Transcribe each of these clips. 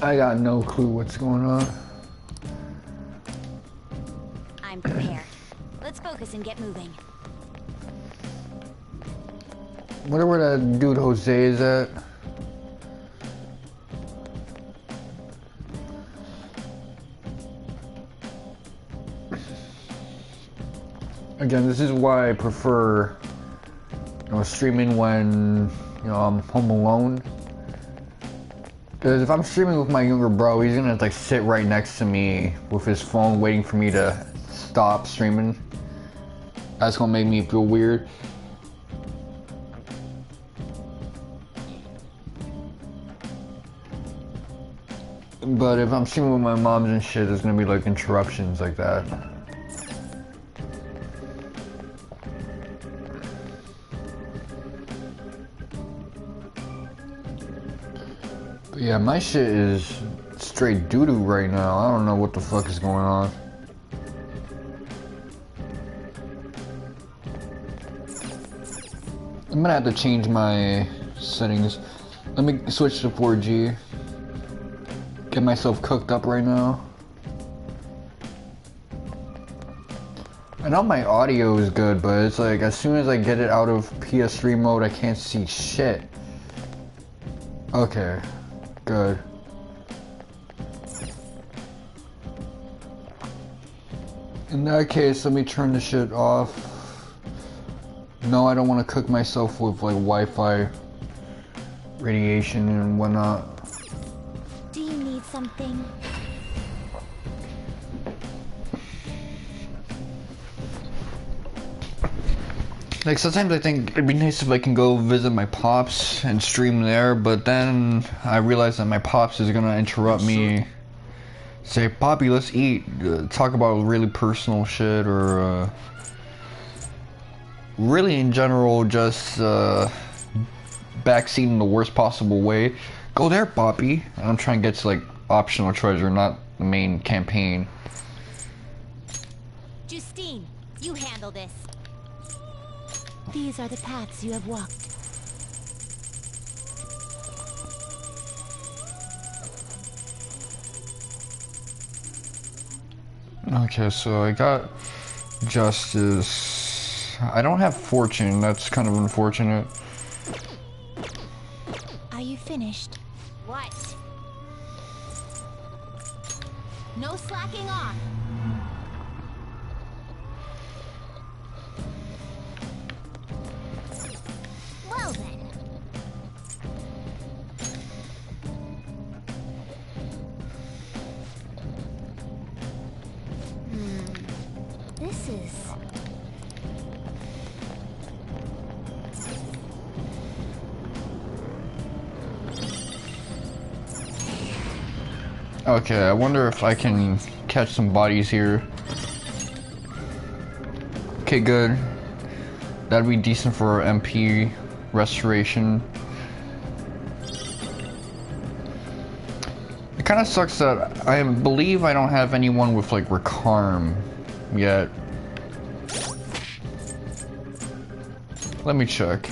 I got no clue what's going on. I'm prepared. Let's focus and get moving. Wonder where that dude Jose is at. Again, this is why I prefer, streaming when, I'm home alone. Because if I'm streaming with my younger bro, he's gonna like sit right next to me with his phone waiting for me to stop streaming. That's gonna make me feel weird. But if I'm streaming with my moms and shit, there's gonna be like interruptions like that. But yeah, my shit is straight doo-doo right now. I don't know what the fuck is going on. I'm gonna have to change my settings. Let me switch to 4G. Get myself cooked up right now. I know my audio is good, but it's like as soon as I get it out of PS3 mode, I can't see shit. Okay, good. In that case, let me turn the shit off. No, I don't want to cook myself with like Wi-Fi radiation and whatnot. Do you need something? Like sometimes I think it'd be nice if I can go visit my pops and stream there, but then I realize that my pops is gonna interrupt me. Say, Poppy, let's eat. Talk about really personal shit or really in general just backseat in the worst possible way. Go there, Poppy. I'm trying to get to like optional treasure, not the main campaign. Justine, you handle this. These are the paths you have walked. Okay, so I got justice. I don't have fortune. That's kind of unfortunate. Are you finished? What? No slacking off. Well then. This is... Okay, I wonder if I can catch some bodies here. Okay, good. That'd be decent for MP restoration. It kind of sucks that I believe I don't have anyone with like Recarm yet. Let me check.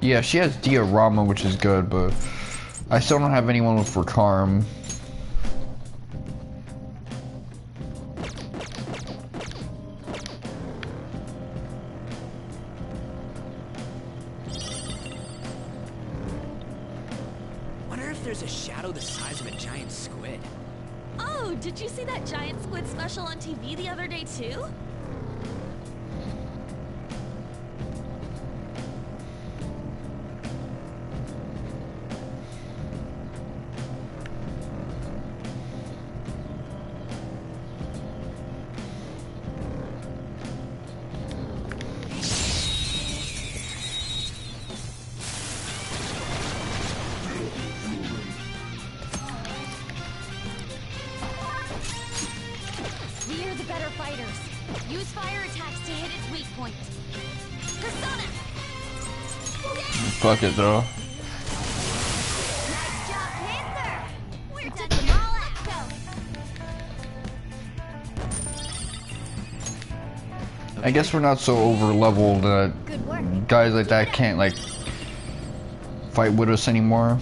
Yeah, she has diorama, which is good, but I still don't have anyone with Recarm. Wonder if there's a shadow the size of a giant squid. Oh, did you see that giant squid special on TV the other day too? We're the better fighters. Use fire attacks to hit its weak point. Persona! Fuck it though. Nice job, Panther! We're done them all out. Go. I guess we're not so over leveled that Good work. guys like that can't like fight with us anymore.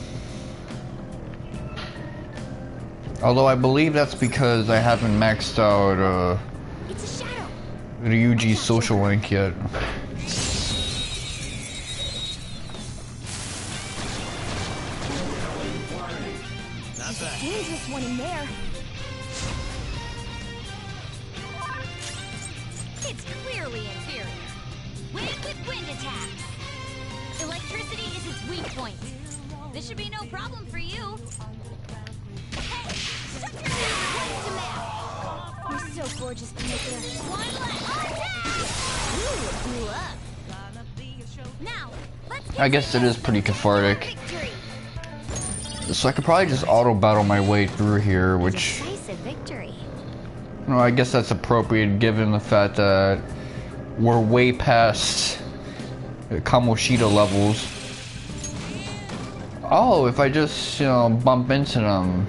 Although I believe that's because I haven't maxed out It's a shadow. Ryuji's social link yet. Not bad. Dangerous one in there. It's clearly inferior. Wind with wind attacks. Electricity is its weak point. This should be no problem for you. Hey, shut your mouth. You're so gorgeous, Pinocchio. One left. Ooh, it blew up. Now, let's I guess it is pretty cathartic. Victory. So I could probably just auto battle my way through here, which, Decisive victory. you know, I guess that's appropriate given the fact that we're way past Kamoshida levels. Oh, if I just, you know, bump into them,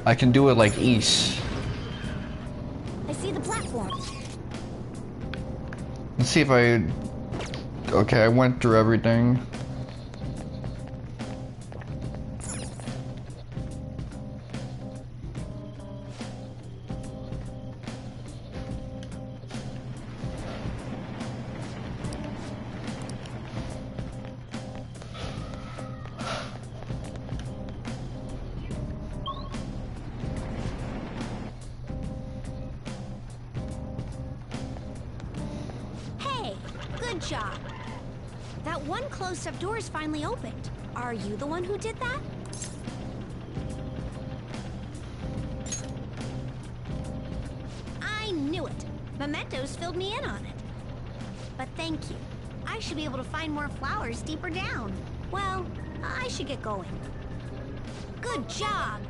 I can do it like East. I see the platform. Let's see if I... Okay, I went through everything. Hey, good job. That one closed-up door is finally opened. Are you the one who did that? I knew it. Mementos filled me in on it. But thank you. I should be able to find more flowers deeper down. Well, I should get going. Good job.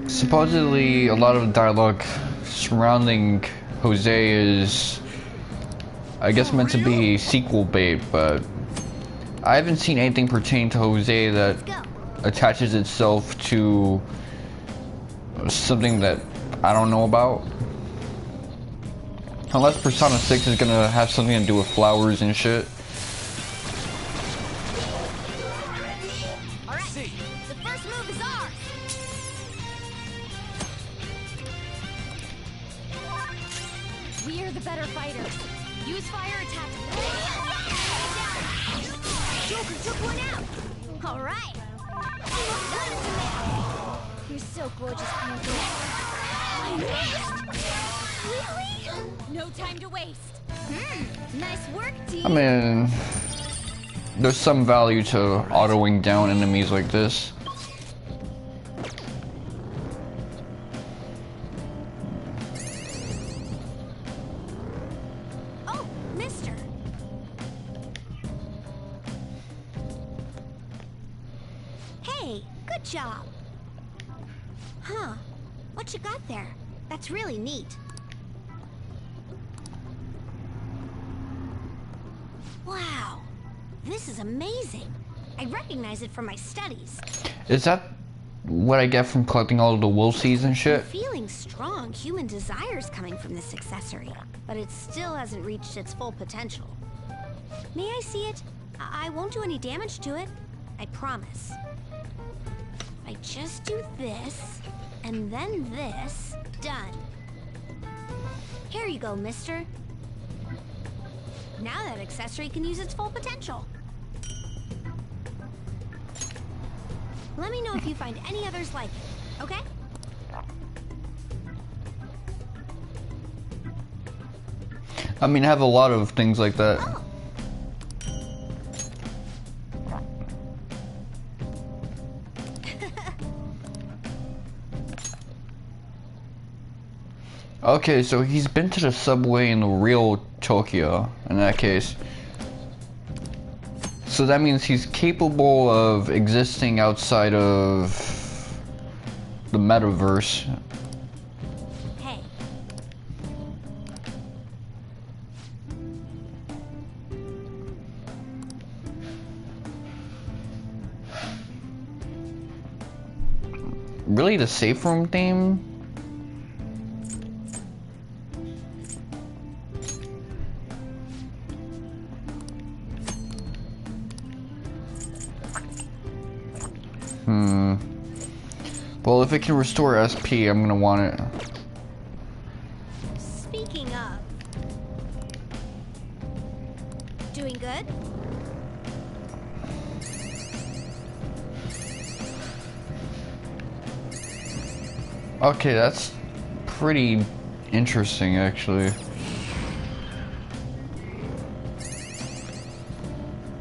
Supposedly, a lot of dialogue surrounding Jose is, I guess, meant to be sequel bait, but I haven't seen anything pertaining to Jose that Let's go. attaches itself to something that I don't know about. Unless Persona 6 is gonna have something to do with flowers and shit. All right. See. The first move is ours. We are the better fighters. Use fire attacks. Joker took one out. All right. You're so gorgeous, Pinocchio. I missed. Really? No time to waste. Nice work, team. I mean, there's some value to autoing down enemies like this. Oh, mister. Hey, good job. Huh. What you got there? That's really neat. Wow. This is amazing. I recognize it from my studies. Is that what I get from collecting all of the Wolseys and I'm shit? feeling strong human desires coming from this accessory, but it still hasn't reached its full potential. May I see it? I won't do any damage to it. I promise. I just do this, and then this. Done. Here you go, mister. Now that accessory can use its full potential. Let me know if you find any others like it, okay? I mean, I have a lot of things like that. Oh. Okay, so he's been to the subway in the real Tokyo, in that case. So that means he's capable of existing outside of the metaverse. Hey. really the safe room theme? Well, if it can restore SP, I'm gonna want it. Speaking of... Doing good? Okay, that's pretty interesting, actually.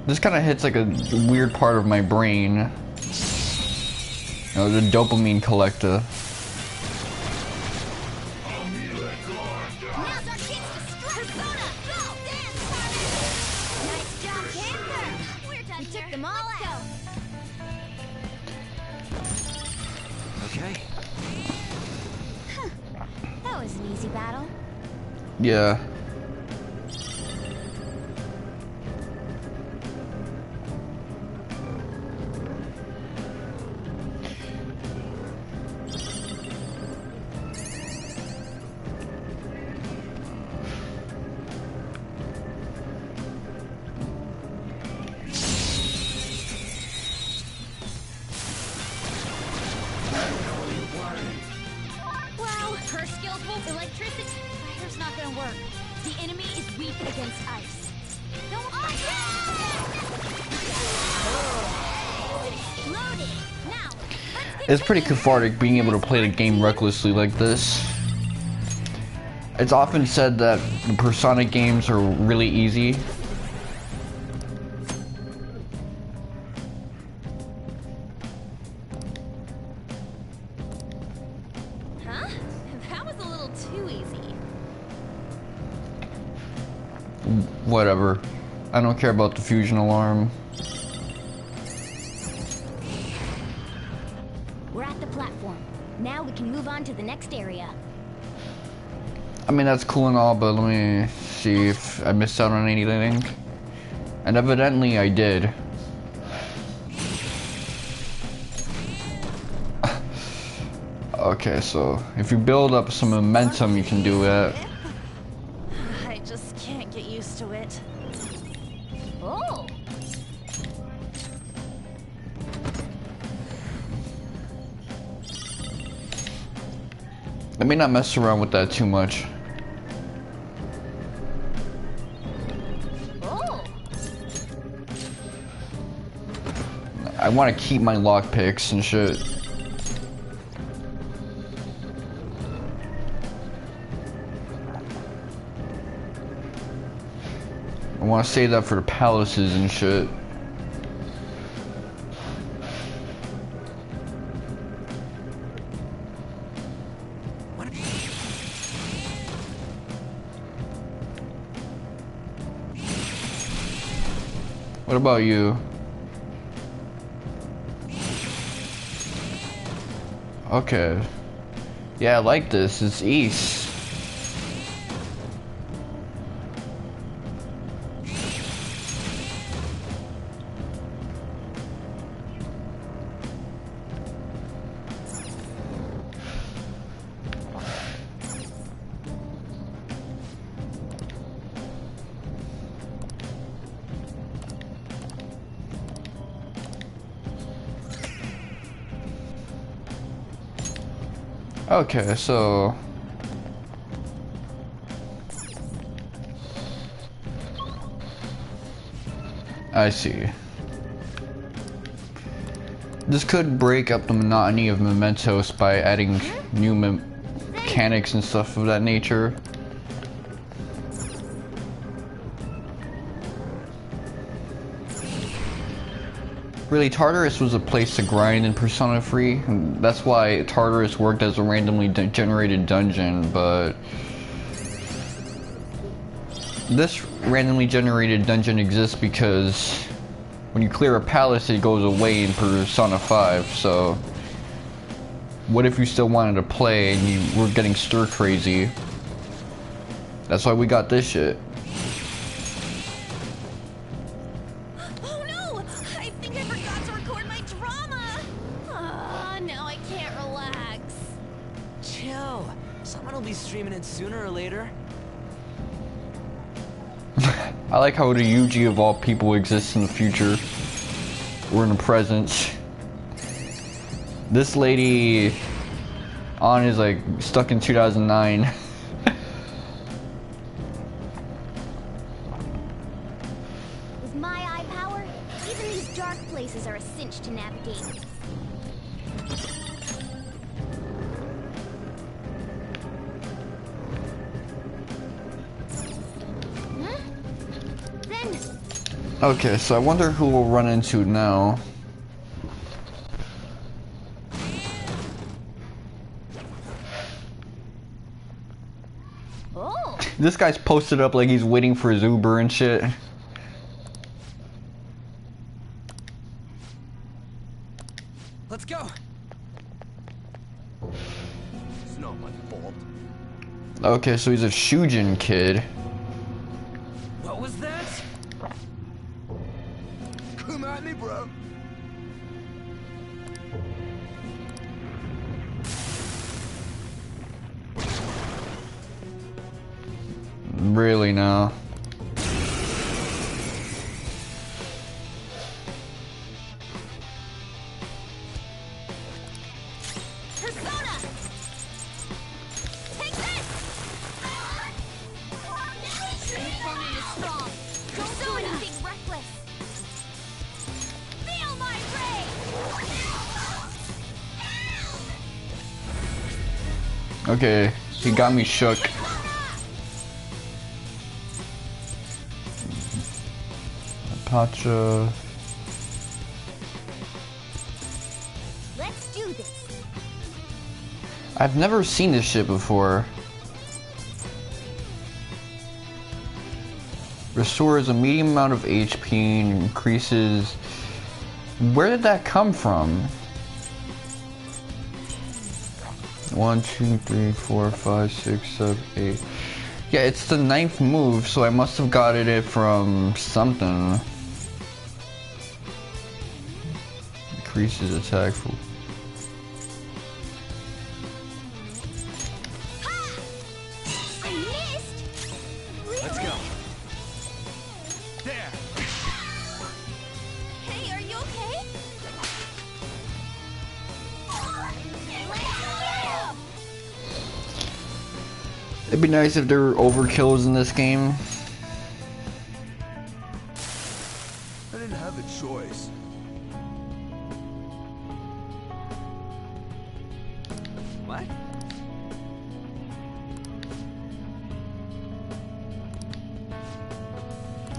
This kind of hits like a weird part of my brain. You know, the dopamine collector. Now's our chance to strike! Persona, go! Dance, Simon! Nice job, Panther! We're done. We took them all out. Okay. That was an easy battle. Yeah. Well, her skills will... Electricity... Fire's not gonna work. The enemy is weak against ice. Don't... Exploded! Now, let's get It's pretty cathartic being able to play the game recklessly like this. It's often said that the Persona games are really easy. Huh? That was a little too easy. Whatever. I don't care about the fusion alarm. We're at the platform. Now we can move on to the next area. I mean, that's cool and all, but let me see if I missed out on anything. And evidently I did. Okay, so if you build up some momentum, you can do it. I just can't get used to it. Oh! Let me not mess around with that too much. Oh! I want to keep my lockpicks and shit. I want to save that for the palaces and shit. What about you? Okay. Yeah, I like this. It's east. Okay, so I see. This could break up the monotony of mementos by adding new mechanics and stuff of that nature. Really, Tartarus was a place to grind in Persona 3, and that's why Tartarus worked as a randomly generated dungeon, but this randomly generated dungeon exists because when you clear a palace, it goes away in Persona 5, so what if you still wanted to play and you were getting stir crazy? That's why we got this shit. Oh no! I think I forgot to record my drama! Now I can't relax. Dad'll be streaming it sooner or later. I like how the Yuji of all people exists in the future. We're in the present. This lady on is like stuck in 2009. With my eye power, even these dark places are a cinch to navigate. Okay, so I wonder who we'll run into now. Oh. This guy's posted up like he's waiting for his Uber and shit. Let's go. It's not my fault. Okay, so he's a Shujin kid. What was that? Come at me, bro. Really now. Persona! Take this! Persona is strong. Don't do anything reckless. Feel my rage! Okay, he got me shook. Pacha. Let's do this. I've never seen this shit before. Restores a medium amount of HP and increases. Where did that come from? 1, 2, 3, 4, 5, 6, 7, 8. Yeah, it's the 9th move, so I must have gotten it from something. Increases attack for. I missed! Really? Let's go. There. Hey, are you okay? It'd be nice if there were overkills in this game. I didn't have a choice. What?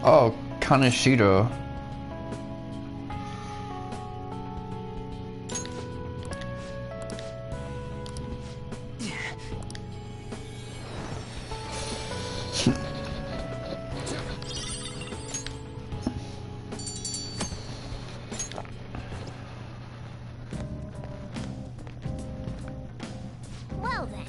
Oh, Kaneshiro. Well then.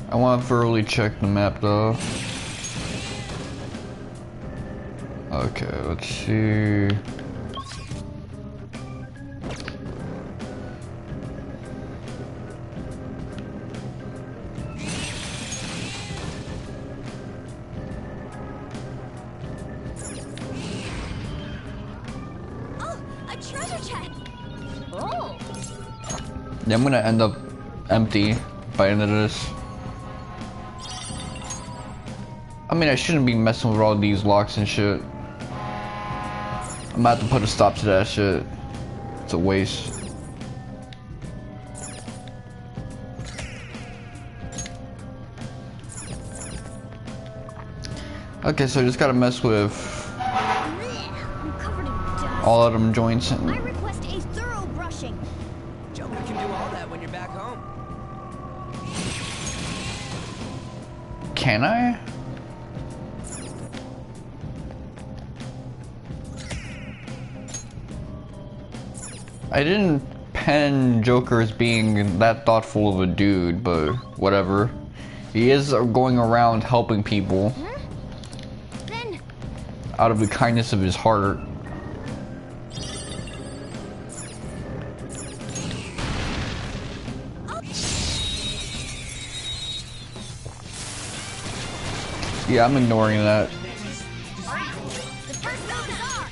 I want to thoroughly check the map though. Okay, let's see. Oh, a treasure chest! Oh! Yeah, I'm gonna end up empty by the end of this. I mean, I shouldn't be messing with all these locks and shit. I'm about to put a stop to that shit. It's a waste. Okay, so I just gotta mess with I'm covered in dust. all of them joints. I request a thorough brushing. Joker can do all that when you're back home. Can I? I didn't pen Joker as being that thoughtful of a dude, but whatever. He is going around helping people Then out of the kindness of his heart. Yeah, I'm ignoring that. the first vote is ours.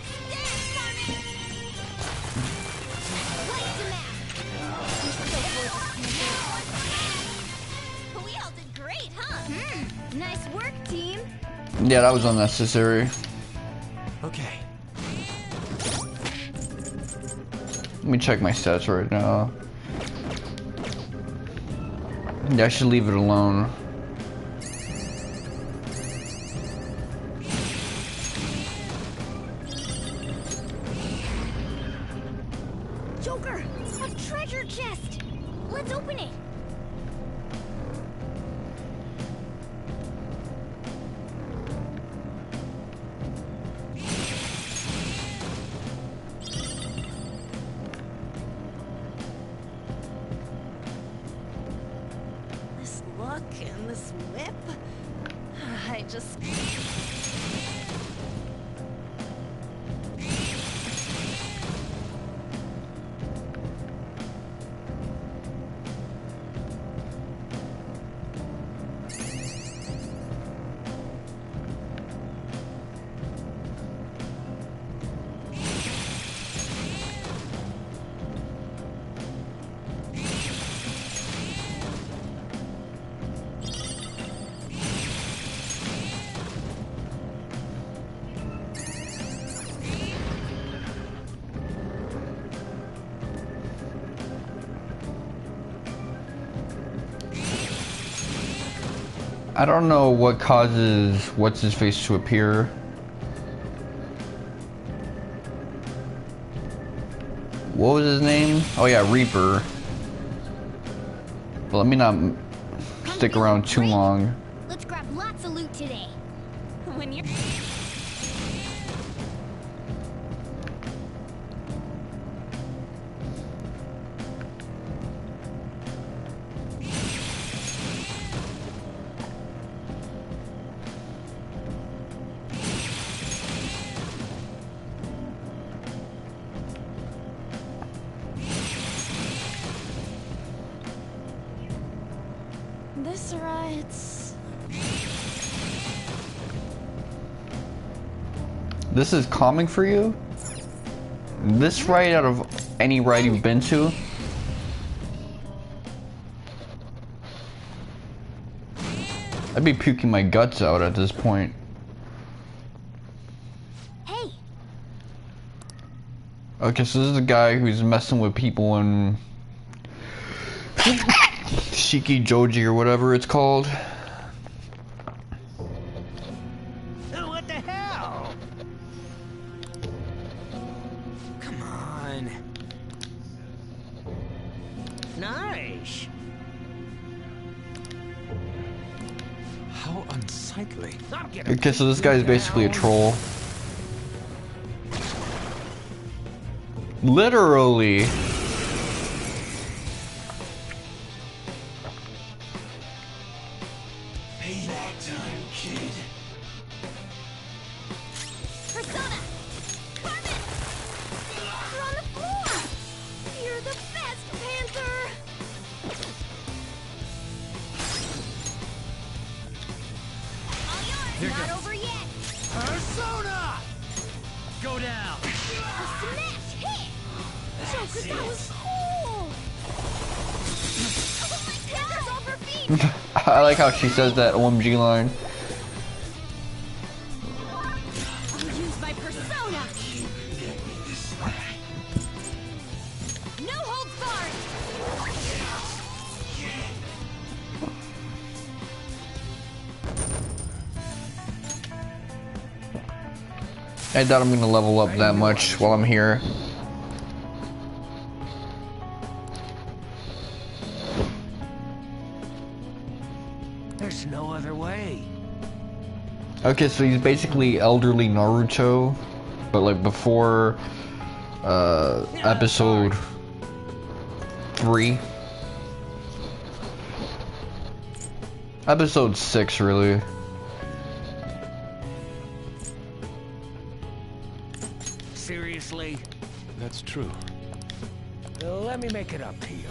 Light the map. We all did great, huh? Nice work, team. Yeah, that was unnecessary. Okay. Let me check my stats right now. Yeah, I should leave it alone. Joker, a treasure chest. Let's open it. This look and this whip. I just... I don't know what causes what's-his-face to appear. What was his name? Oh yeah, Reaper. But let me not stick around too long. Let's grab lots of loot today. When you're... This ride's... This is calming for you? This ride out of any ride you've been to? I'd be puking my guts out at this point. Hey, Okay, so this is the guy who's messing with people in Shiki Joji or whatever it's called. What the hell? Come on. Nice. How unsightly. I'm getting... Okay, so this guy's basically a troll. Literally. Payback time, kid. Persona! Carmen! You're on the floor! You're the best, Panther! All yours, Here not goes. over yet! Persona! Go down. A smash hit! Joker, that was cool! Oh my god! Panther's off her feet! I like how she says that OMG line. I'll use my persona! No holds barred! I doubt I'm gonna level up that much while I'm here. There's no other way. Okay, so he's basically elderly Naruto, but like before episode 3. Episode 6, really. Seriously? That's true. Let me make it up to you.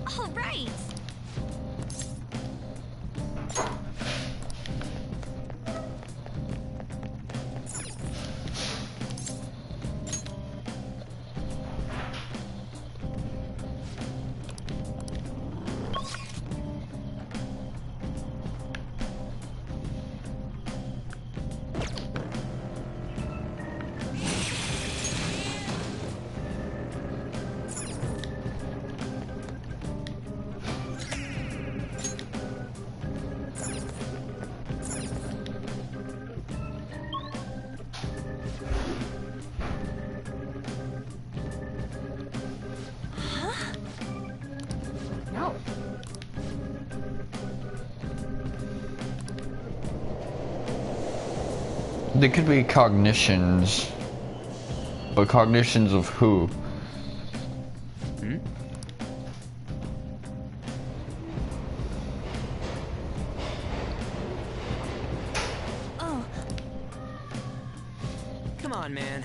All right. No. They could be cognitions. But cognitions of who? Oh. Come on, man.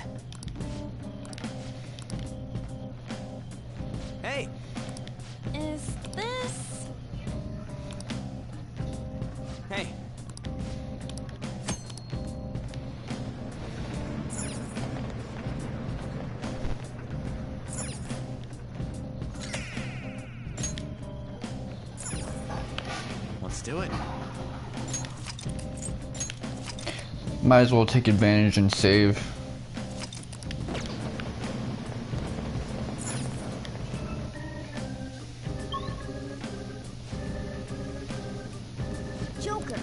Hey, Is this... hey. Let's do it. Might as well take advantage and save. Joker.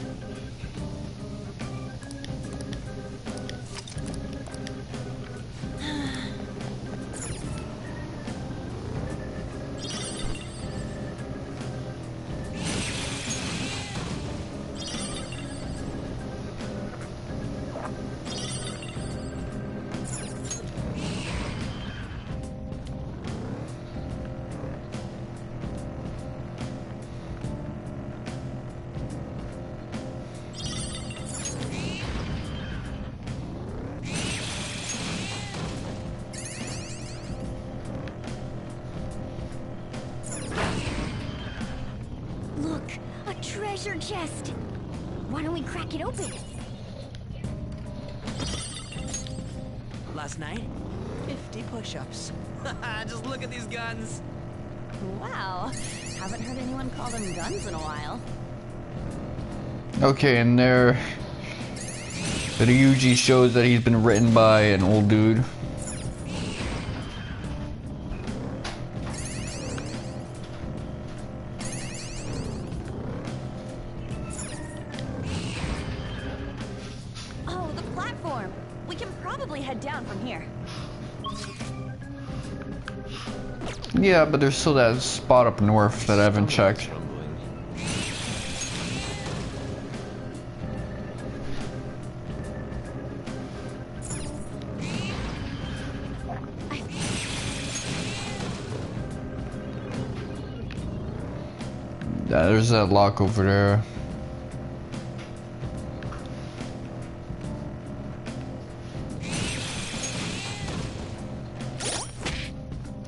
Look, a treasure chest. Why don't we crack it open? Last night, 50 push-ups. Just look at these guns. Wow. Haven't heard anyone call them guns in a while. Okay, and there... The Ryuji shows that he's been written by an old dude. Oh, the platform. We can probably head down from here. Yeah, but there's still that spot up north that I haven't checked. Yeah, there's that lock over there.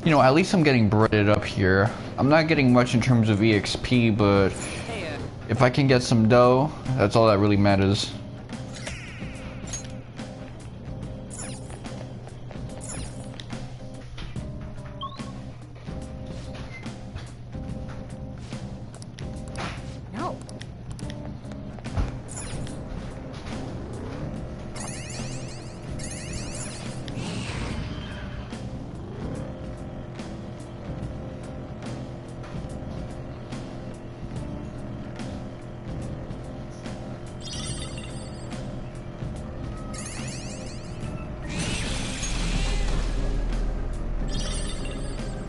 You know, at least I'm getting breaded up here. I'm not getting much in terms of EXP, but Hey, if I can get some dough, that's all that really matters. No.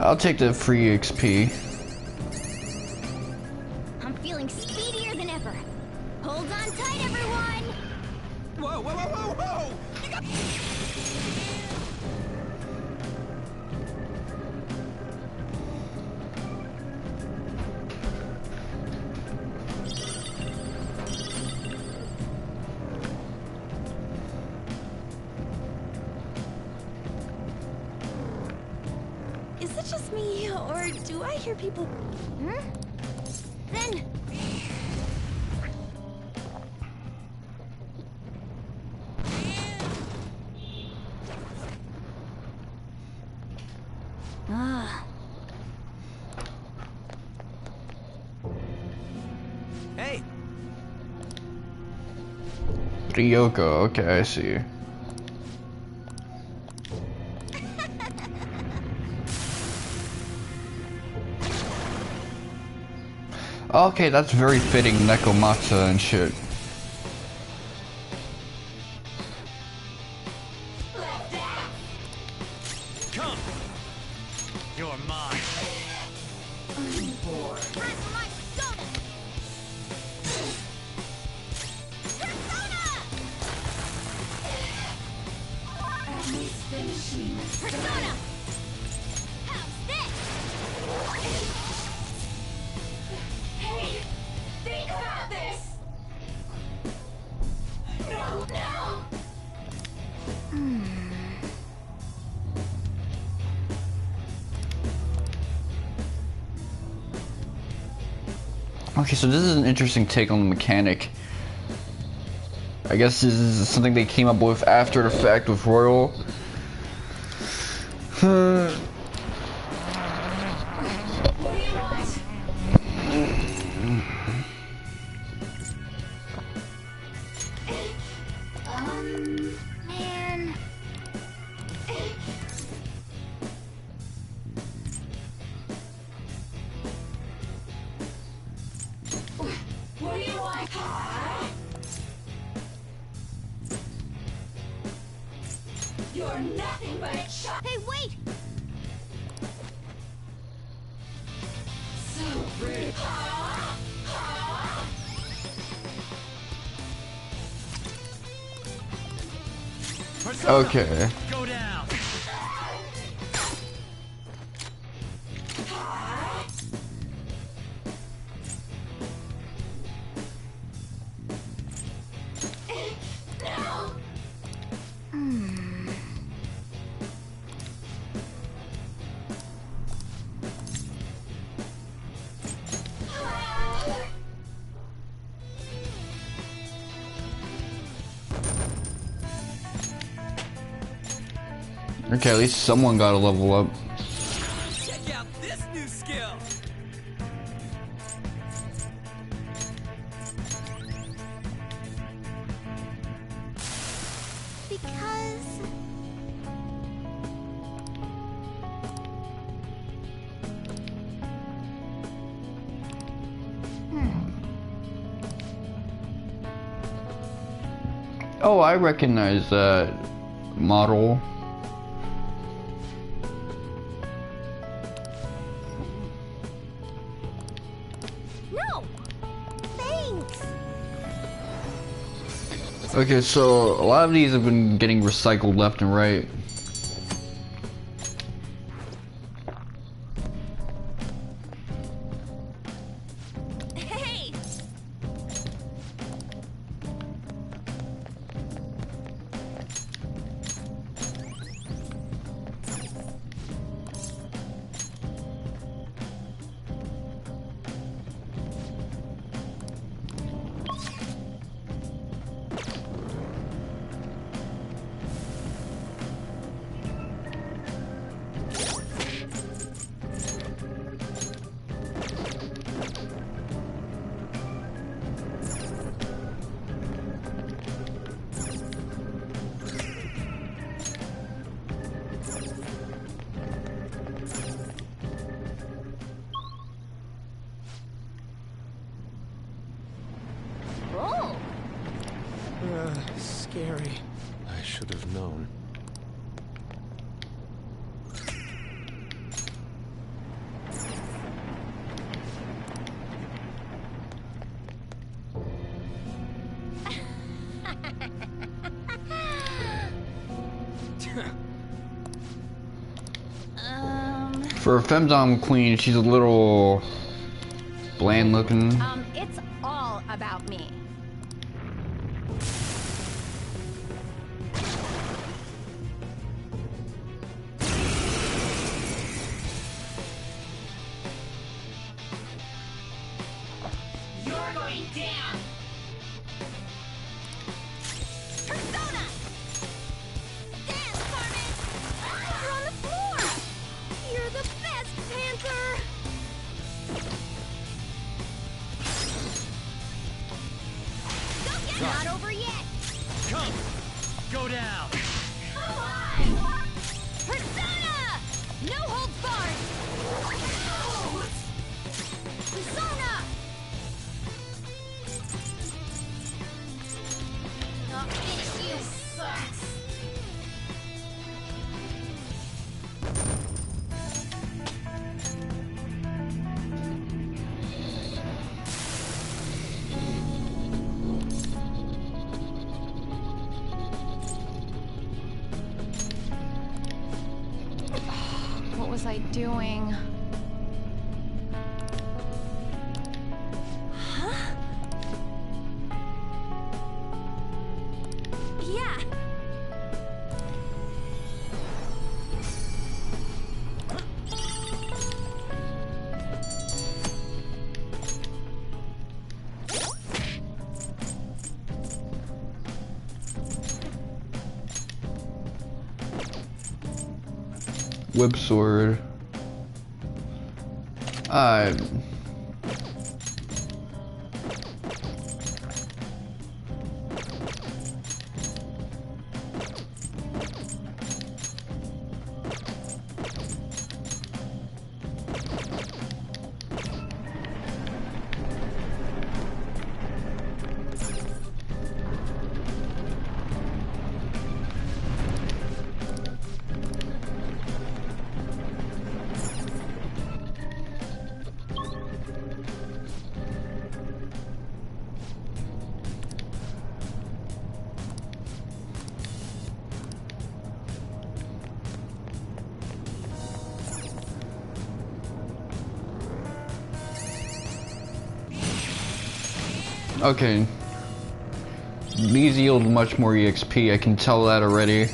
I'll take the free XP. I'm feeling speedier than ever. Hold on tight, everyone! Whoa, whoa, whoa, whoa, whoa! You got... Is it just me, or do I hear people? Then... Ah. Hey, Ryoko, okay, I see. Okay, that's very fitting, Nekomatsu and shit. come! You're mine. Time for my persona! Persona! How's this? Hey, think about this. No, no. Okay, so this is an interesting take on the mechanic. I guess this is something they came up with after the fact with Royal. What do you want? Man... What do you want? You're nothing but a child. Hey, wait! So rude. Persona, Okay. go down. Okay, at least someone got a level up. Check out this new skill. Because... Oh, I recognize that model. No! Thanks! Okay, so a lot of these have been getting recycled left and right. Hey! Oh! Scary. I should have known. For a femdom queen, she's a little bland looking. It's all about me. You're going down. Persona! Dance, Carmen! You're on the floor! You're the best, Panther! Don't get not over yet! Come! Go down! Come on. Persona! No holds barred! Persona! I'll finish you! Sucks. What was I doing? Huh? Yeah. Whip sword. Okay. These yield much more EXP, I can tell that already.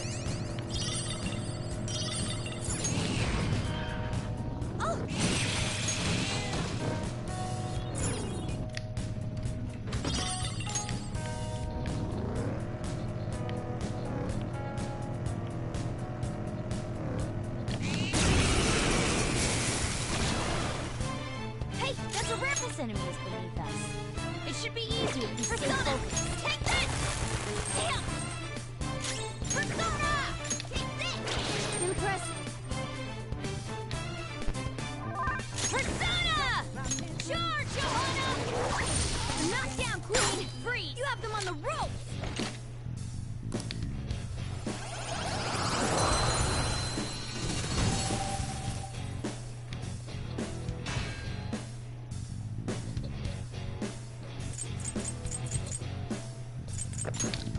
Hey, that's a Rampus enemies beneath us. It should be easy if you stay focused. Take this! Damn! Persona! Take this! Impressive. Persona! Charge, Johanna! Knockdown, Queen! Freeze! You have them on the ropes!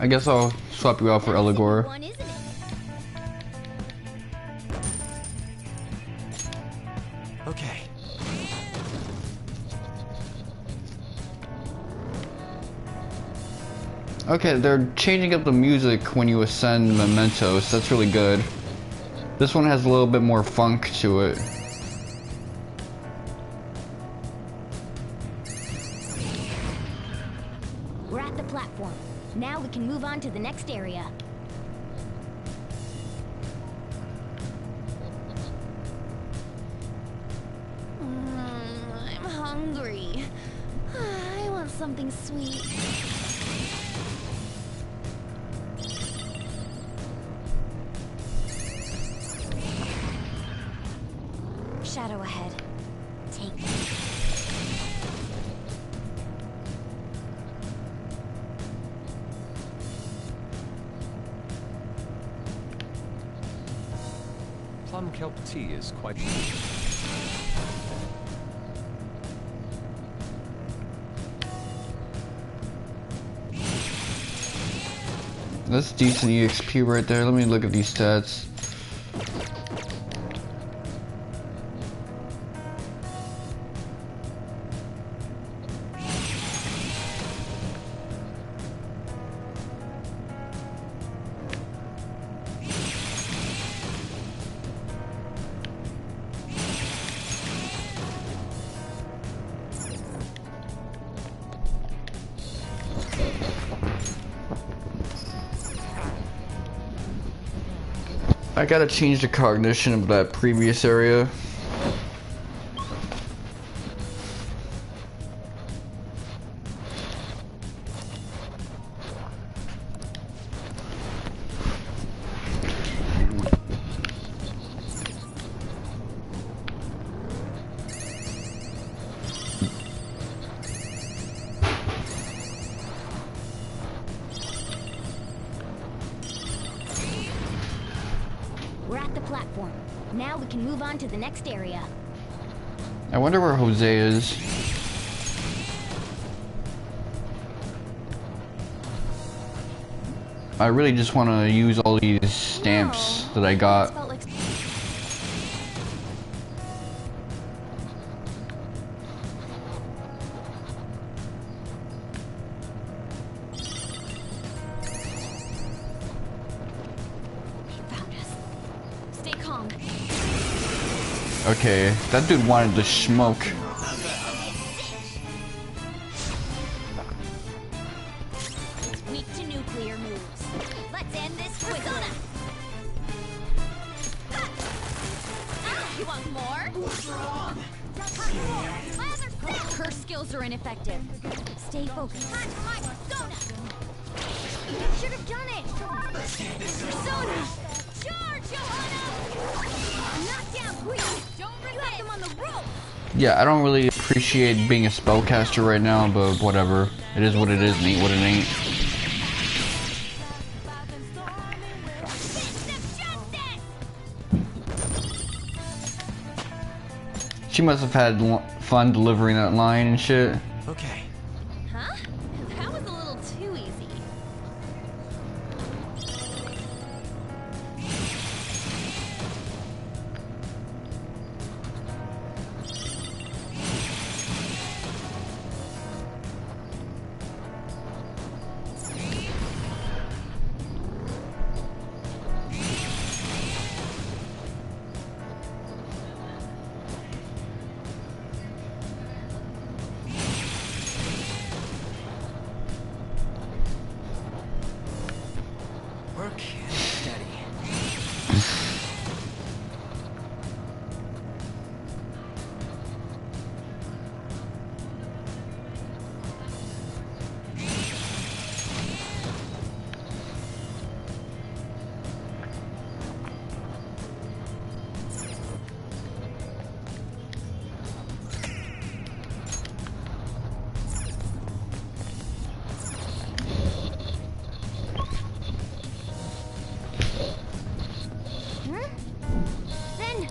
I guess I'll swap you out for Eligor. One, isn't it? Okay. Okay, they're changing up the music when you ascend mementos. That's really good. This one has a little bit more funk to it. We're at the platform. Now we can move on to the next area. I'm hungry. I want something sweet. Shadow ahead. Take this. Plum kelp tea is quite... That's decent EXP right there. Let me look at these stats. I gotta change the cognition of that previous area. We're at the platform. Now we can move on to the next area. I wonder where Jose is. I really just want to use all these stamps that I got. Felt like Stay calm. Okay, that dude wanted to smoke. weak to nuclear moves. Let's end this quickly. You want more? Her skills are ineffective. Stay focused. Should have done it. Persona. Charge, Johanna. Knock down Queen. Don't you have them on the rope. Yeah, I don't really appreciate being a spellcaster right now, but whatever. It is what it is and ain't what it ain't. She must have had fun delivering that line and shit. Okay. Huh? That was a little too easy. Work and steady. Then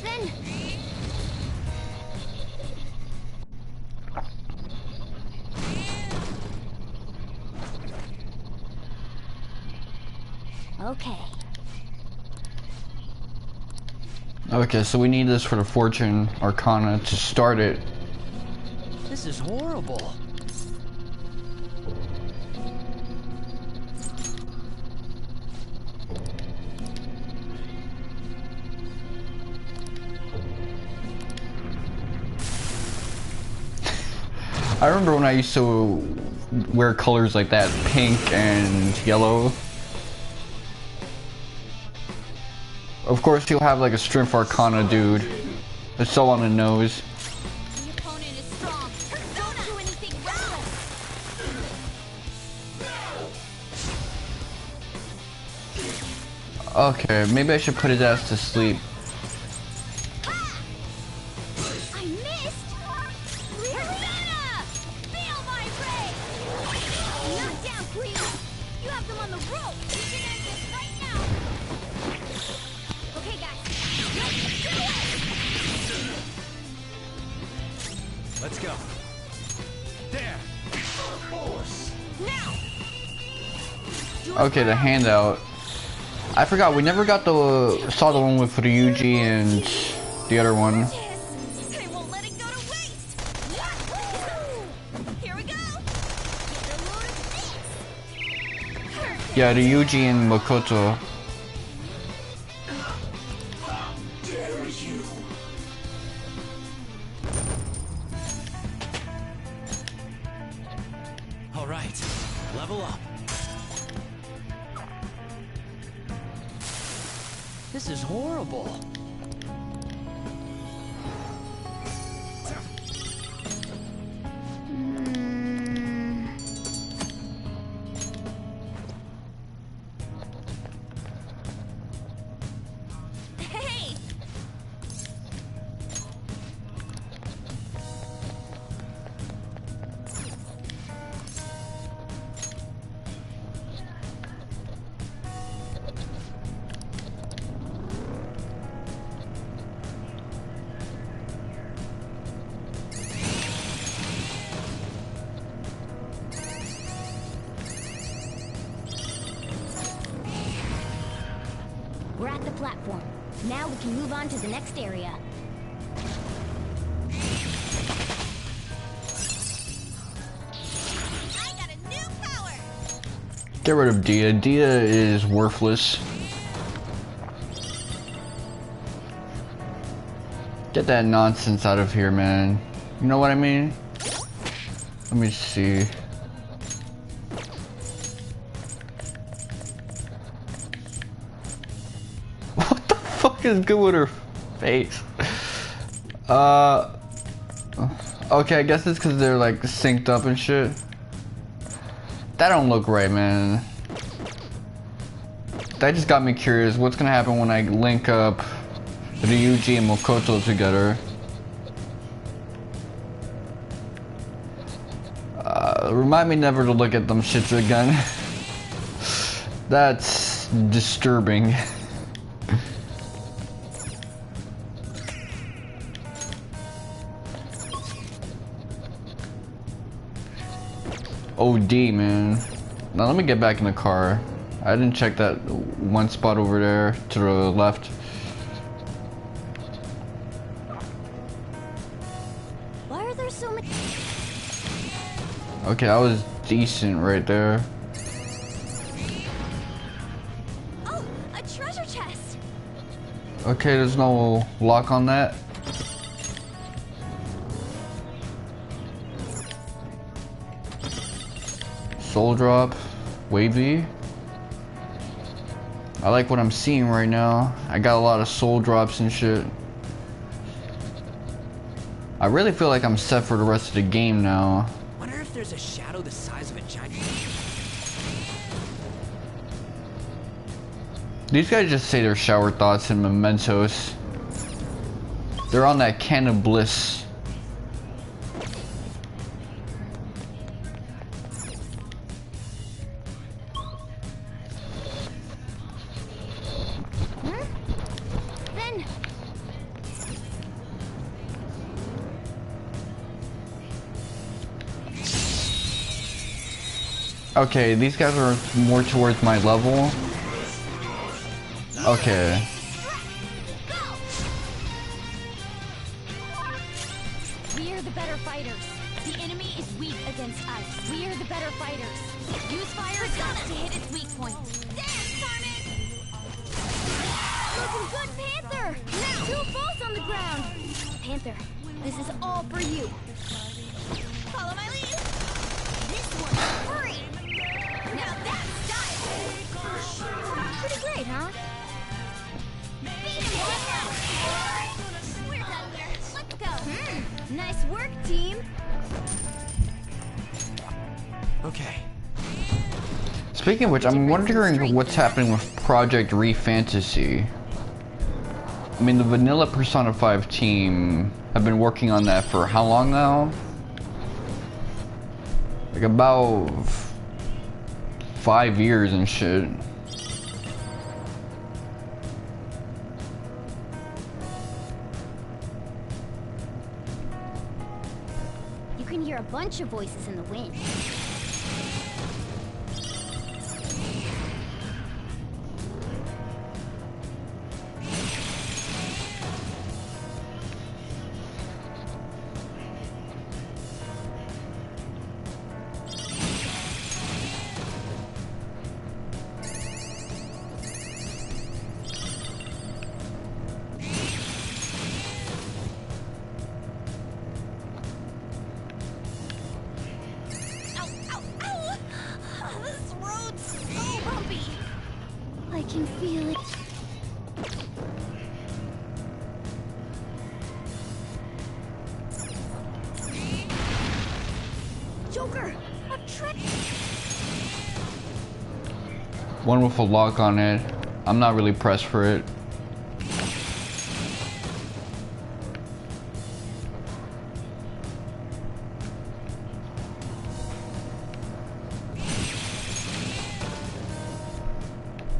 then okay. Okay, so we need this for the Fortune Arcana to start it. This is horrible. I remember when I used to wear colors like that, pink and yellow. Of course, you'll have like a Strength Arcana dude. It's so on the nose. The opponent is strong. Don't do anything reckless. Okay, maybe I should put his ass to sleep. Okay, the handout. I forgot, we never got saw the one with Ryuji and the other one. I won't let it go to waste. Here we go. Yeah, Ryuji and Makoto. All right, level up. This is horrible. Hey. We're at the platform. Now we can move on to the next area. I got a new power. Get rid of Dia. Dia is worthless. Get that nonsense out of here, man. You know what I mean? Let me see. What the fuck is good with her face? Okay, I guess it's because they're like synced up and shit. That don't look right, man. That just got me curious. What's gonna happen when I link up Ryuji and Makoto together? Remind me never to look at them shits again. That's disturbing. OD, man. Now let me get back in the car. I didn't check that one spot over there to the left. Why are there so many? Okay, that was decent right there. Oh, a treasure chest. Okay, there's no lock on that. Soul drop, wavy. I like what I'm seeing right now. I got a lot of soul drops and shit. I really feel like I'm set for the rest of the game now. Wonder if there's a shadow the size of a giant. These guys just say their shower thoughts and mementos. They're on that can of bliss. Then Okay, these guys are more towards my level. Okay. we are the better fighters. The enemy is weak against us. We are the better fighters. Use fire shots to hit its weak point. Damn, Carmen. Looking good, Panther! Now, 2 bolts on the ground! Panther, this is all for you. Follow my lead. This one's free! Now that's style. Pretty great, huh? Beat him, Panther. We're done here. Let's go. Nice work, team! Okay. Speaking of which, I'm wondering what's happening with Project Re-Fantasy. I mean, the Vanilla Persona 5 team have been working on that for how long now? Like about 5 years and shit. You can hear a bunch of voices in the wind. I'm feeling... Joker! A trick! One with a lock on it. I'm not really pressed for it.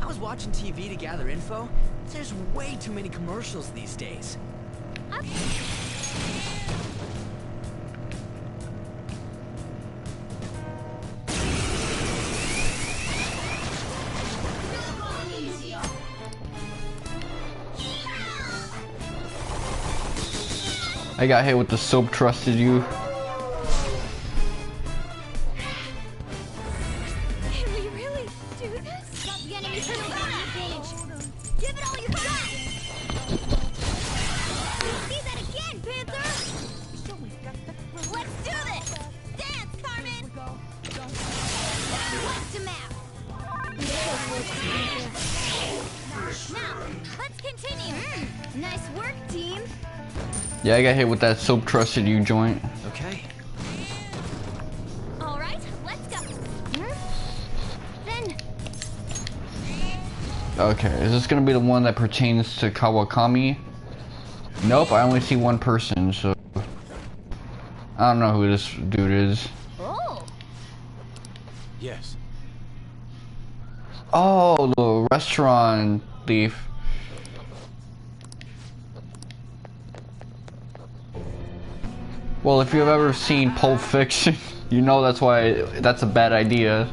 I was watching TV to gather info. There's way too many commercials these days. I got hit with the soap trusted you. Can we really do this? Stop the enemy from the page. Give it all you got. See that again, Panther. Let's do this. Dance, Carmen. What's the map? Now, let's continue. Nice work, team. Yeah, I got hit with that soap trusted you joint. Okay. All right, let's go. Then. Okay, is this gonna be the one that pertains to Kawakami? Nope, I only see one person, so I don't know who this dude is. Oh. Yes. Oh, the restaurant thief. Well, if you've ever seen Pulp Fiction, you know that's why that's a bad idea.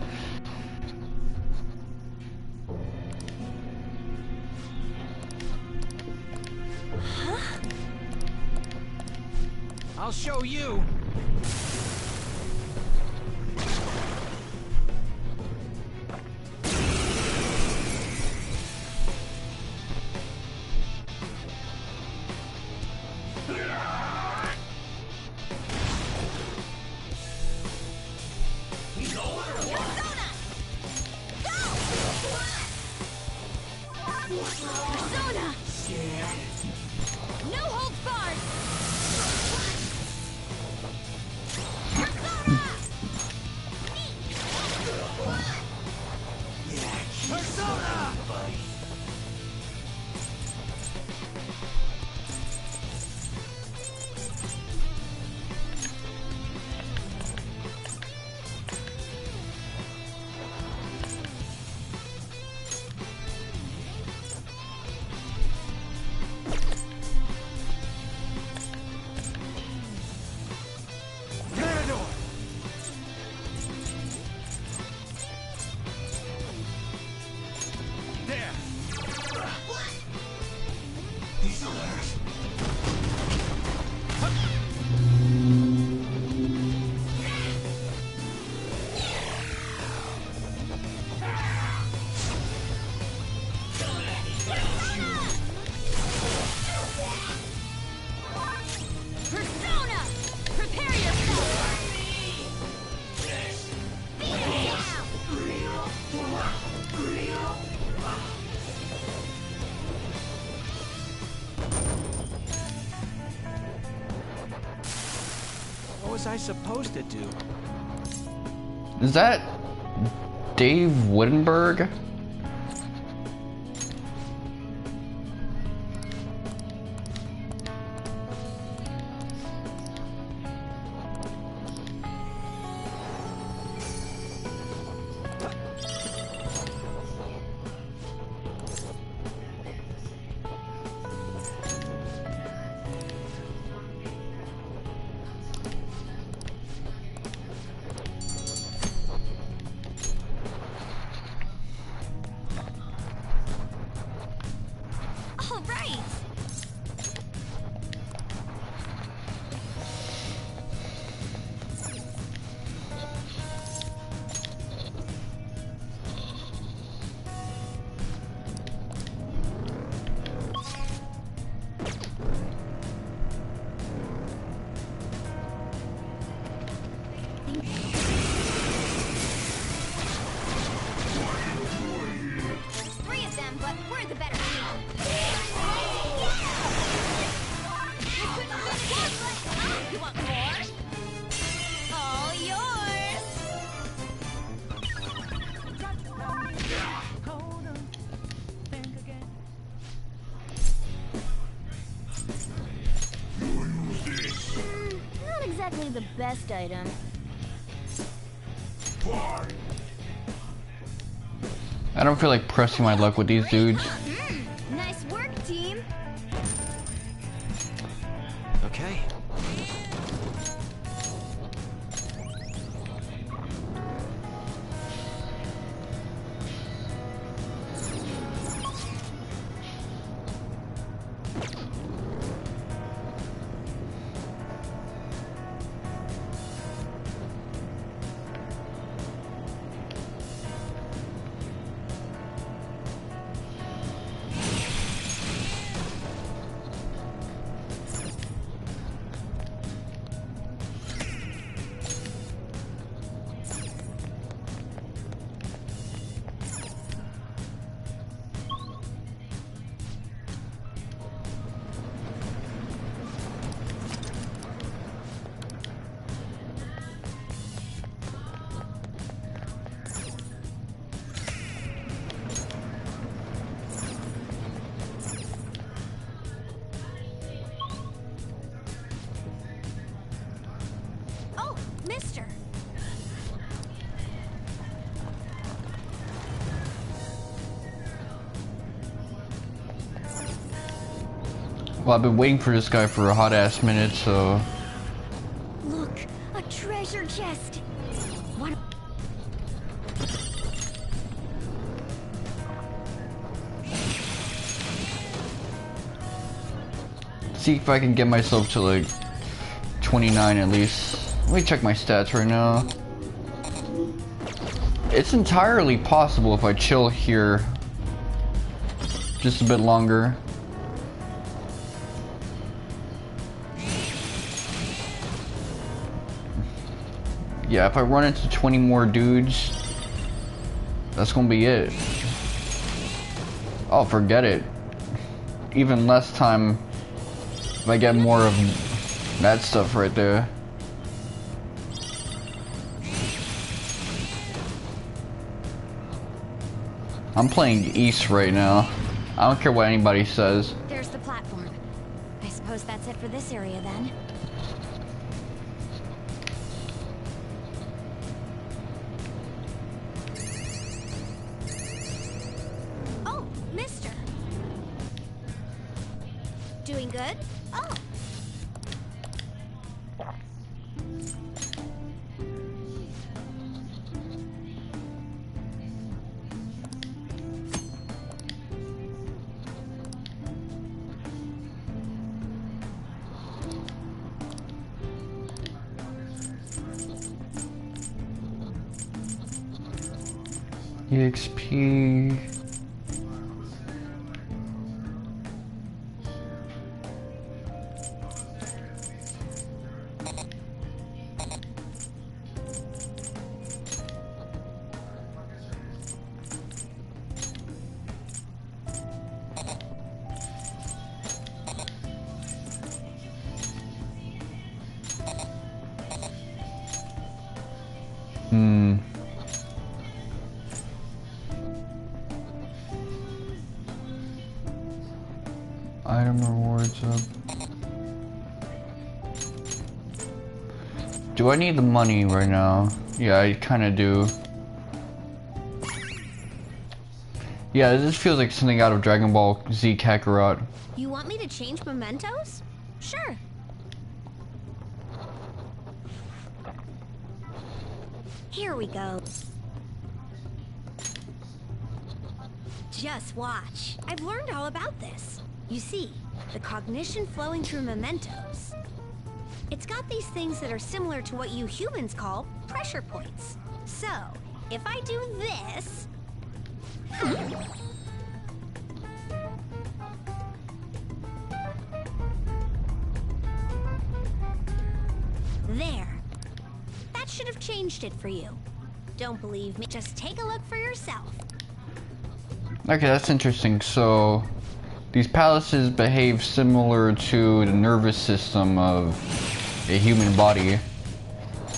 I'll show you. Persona! No holds barred! Persona! Persona! Prepare yourself! What was I supposed to do? Is that Dave Wittenberg? All right! Three of them, but the best item. I don't feel like pressing my luck with these dudes. Nice work, team. Okay. Oh, mister. Well, I've been waiting for this guy for a hot ass minute, so. Look, a treasure chest. What? See if I can get myself to like 29 at least. Let me check my stats right now. It's entirely possible if I chill here just a bit longer. Yeah, if I run into 20 more dudes, that's gonna be it. Oh, forget it. Even less time if I get more of that stuff right there. I'm playing East right now. I don't care what anybody says. There's the platform. I suppose that's it for this area then. Oh, mister. Doing good? Oh. EXP. Item rewards up. Do I need the money right now? Yeah, I kind of do. Yeah, this feels like something out of Dragon Ball Z Kakarot. You want me to change mementos? Sure. Here we go. Just watch. I've learned all about this. You see, the cognition flowing through mementos. It's got these things that are similar to what you humans call pressure points. So, if I do this... There. That should have changed it for you. Don't believe me? Just take a look for yourself. Okay, that's interesting. So, these palaces behave similar to the nervous system of a human body.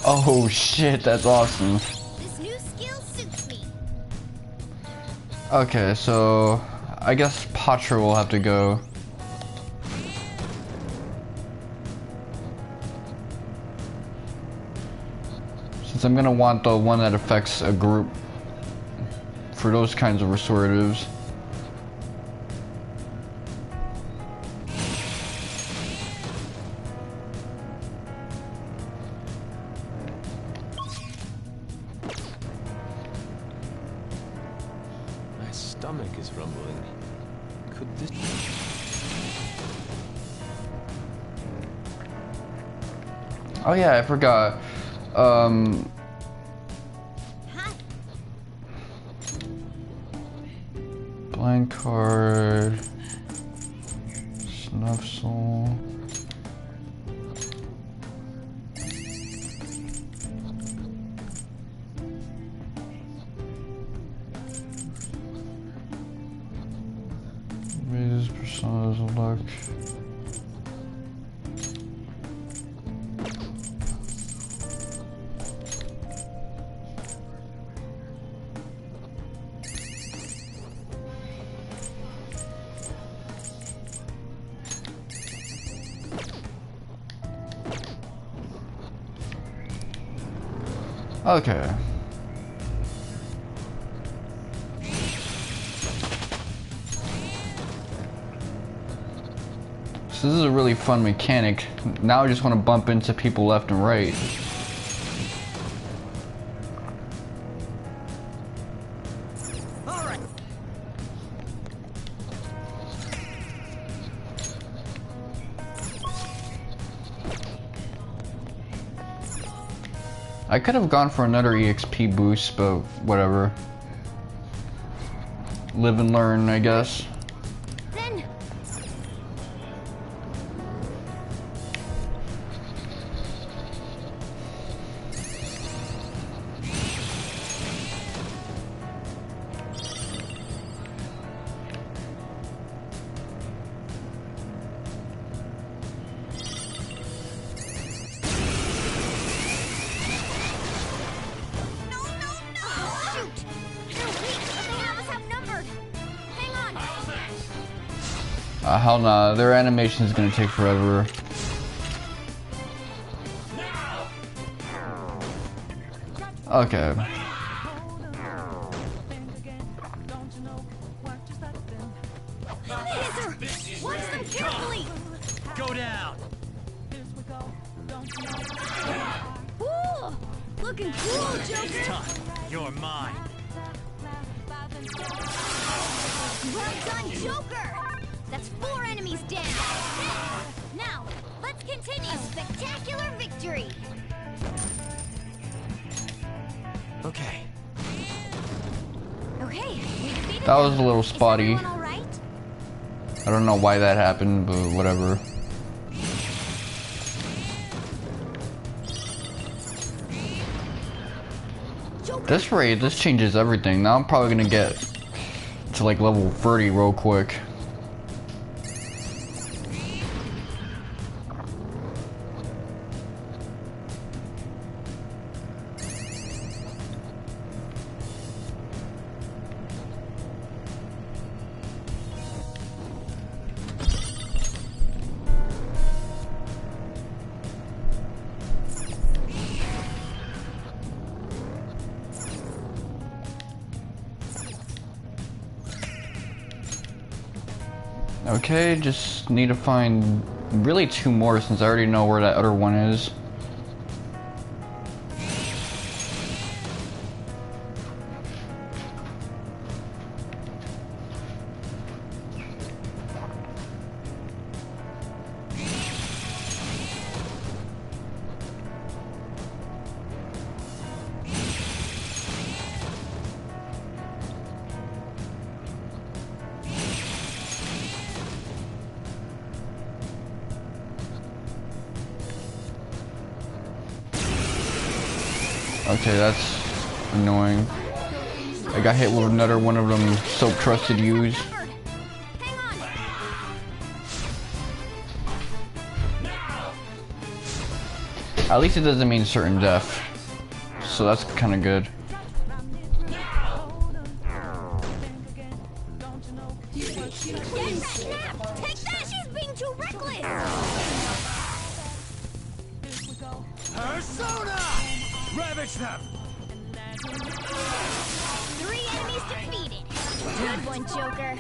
Oh shit, that's awesome. This new skill suits me. Okay, so I guess Patra will have to go. Because I'm gonna want the one that affects a group for those kinds of restoratives. My stomach is rumbling. Could this... Oh yeah, I forgot. Blind card. Snuff soul. Raises personas of luck. Okay. So this is a really fun mechanic. Now I just want to bump into people left and right. All right. I could have gone for another EXP boost, but whatever. Live and learn, I guess. Then shoot! They're weak, but they have us outnumbered. Hang on. Hell nah, their animation is gonna take forever. Okay. Hither! Watch them carefully! Go down. Ooh! Looking cool, Joker! Time. You're mine. Well done, Joker! That's 4 enemies down! Now, let's continue! A spectacular victory! Okay. Okay, we defeated That was them. a little Is spotty. everyone all right? I don't know why that happened, but whatever. This raid, this changes everything. Now I'm probably gonna get to like level 30 real quick. Okay, just need to find really 2 more since I already know where that other one is. Okay, that's annoying. I got hit with another one of them soap trusted use. Hang on! At least it doesn't mean certain death. So that's kind of good. Snap! Take that! She's being too reckless! Persona! Ravage them! 3 enemies defeated. Good one, Joker.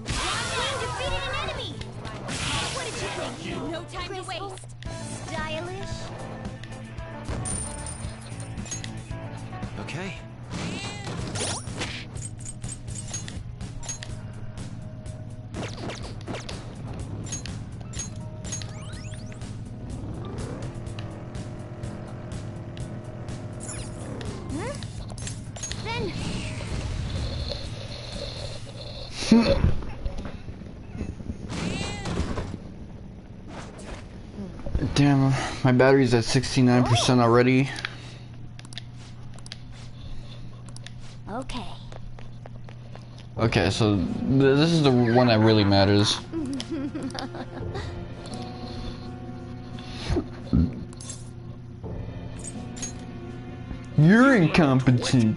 Queen defeated an enemy. What did you think? No time to waste. Stylish. Okay. Then Damn, my battery's at 69% already. okay. Okay, so this is the one that really matters. You're incompetent.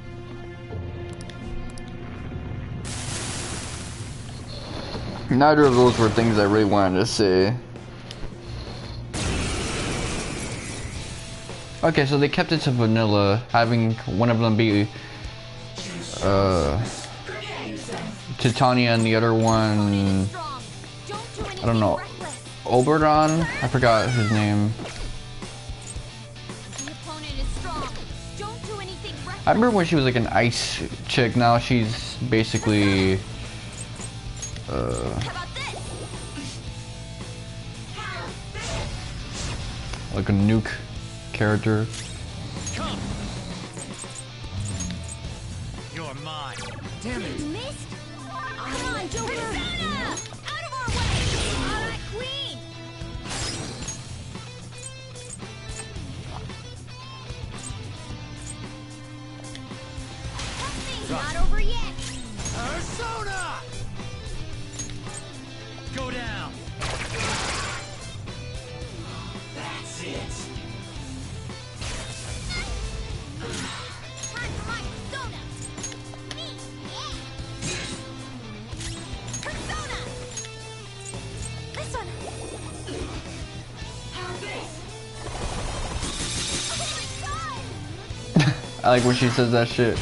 Neither of those were things I really wanted to say. Okay, so they kept it to vanilla, having one of them be Titania and the other one, I don't know, Oberon? I forgot his name. The opponent is strong. Don't do anything reckless. I remember when she was like an ice chick, now she's basically How about this? like a nuke character. Come! You're mine. Damn it! Missed? Come on, Joker! Persona! Out of our way! Alright, Queen! Not over yet! Persona! Go down! That's it! Time for my persona! Me! Yeah! Persona! This one! Oh my god! I like when she says that shit.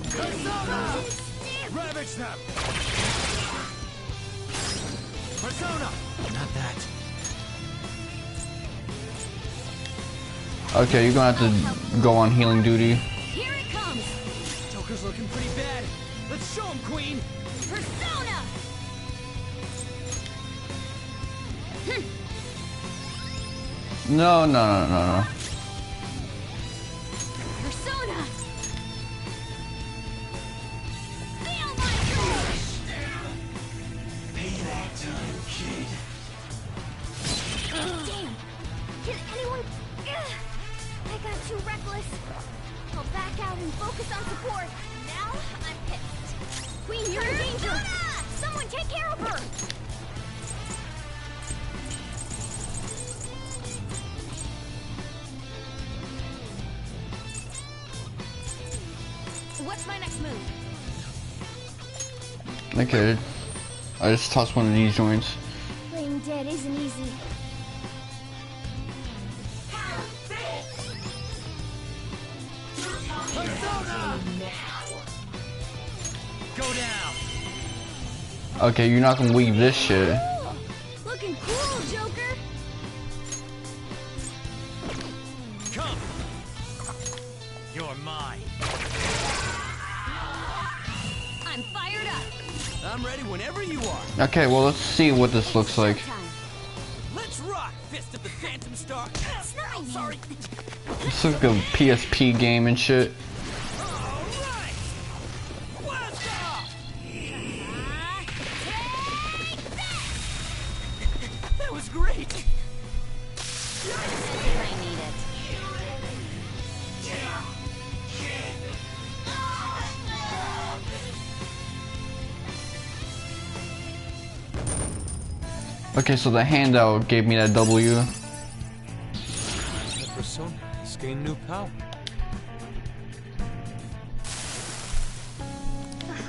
Persona! Ravage them! Persona! Not that. Okay, you're gonna have to go on healing duty. Here it comes! Joker's looking pretty bad. Let's show him, Queen! Persona! No, no, no, no, no. Persona! Feel my push! Payback time, kid. Damn! Can anyone... Ugh. I got too reckless. I'll back out and focus on support. Now I'm pissed. Queen, you're in danger! Someone take care of her! What's my next move? Okay, I just tossed one of these joints. Playing dead isn't easy. Persona! Go down! Okay, you're not gonna weave this shit. Looking cool, Joker! Come! You're mine. I'm fired up! I'm ready whenever you are. Okay, well let's see what this looks like. Let's rock, Fist of the Phantom Star. Ow, Sorry. This looks like a PSP game and shit. All right. Blast off! That was great. I need it. Okay, so the handout gave me that W. The persona has gained new power.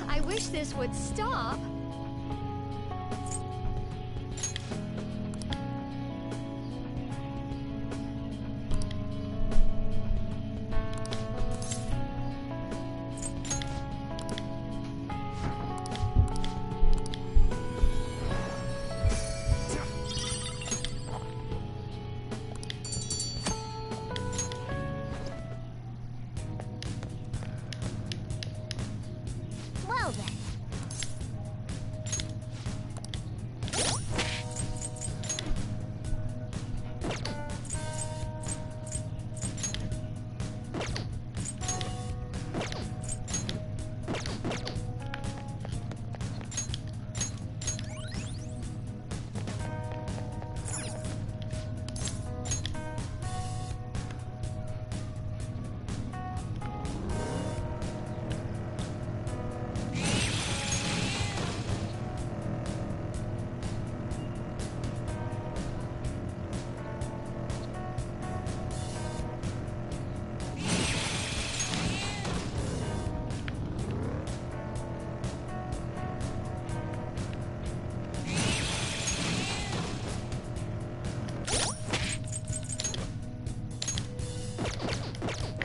I wish this would stop.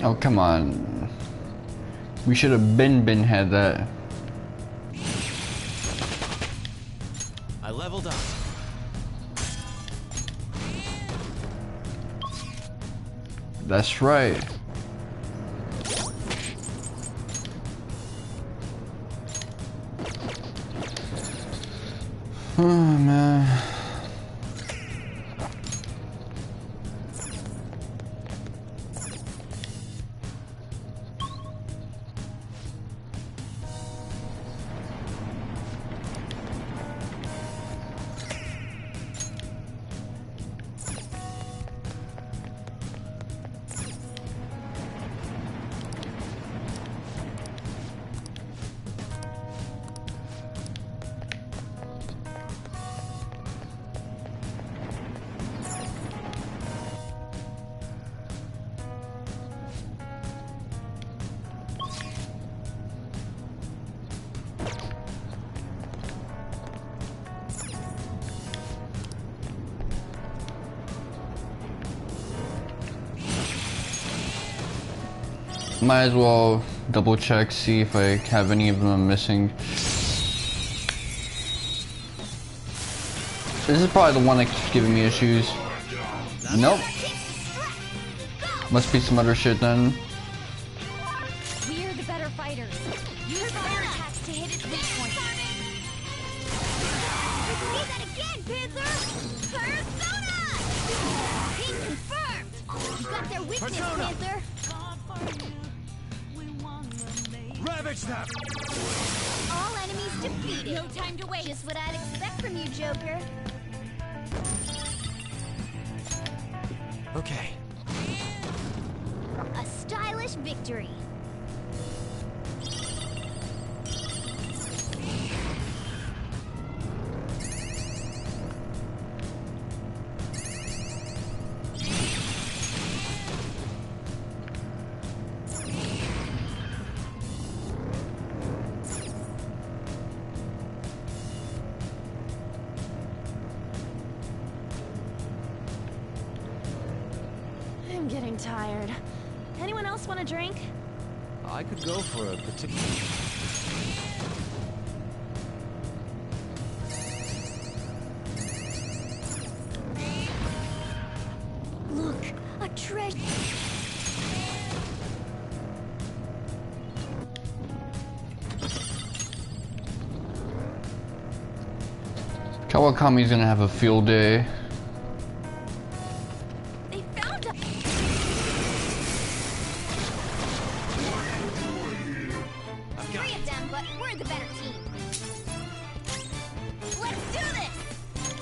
Oh, come on. We should have been had that. I leveled up. That's right. Oh, man. Might as well double check, see if I have any of them missing. This is probably the one that keeps giving me issues. Nope. Must be some other shit then. We're the better fighters. Use fire attacks to hit its weak point. See that again, Panther! Persona! Team confirmed! You got their weakness, Persona! Panther! Ravage them! All enemies defeated. No time to wait. Just what I'd expect from you, Joker. Okay. A stylish victory. I'm getting tired. Anyone else want a drink? I could go for a particular... Look, a treasure. Kawakami's gonna have a field day. They found us. Three of them, but we're the better team. Let's do this!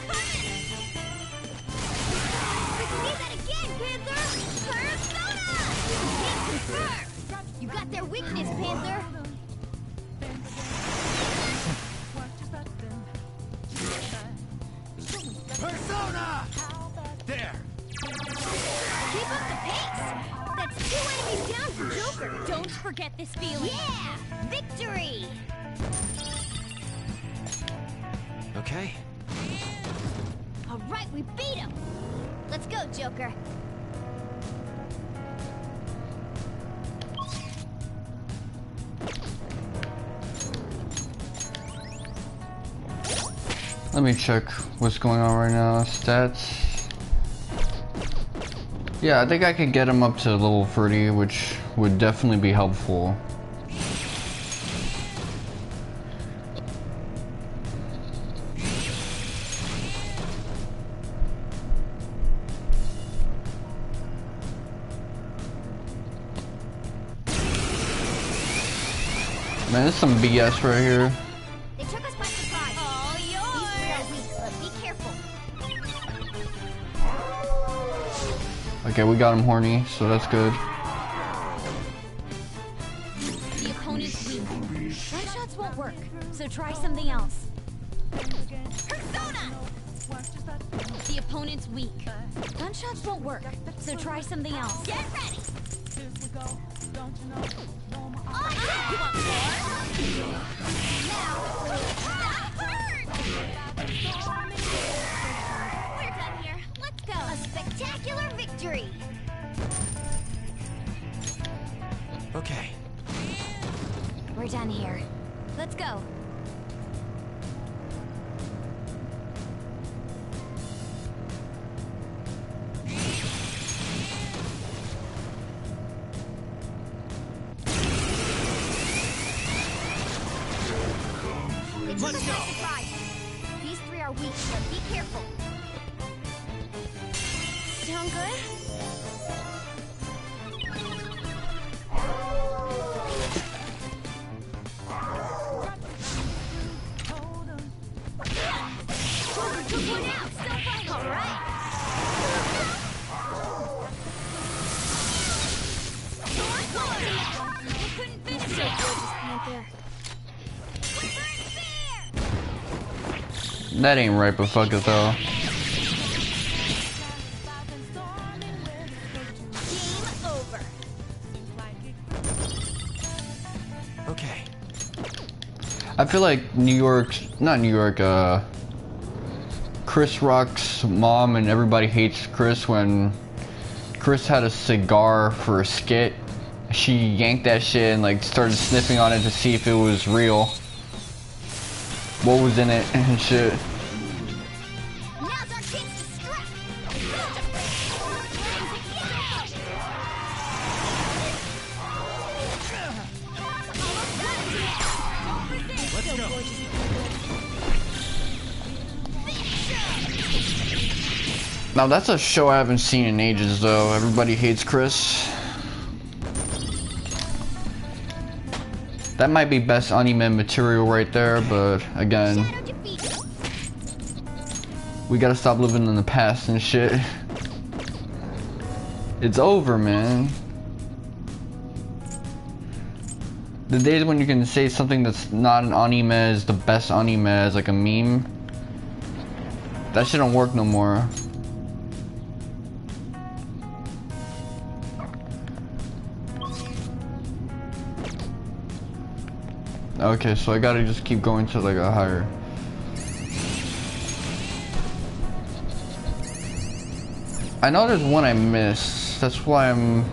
Come in! See that again, Panther! Persona! Team confirmed! You got their weakness, Panther! Persona! There! Keep up the pace! That's 2 enemies down for Joker! Don't forget this feeling! Yeah! Victory! Okay. Alright, we beat him! Let's go, Joker! Let me check what's going on right now. Stats. Yeah, I think I could get him up to level 30, which would definitely be helpful. Man, this is some BS right here. They took us by surprise! All yours! These are weak, but be careful! Okay, we got him horny, so that's good. The opponent's weak. Gunshots won't work, so try something else. Persona! The opponent's weak. Gunshots won't work, so try something else. Get ready! You want more? That hurt! We're done here. Let's go. A spectacular victory! done here. Let's go. They took us by surprise. These three are weak, but be careful. Sound good? Joker took one out. Still fighting. All right. We couldn't finish it. Gorgeous Panther. That ain't right, but fuck it though. Game over. Okay. I feel like Chris Rock's mom and everybody hates Chris when Chris had a cigar for a skit. She yanked that shit and like started sniffing on it to see if it was real. What was in it and shit. Now's our chance to strike. Let's go. Now that's a show I haven't seen in ages though. Everybody hates Chris. That might be best anime material right there, but again, we gotta stop living in the past and shit. It's over, man. The days when you can say something that's not an anime is the best anime is like a meme, that shit don't work no more. Okay, so I gotta just keep going to like a higher. I know there's one I missed. That's why I'm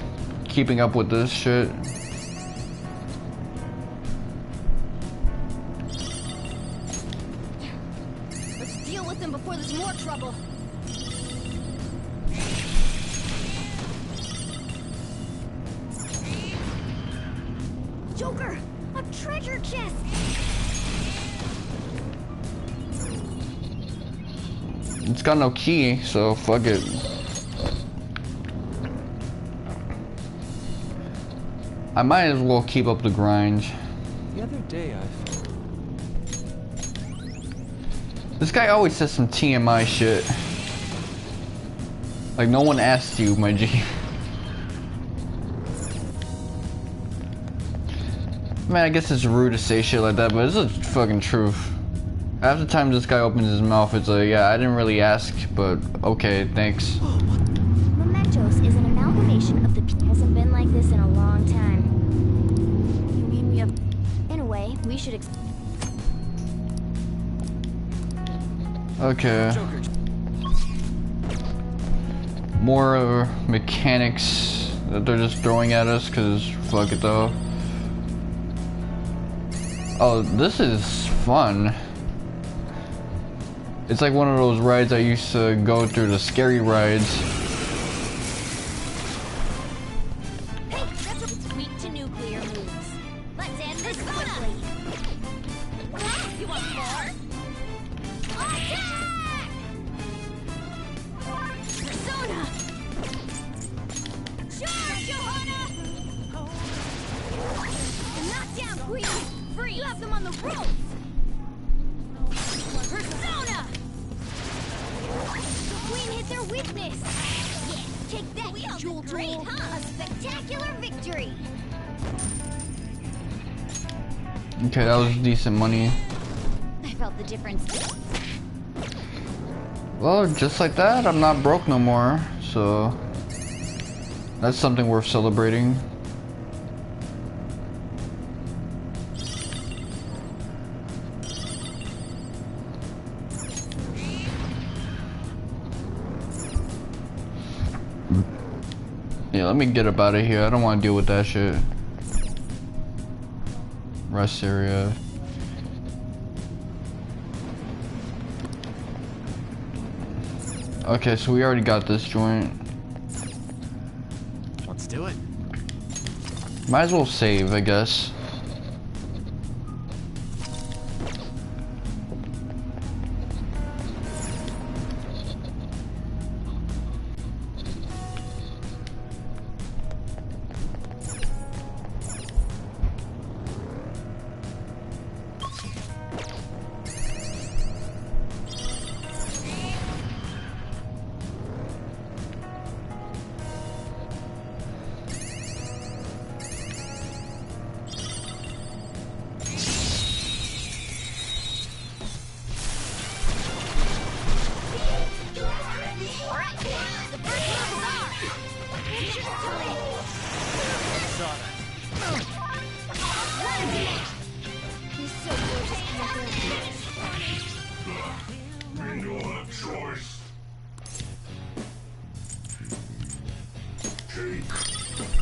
keeping up with this shit. Let's deal with them before there's more trouble. Joker, a treasure chest. It's got no key, so fuck it. I might as well keep up the grind. The other day I felt This guy always says some TMI shit. Like no one asked you, my G. Man, I guess it's rude to say shit like that, but it's the fucking truth. Half the time this guy opens his mouth, it's like, yeah, I didn't really ask, but okay, thanks. Mementos is an amalgamation of the hasn't been like this in a long time. You mean we have... In a way, we should Okay. Joker. More mechanics that they're just throwing at us, cause fuck it though. Oh, this is fun. It's like one of those rides I used to go through, the scary rides. Hey, that's a sweet to nuclear moves. Let's end this quickly. You want more? Attack! Persona! Charge, Johanna! Knockdown, Queen! Free! You have them on the ropes! Persona! The Queen hit their weakness! Yeah, take that, Jewel Great, huh? A spectacular victory! Okay, that was decent money. I felt the difference. Well, just like that, I'm not broke no more, so that's something worth celebrating. Yeah, let me get up out of here. I don't want to deal with that shit. Rest area. Okay, so we already got this joint. Let's do it. Might as well save, I guess.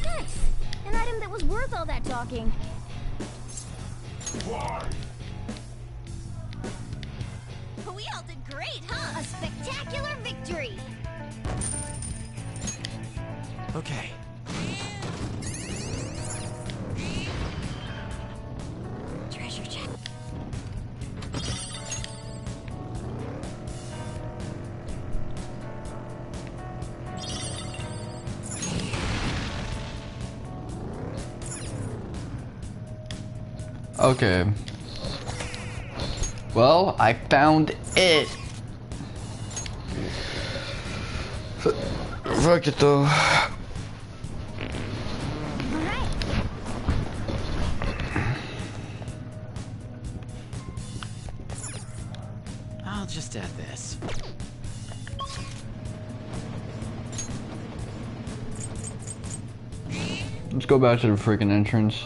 Nice! An item that was worth all that talking. We all did great, huh? A spectacular victory! Okay. Treasure chest. Okay. Well, I found it. Fuck it though. I'll just add this. Let's go back to the freaking entrance.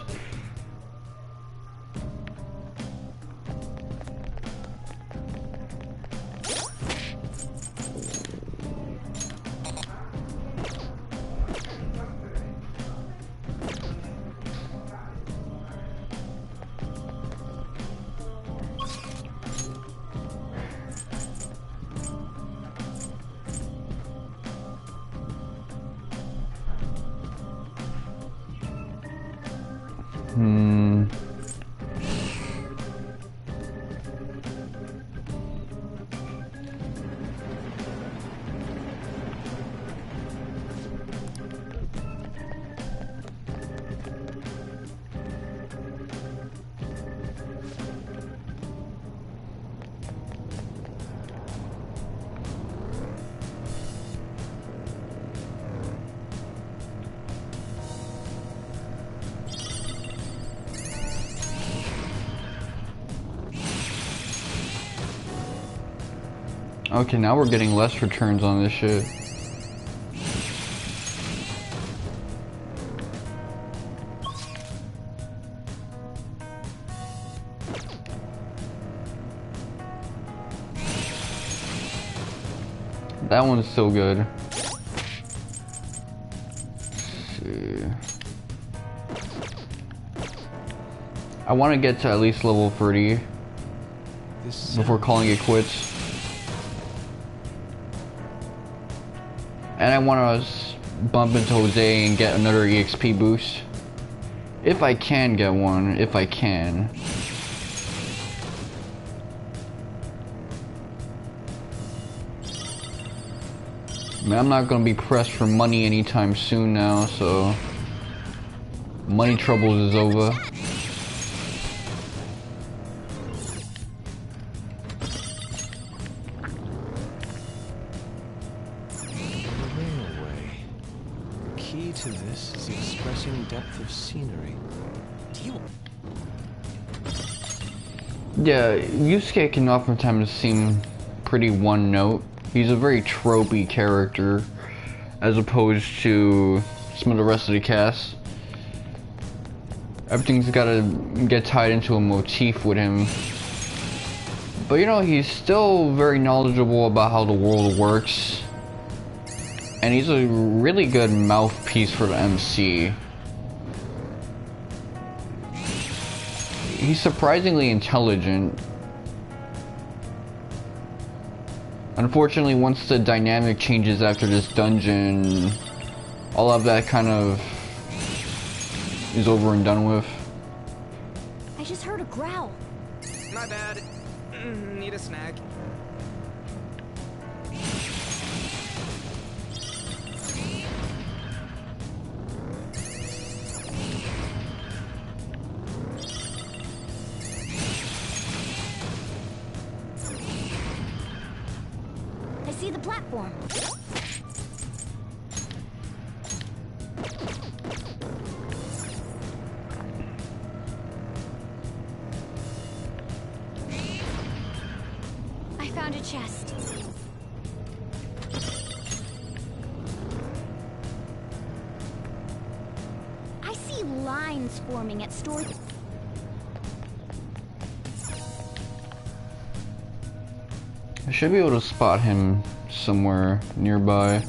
Okay, now we're getting less returns on this shit. That one's still good. Let's see. I want to get to at least level 30 before calling it quits. And I want to bump into Jose and get another EXP boost. If I can get one, if I can. Man, I'm not gonna be pressed for money anytime soon now, so money troubles is over. To this is expressing depth of scenery. Do you... Yeah, Yusuke can oftentimes seem pretty one note. He's a very tropey character as opposed to some of the rest of the cast. Everything's gotta get tied into a motif with him. But you know, he's still very knowledgeable about how the world works. And he's a really good mouthpiece for the MC. he's surprisingly intelligent. Unfortunately, once the dynamic changes after this dungeon, all of that kind of is over and done with. I just heard a growl. My bad. Need a snack. I see the platform. I found a chest. I see lines forming at store. I should be able to spot him somewhere nearby.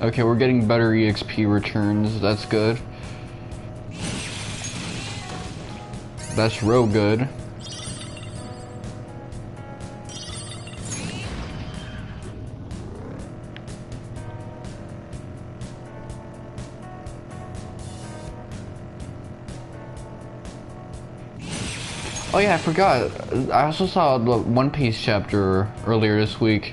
Okay, we're getting better EXP returns. That's good. That's real good. Oh yeah, I forgot. I also saw the One Piece chapter earlier this week.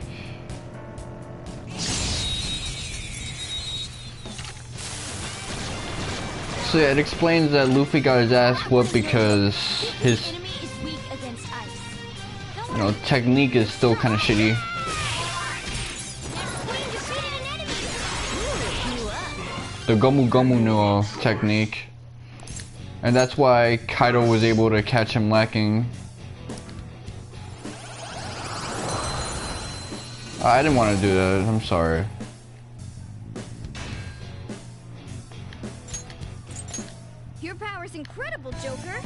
So yeah, it explains that Luffy got his ass whooped because his, Enemy is weak against ice. you know, technique is still kind of shitty. Queen defeated an enemy. You up. The Gomu Gomu no technique. And that's why Kaido was able to catch him lacking. I didn't want to do that, I'm sorry. Your power's incredible, Joker.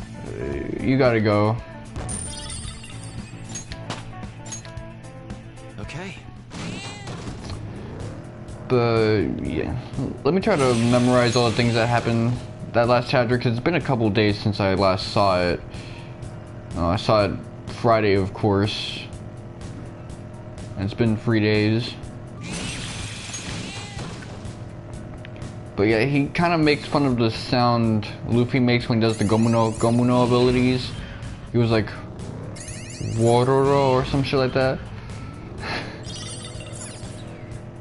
You gotta go. Okay. But yeah, let me try to memorize all the things that happened that last chapter, because it's been a couple days since I last saw it. I saw it Friday, of course. And it's been 3 days. But yeah, he kind of makes fun of the sound Luffy makes when he does the Gomu no abilities. He was like, Wororo or some shit like that.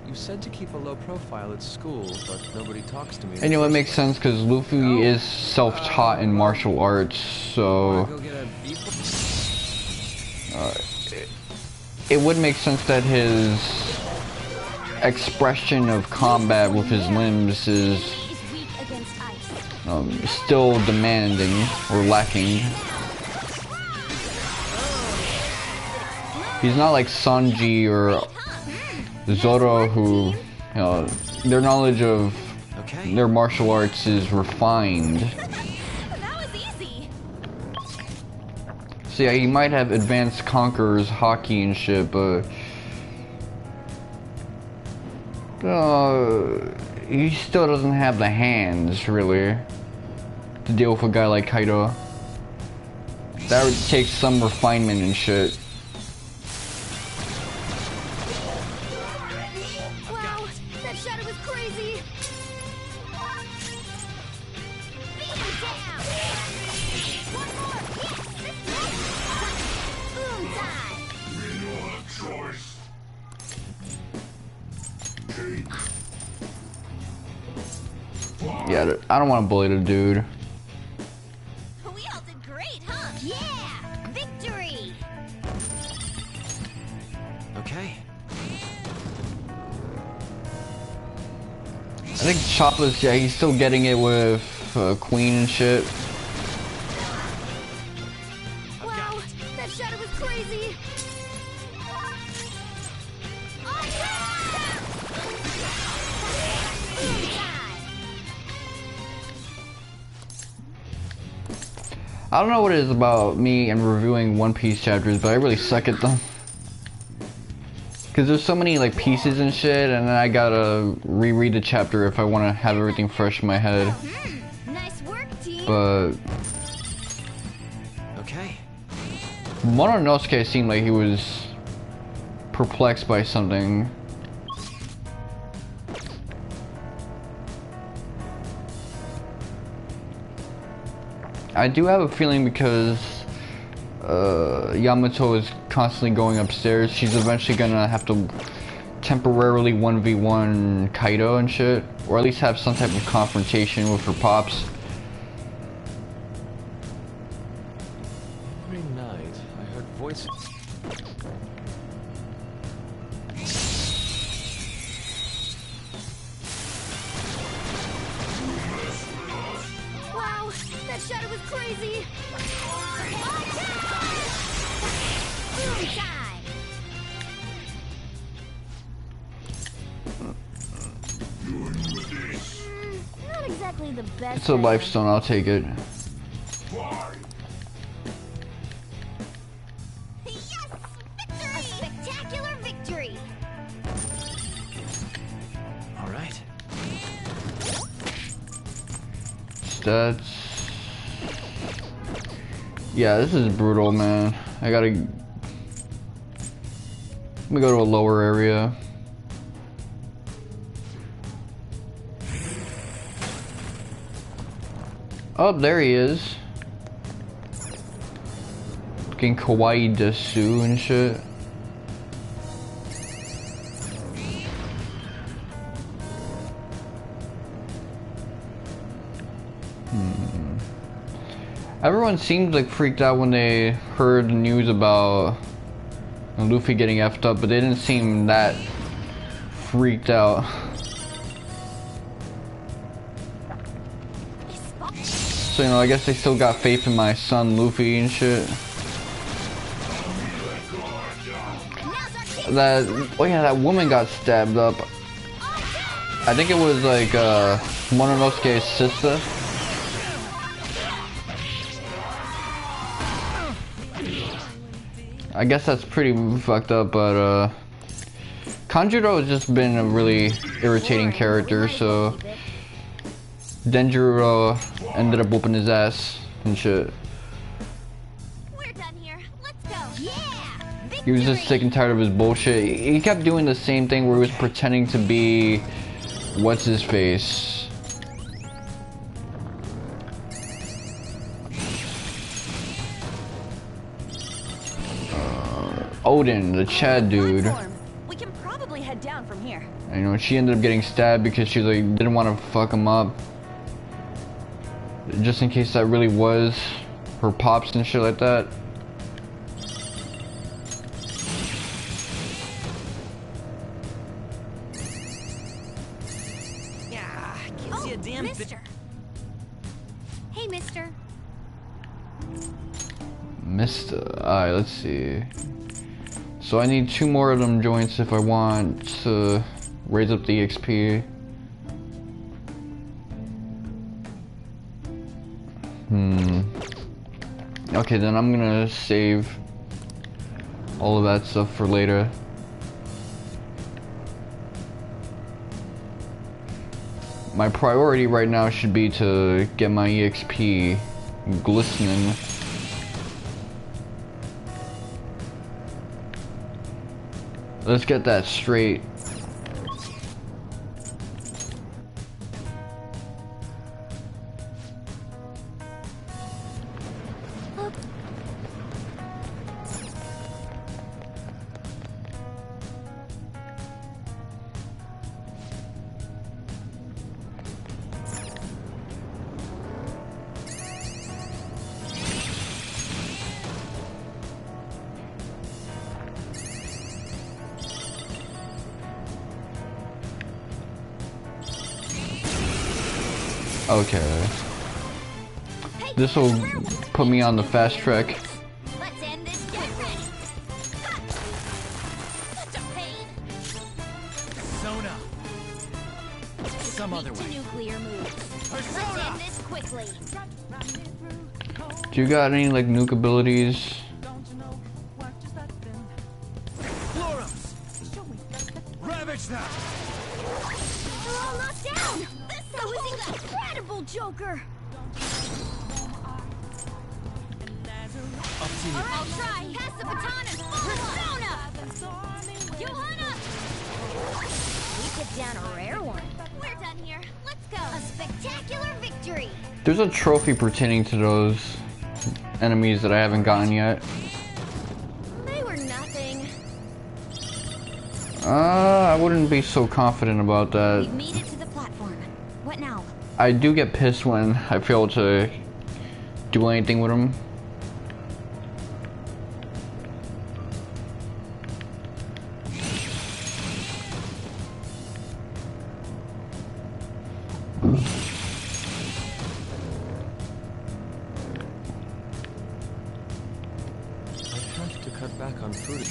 You said to keep a low profile at school, but nobody talks to me. And you know, it makes sense because Luffy is self-taught in martial arts, so Go get a beef. it would make sense that his expression of combat with his limbs is Is weak against ice. still demanding or lacking. He's not like Sanji or Zoro, who, you know, their knowledge of Okay. their martial arts is refined. That was easy. So yeah, he might have advanced conquerors, hockey and shit, but he still doesn't have the hands, really, to deal with a guy like Kaido. That would take some refinement and shit. Wow, that shadow was crazy. Beat him down. One more. Yes, this boom time. Yeah, I don't want to bully the dude. We all did great, huh? Yeah, victory. Okay. I think Chopless, yeah, he's still getting it with Queen and shit. Wow, that shadow was crazy. I don't know what it is about me and reviewing One Piece chapters, but I really suck at them. Because there's so many like pieces and shit, and then I gotta reread the chapter if I want to have everything fresh in my head. Nice work, team. But Okay. Mononosuke seemed like he was perplexed by something. I do have a feeling because Yamato is constantly going upstairs, she's eventually gonna have to temporarily 1v1 Kaido and shit, or at least have some type of confrontation with her pops. Every night, I heard voices. Wow, that shadow was crazy. Boom time. Not exactly the best. It's a life stone, I'll take it. Yes! Victory! A spectacular victory! Alright. Stats. Yeah, this is brutal, man. I gotta... Let me go to a lower area. Oh, there he is. Looking kawaii desu and shit. Everyone seemed like freaked out when they heard the news about Luffy getting effed up, but they didn't seem that freaked out. So, you know, I guess they still got faith in my son Luffy and shit. Oh yeah, that woman got stabbed up. I think it was like Mononosuke's sister. I guess that's pretty fucked up, but Kanjuro has just been a really irritating character, so Denjiro ended up whooping his ass and shit. We're done here. Let's go. Yeah! He was just sick and tired of his bullshit. He kept doing the same thing where he was pretending to be what's his face. Odin, the Chad dude. We can probably head down from here. You know, she ended up getting stabbed because she like didn't want to fuck him up. Just in case that really was her pops and shit like that. Yeah, I can't see a damn thing. Mister. Hey, mister. Alright, let's see. So I need 2 more of them joints if I want to raise up the XP. Okay, then I'm gonna save all of that stuff for later. My priority right now should be to get my EXP glistening. Let's get that straight. Okay. This will put me on the fast track. Let's end this. Get ready. Such a pain. Sona. Some other To way. nuclear moves. Let's end this quickly. Do you got any like nuke abilities? Floros. They're all knocked down! That was incredible, Joker! I'll try! Pass the baton and Persona! Johanna! We took down a rare one. We're done here. Let's go. A spectacular victory! There's a trophy pertaining to those enemies that I haven't gotten yet. They were nothing. I wouldn't be so confident about that. We've made it to the platform. What now? I do get pissed when I fail to do anything with them. I have to cut back on food.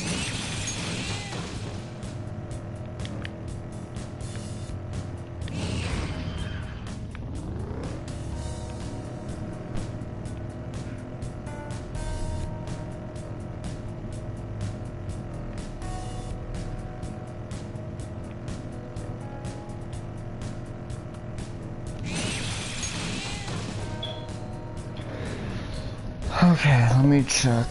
Okay, let me check.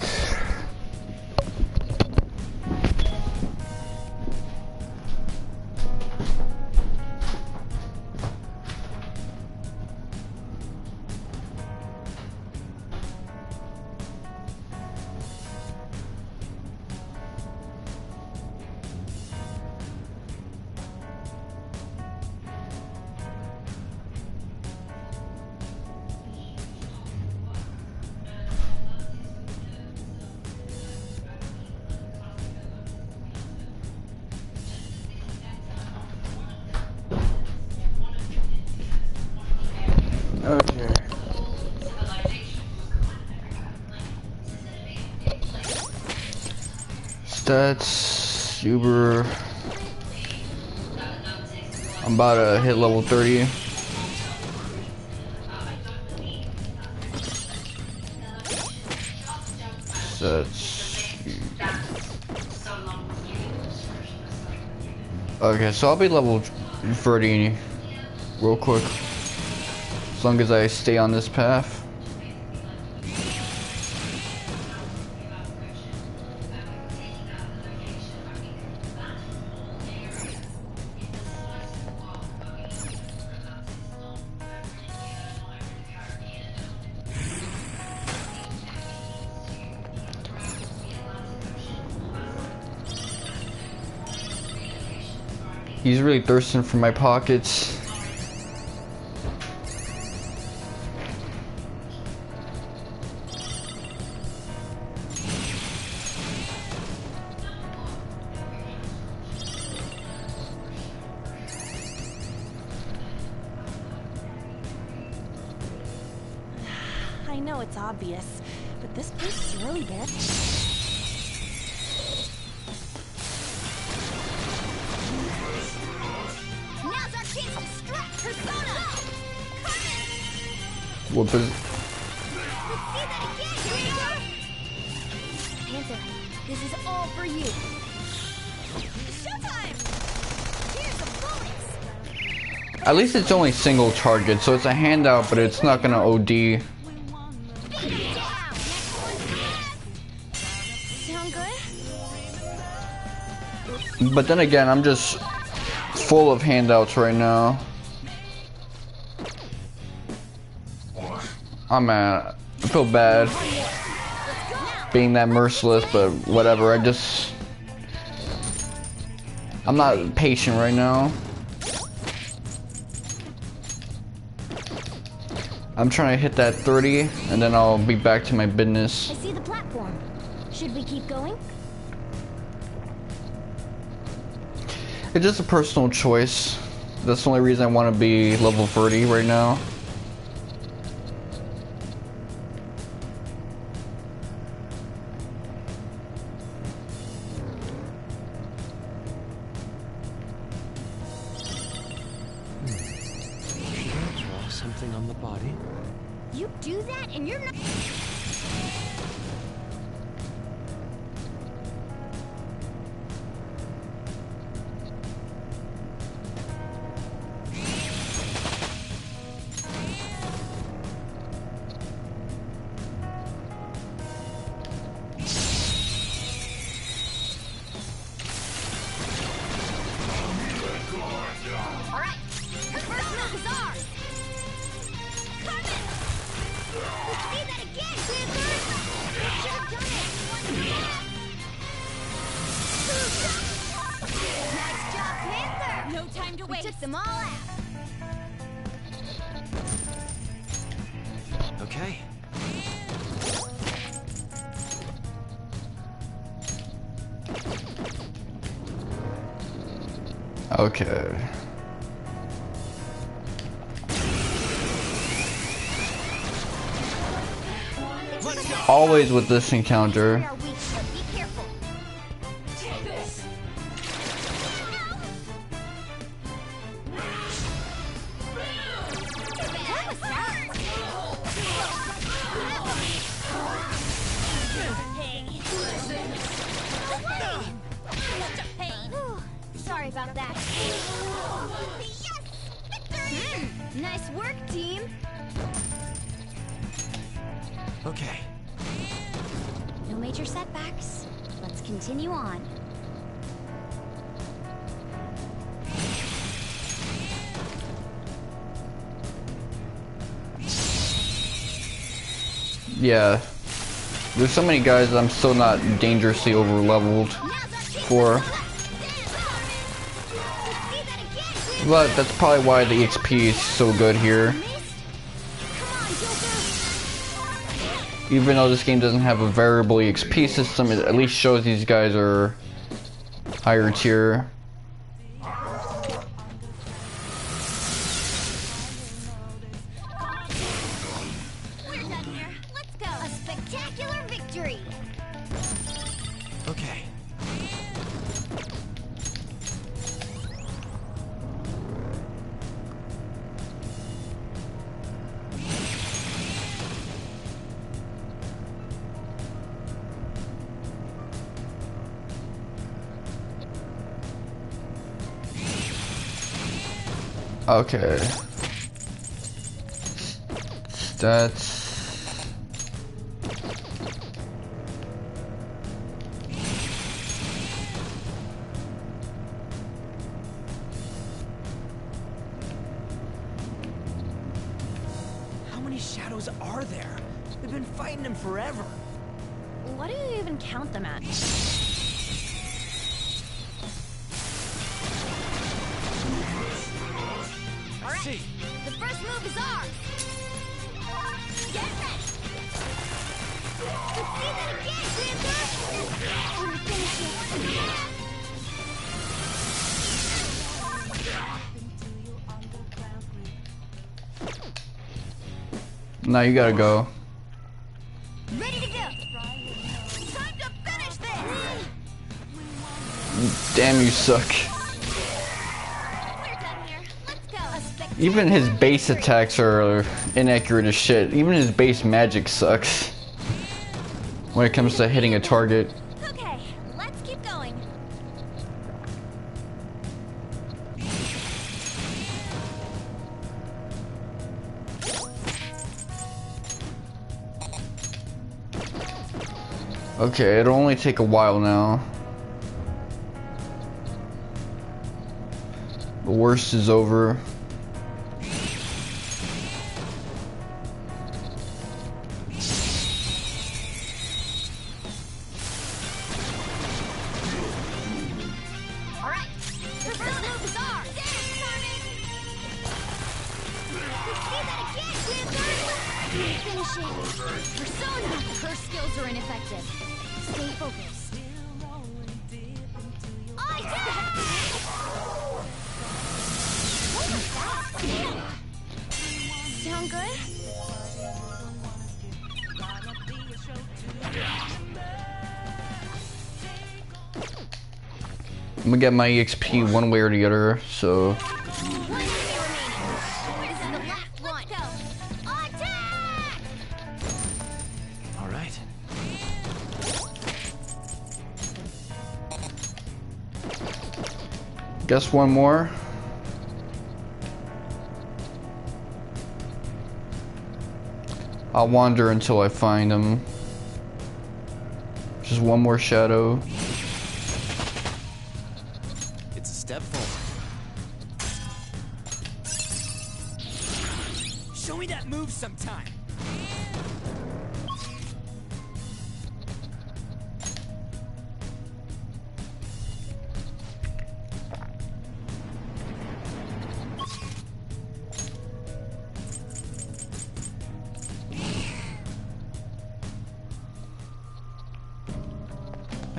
Okay. Stats, Uber. I'm about to hit level 30. Stats. Okay, so I'll be level 30 real quick. As long as I stay on this path. He's really thirsting for my pockets. I know it's obvious, but this place is really bad. Now's our chance to strike Persona! What is? Let's see that again, Joker! Panther, this is all for you. Showtime! Here's some bullets! At least it's only single target, so it's a handout, but it's not gonna OD. Sound good? But then again, I'm just full of handouts right now. I feel bad being that merciless, but whatever. I'm not patient right now. I'm trying to hit that 30, and then I'll be back to my business. I see the platform. Should we keep going? It's just a personal choice. That's the only reason I want to be level 30 right now. Should I draw something on the body? You do that and you're not... them all out. Okay. Okay. Always with this encounter. We are weak, so be careful. Take this. What was that? Whew, sorry about that. Yes! Victory! Nice work, team. Okay. No major setbacks. Let's continue on. Yeah. There's so many guys I'm still not dangerously over leveled for. But that's probably why the XP is so good here. Even though this game doesn't have a variable XP system, it at least shows these guys are higher tier. We're done here. Let's go. A spectacular victory. Okay. Okay. Stats. How many shadows are there? We've been fighting them forever. What do you even count them at? All right. See. The first move is ours. Get ready. Let's see that again, Xander. On the finish Now you gotta go. ready to go. Time to finish this. Damn, you suck. We're done here. Let's go. A spectacular Even his base victory. attacks are inaccurate as shit. Even his base magic sucks when it comes to hitting a target. Okay, let's keep going. Okay, it'll only take a while now. The worst is over. All right. The first move is ours. Dance, Carmen. Let's see that again, Xander. Finishing. Persona. Her skills are ineffective. Stay focused. Sound good? I'm gonna get my EXP one way or the other, so One enemy remaining. This is the last one. Let's go. Attack! All right. guess one more. I'll wander until I find him. Just one more shadow. It's a step forward. Show me that move sometime.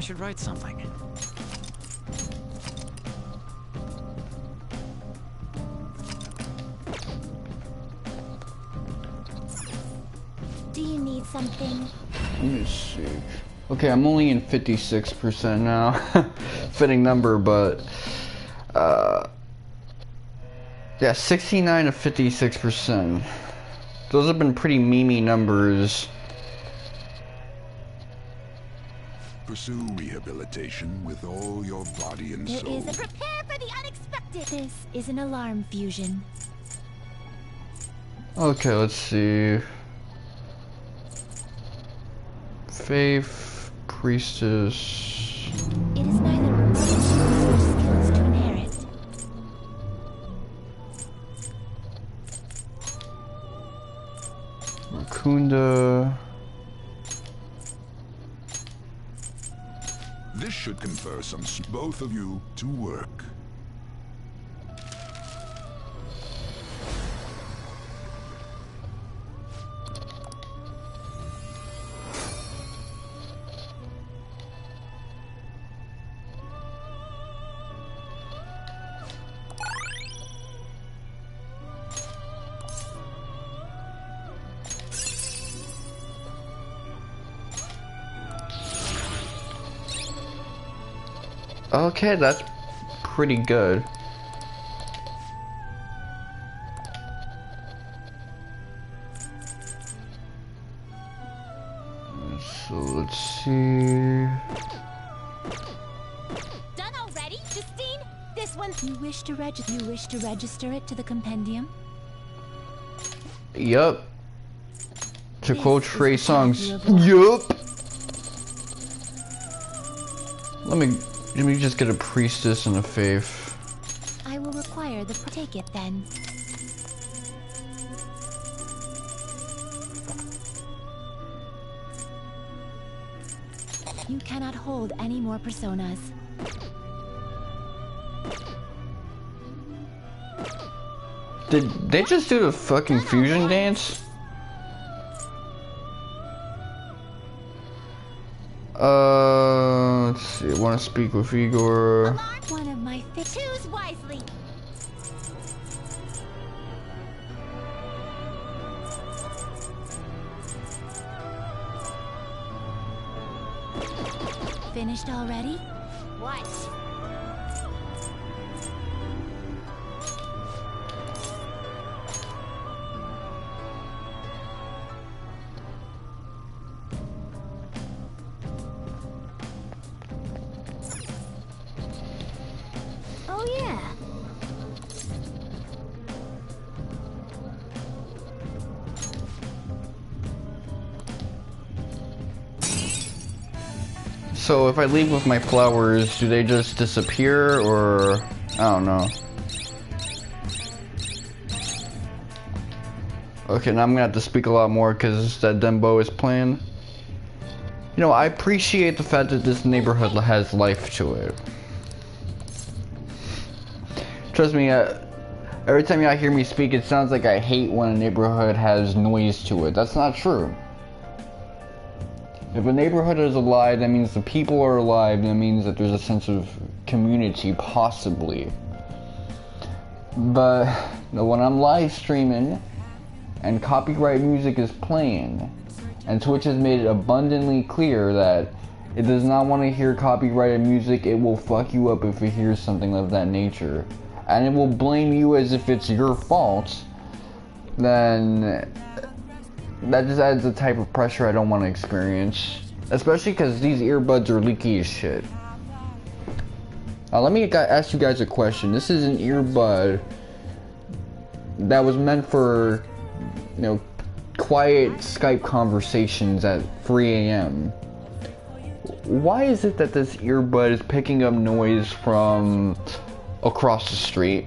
should write something. Do you need something? Let me see. Okay, I'm only in 56% now. Fitting number, but yeah, 69 to 56%. Those have been pretty memey numbers. Pursue rehabilitation with all your body and There soul. is a prepare for the unexpected. This is an alarm fusion. Okay, let's see. Faith, priestess. It is neither important nor skills to inherit. Rakunda. This should confer some both of you to work. Okay, that's pretty good. So let's see. Done already, Justine? This one. You wish to register it to the compendium? Yup. To This quote is Trey the Songs. copy of- Yup. Let me just get a priestess and a faith. I will require the take it then. You cannot hold any more personas. Did they just do the fucking fusion dance? Let's see. I want to speak with Igor. One of my choose wisely. Finished already? What? Oh yeah. So if I leave with my flowers, do they just disappear, or I don't know? Okay, now I'm gonna have to speak a lot more because that Dembo is playing. You know, I appreciate the fact that this neighborhood has life to it. Trust me, every time y'all hear me speak, it sounds like I hate when a neighborhood has noise to it. That's not true. If a neighborhood is alive, that means the people are alive, that means that there's a sense of community, possibly. But you know, when I'm live streaming and copyright music is playing, and Twitch has made it abundantly clear that it does not want to hear copyrighted music, it will fuck you up if it hears something of that nature. And it will blame you as if it's your fault, then that just adds a type of pressure I don't want to experience. Especially because these earbuds are leaky as shit. Let me ask you guys a question. This is an earbud that was meant for, you know, quiet Skype conversations at 3 a.m. Why is it that this earbud is picking up noise from across the street?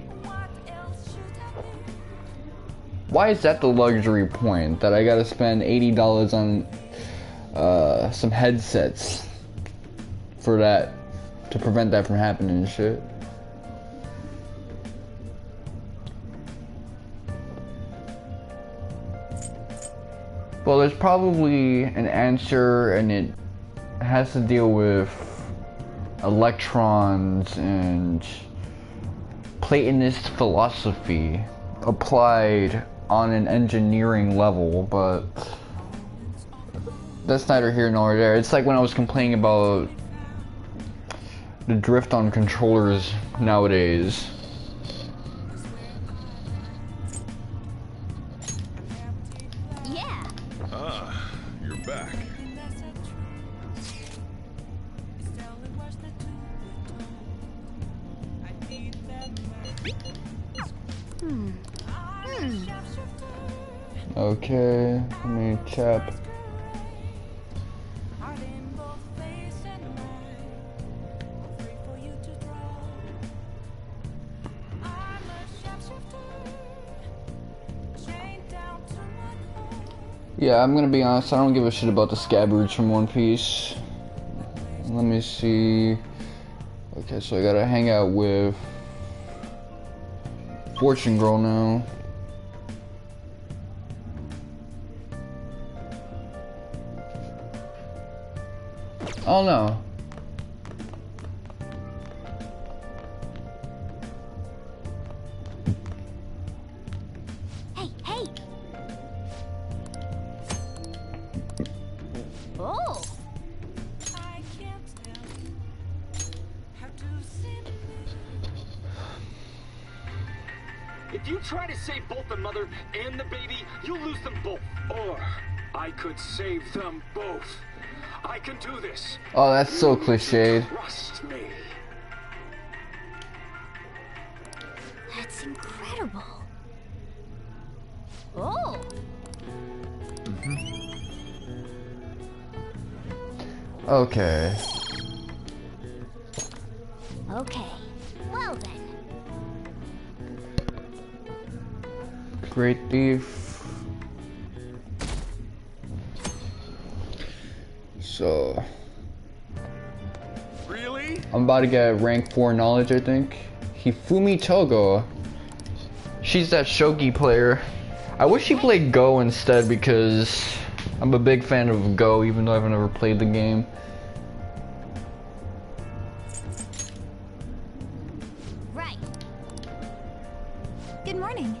Why is that the luxury point that I gotta spend $80 on some headsets for that, to prevent that from happening and shit? Well, there's probably an answer, and it has to deal with electrons and Platonist philosophy applied on an engineering level, but that's neither here nor there. It's like when I was complaining about the drift on controllers nowadays. Yeah. Ah, you're back. Okay, let me tap. Yeah, I'm gonna be honest, I don't give a shit about the scabbards from One Piece. Let me see. Okay, so I gotta hang out with Fortune Girl now. Oh no. Hey, hey. Oh. If you try to save both the mother and the baby, you'll lose them both. Or I could save them both. I can do this. Oh, that's so cliched. Trust me. That's incredible. Oh. Okay. Okay. Well then. Great Thief. So Really? I'm about to get rank 4 knowledge, I think. Hifumi Togo. She's that shogi player. I wish she played Go instead because I'm a big fan of Go even though I've never played the game. Right. Good morning.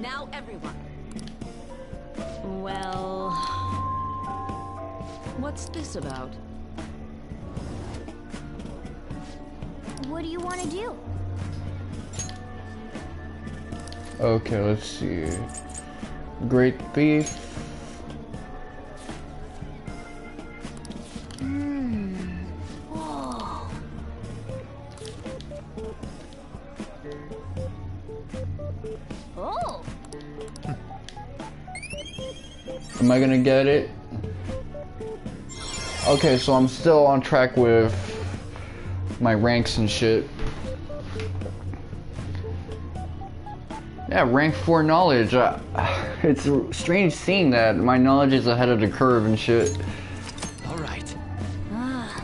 Now everyone. Well... What's this about? What do you want to do? Okay, let's see. Great Thief. Whoa. Oh. Am I gonna get it? Okay, so I'm still on track with my ranks and shit. Yeah, rank 4 knowledge. It's strange seeing that my knowledge is ahead of the curve and shit. All right. Ah.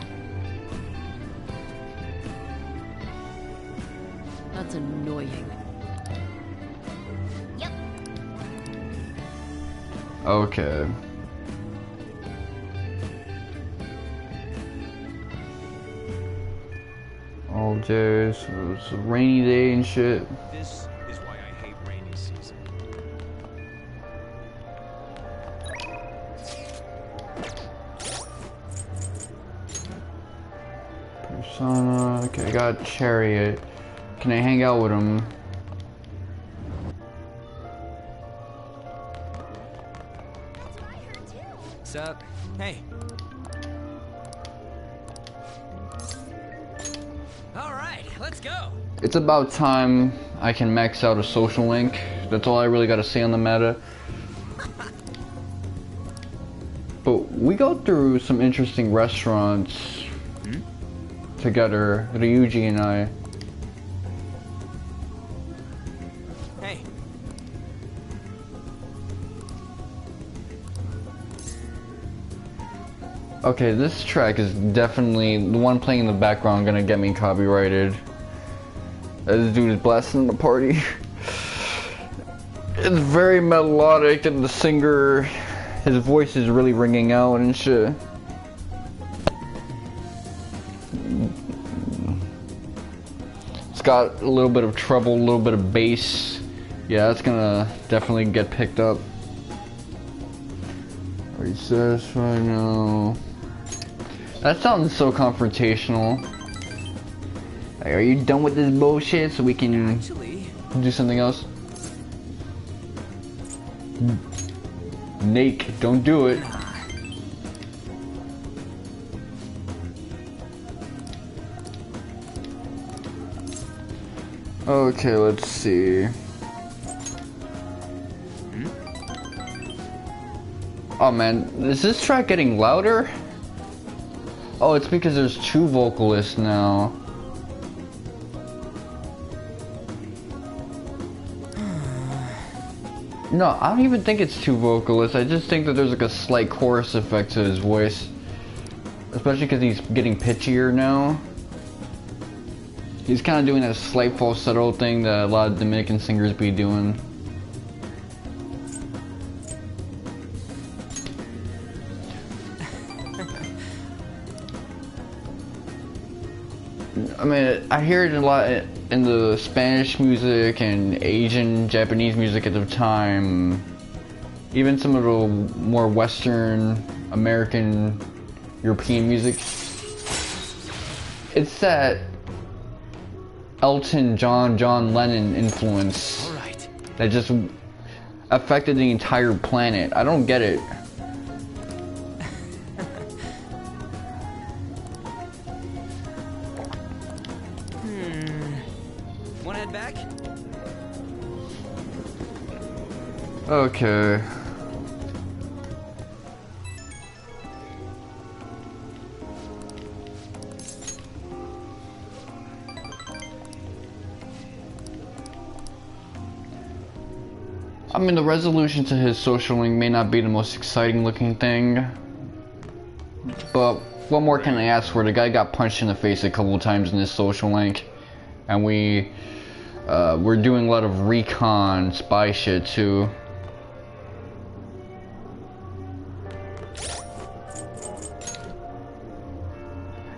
That's annoying. Yep. Okay. All day, so it's a rainy day and shit. This is why I hate rainy season. Persona. Okay, I got Chariot. Can I hang out with him? Sup? Hey. All right, let's go. It's about time I can max out a social link. That's all I really gotta say on the meta. But we go through some interesting restaurants together, Ryuji and I. Hey. Okay, this track is definitely the one playing in the background gonna get me copyrighted. This dude is blasting the party. It's very melodic, and the singer, his voice is really ringing out and shit. It's got a little bit of treble, a little bit of bass. Yeah, that's gonna definitely get picked up. Are you satisfied now? That sounds so confrontational. Like, are you done with this bullshit so we can do something else? Nake, don't do it. Okay, let's see. Oh man, is this track getting louder? Oh, it's because there's 2 vocalists now. No, I don't even think it's 2 vocalists. I just think that there's like a slight chorus effect to his voice. Especially because he's getting pitchier now. He's kind of doing that slight falsetto thing that a lot of Dominican singers be doing. I mean, I hear it a lot in the Spanish music and Asian, Japanese music at the time. Even some of the more Western, American, European music. It's that Elton John, John Lennon influence that just affected the entire planet. I don't get it. Wanna head back? Okay. I mean, the resolution to his social link may not be the most exciting looking thing, but what more can I ask for? The guy got punched in the face a couple times in his social link, and we're doing a lot of recon spy shit too.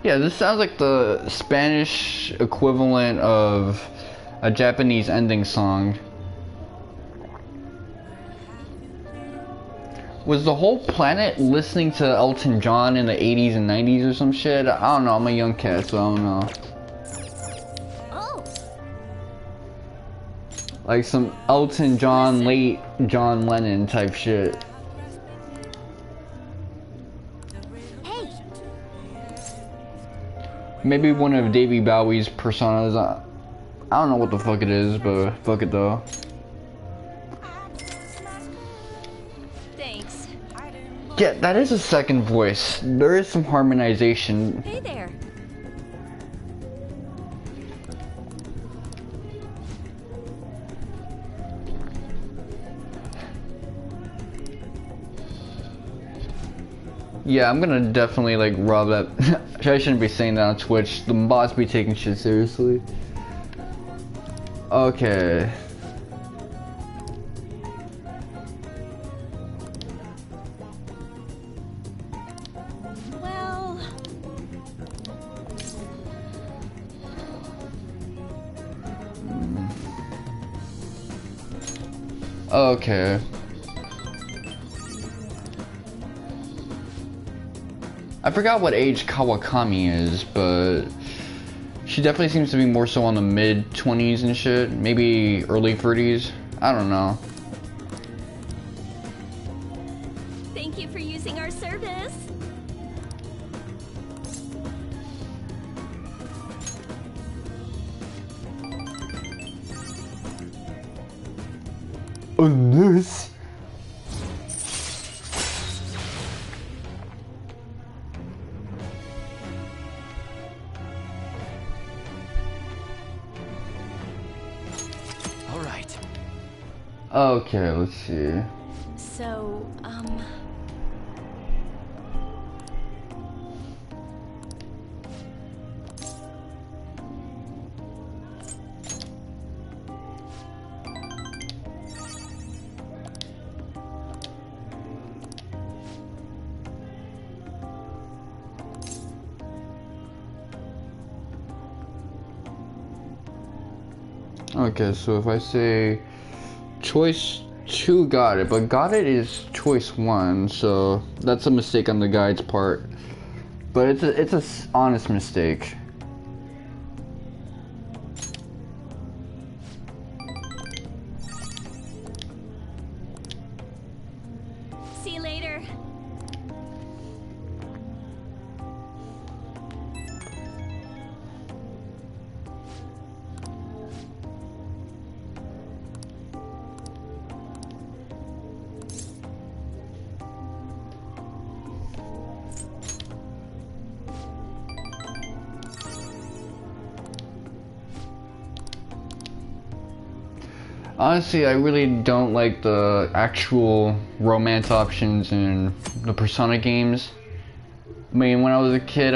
Yeah, this sounds like the Spanish equivalent of a Japanese ending song. Was the whole planet listening to Elton John in the 80s and 90s or some shit? I don't know, I'm a young cat, so I don't know. Oh. Like some Elton John, late John Lennon type shit. Hey. Maybe one of Davey Bowie's personas. I don't know what the fuck it is, but fuck it though. Thanks. Yeah, that is a second voice. There is some harmonization. Hey there. Yeah, I'm gonna definitely like rob that. I shouldn't be saying that on Twitch. The bots be taking shit seriously. Okay. Well, Okay. I forgot what age Kawakami is, but she definitely seems to be more so on the mid-20s and shit. Maybe early 30s. I don't know. thank you for using our service. On this. All right. Okay, let's see. So, Okay, so if I say choice 2 got it, but got it is choice 1, so that's a mistake on the guide's part. But it's a honest mistake. See you later. Honestly, I really don't like the actual romance options in the Persona games. I mean, when I was a kid,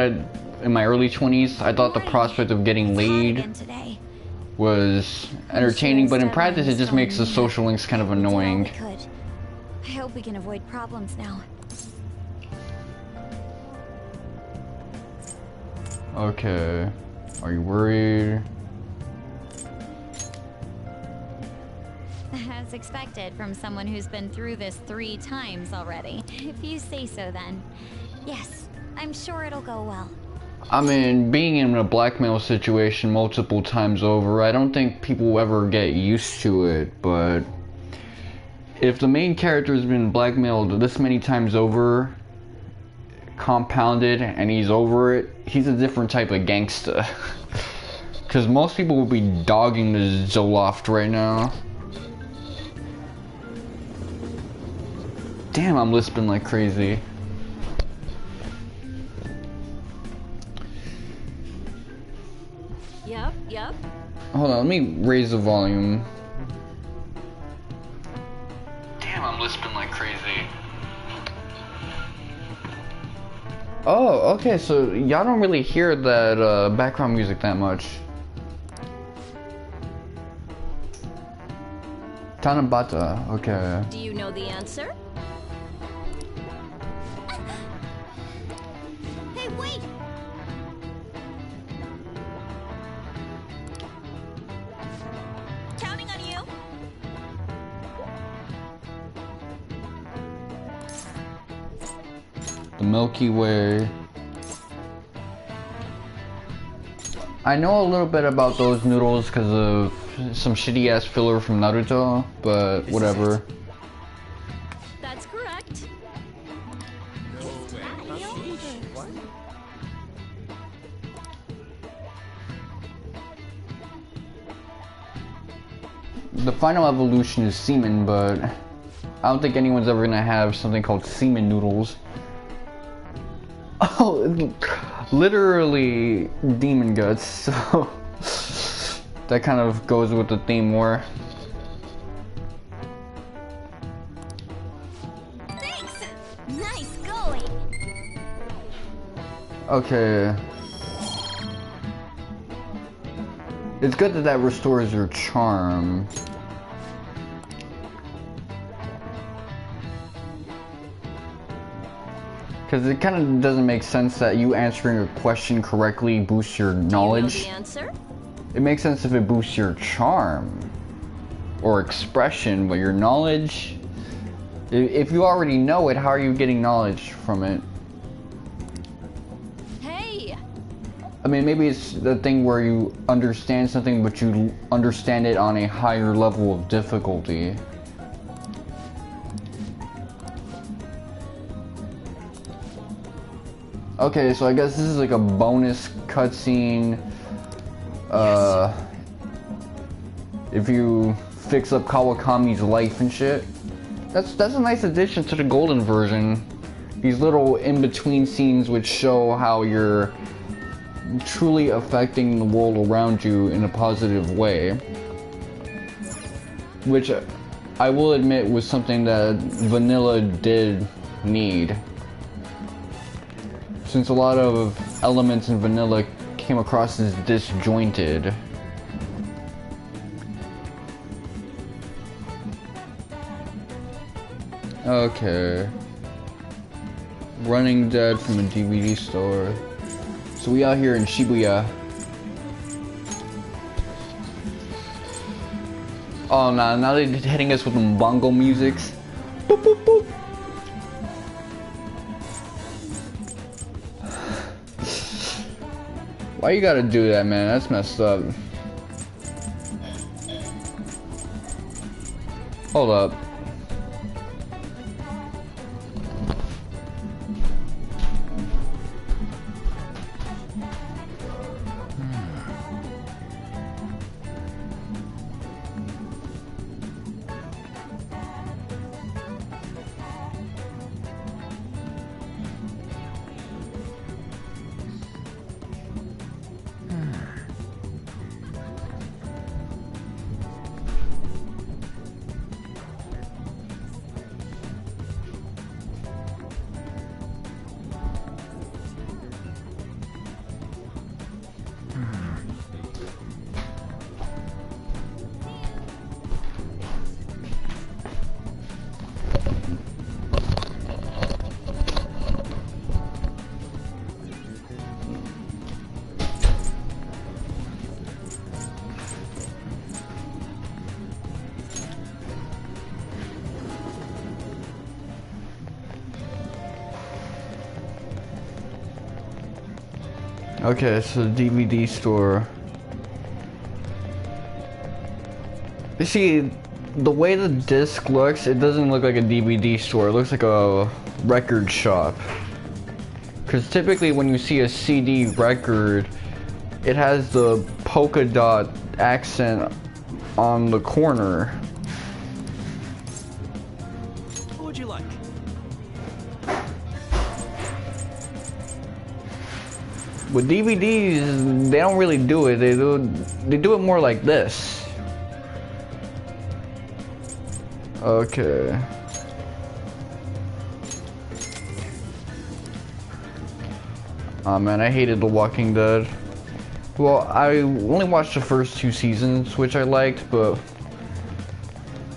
in my early 20s, I thought the prospect of getting laid was entertaining, but in practice it just makes the social links kind of annoying. I hope we can avoid problems now. Okay, are you worried? As expected from someone who's been through this 3 times already. If you say so then. Yes, I'm sure it'll go well. I mean, being in a blackmail situation multiple times over, I don't think people will ever get used to it, but if the main character has been blackmailed this many times over, compounded, and he's over it, he's a different type of gangster. Because most people will be dogging the Zoloft right now. Damn, I'm lisping like crazy. Yep. Hold on, let me raise the volume. Damn, I'm lisping like crazy. Oh, okay, so y'all don't really hear that background music that much. Tanabata, okay. Do you know the answer? Hey, wait! Counting on you. The Milky Way. I know a little bit about those noodles because of some shitty ass filler from Naruto, but whatever. That's correct. The final evolution is semen, but I don't think anyone's ever gonna have something called semen noodles. Oh, literally demon guts, so that kind of goes with the theme more. Thanks! Nice going! Okay. It's good that that restores your charm. Because it kind of doesn't make sense that you answering a question correctly boosts your knowledge. Do you know the answer? It makes sense if it boosts your charm or expression, but your knowledge, if you already know it, how are you getting knowledge from it? Hey! I mean, maybe it's the thing where you understand something, but you understand it on a higher level of difficulty. Okay, so I guess this is like a bonus cutscene. If you fix up Kawakami's life and shit. That's a nice addition to the golden version. These little in-between scenes which show how you're truly affecting the world around you in a positive way. Which I will admit was something that Vanilla did need. Since a lot of elements in Vanilla came across as disjointed. Okay. Running Dead from a DVD store. So we out here in Shibuya. Oh no, now they're hitting us with them bongo musics. Boop, boop, boop. Why you gotta do that, man? That's messed up. Hold up. Okay, so the DVD store. You see, the way the disc looks, it doesn't look like a DVD store. It looks like a record shop. Because typically when you see a CD record, it has the polka dot accent on the corner. What would you like? With DVDs, they don't really do it. They do it more like this. Okay. Oh man, I hated The Walking Dead. Well, I only watched the first 2 seasons, which I liked, but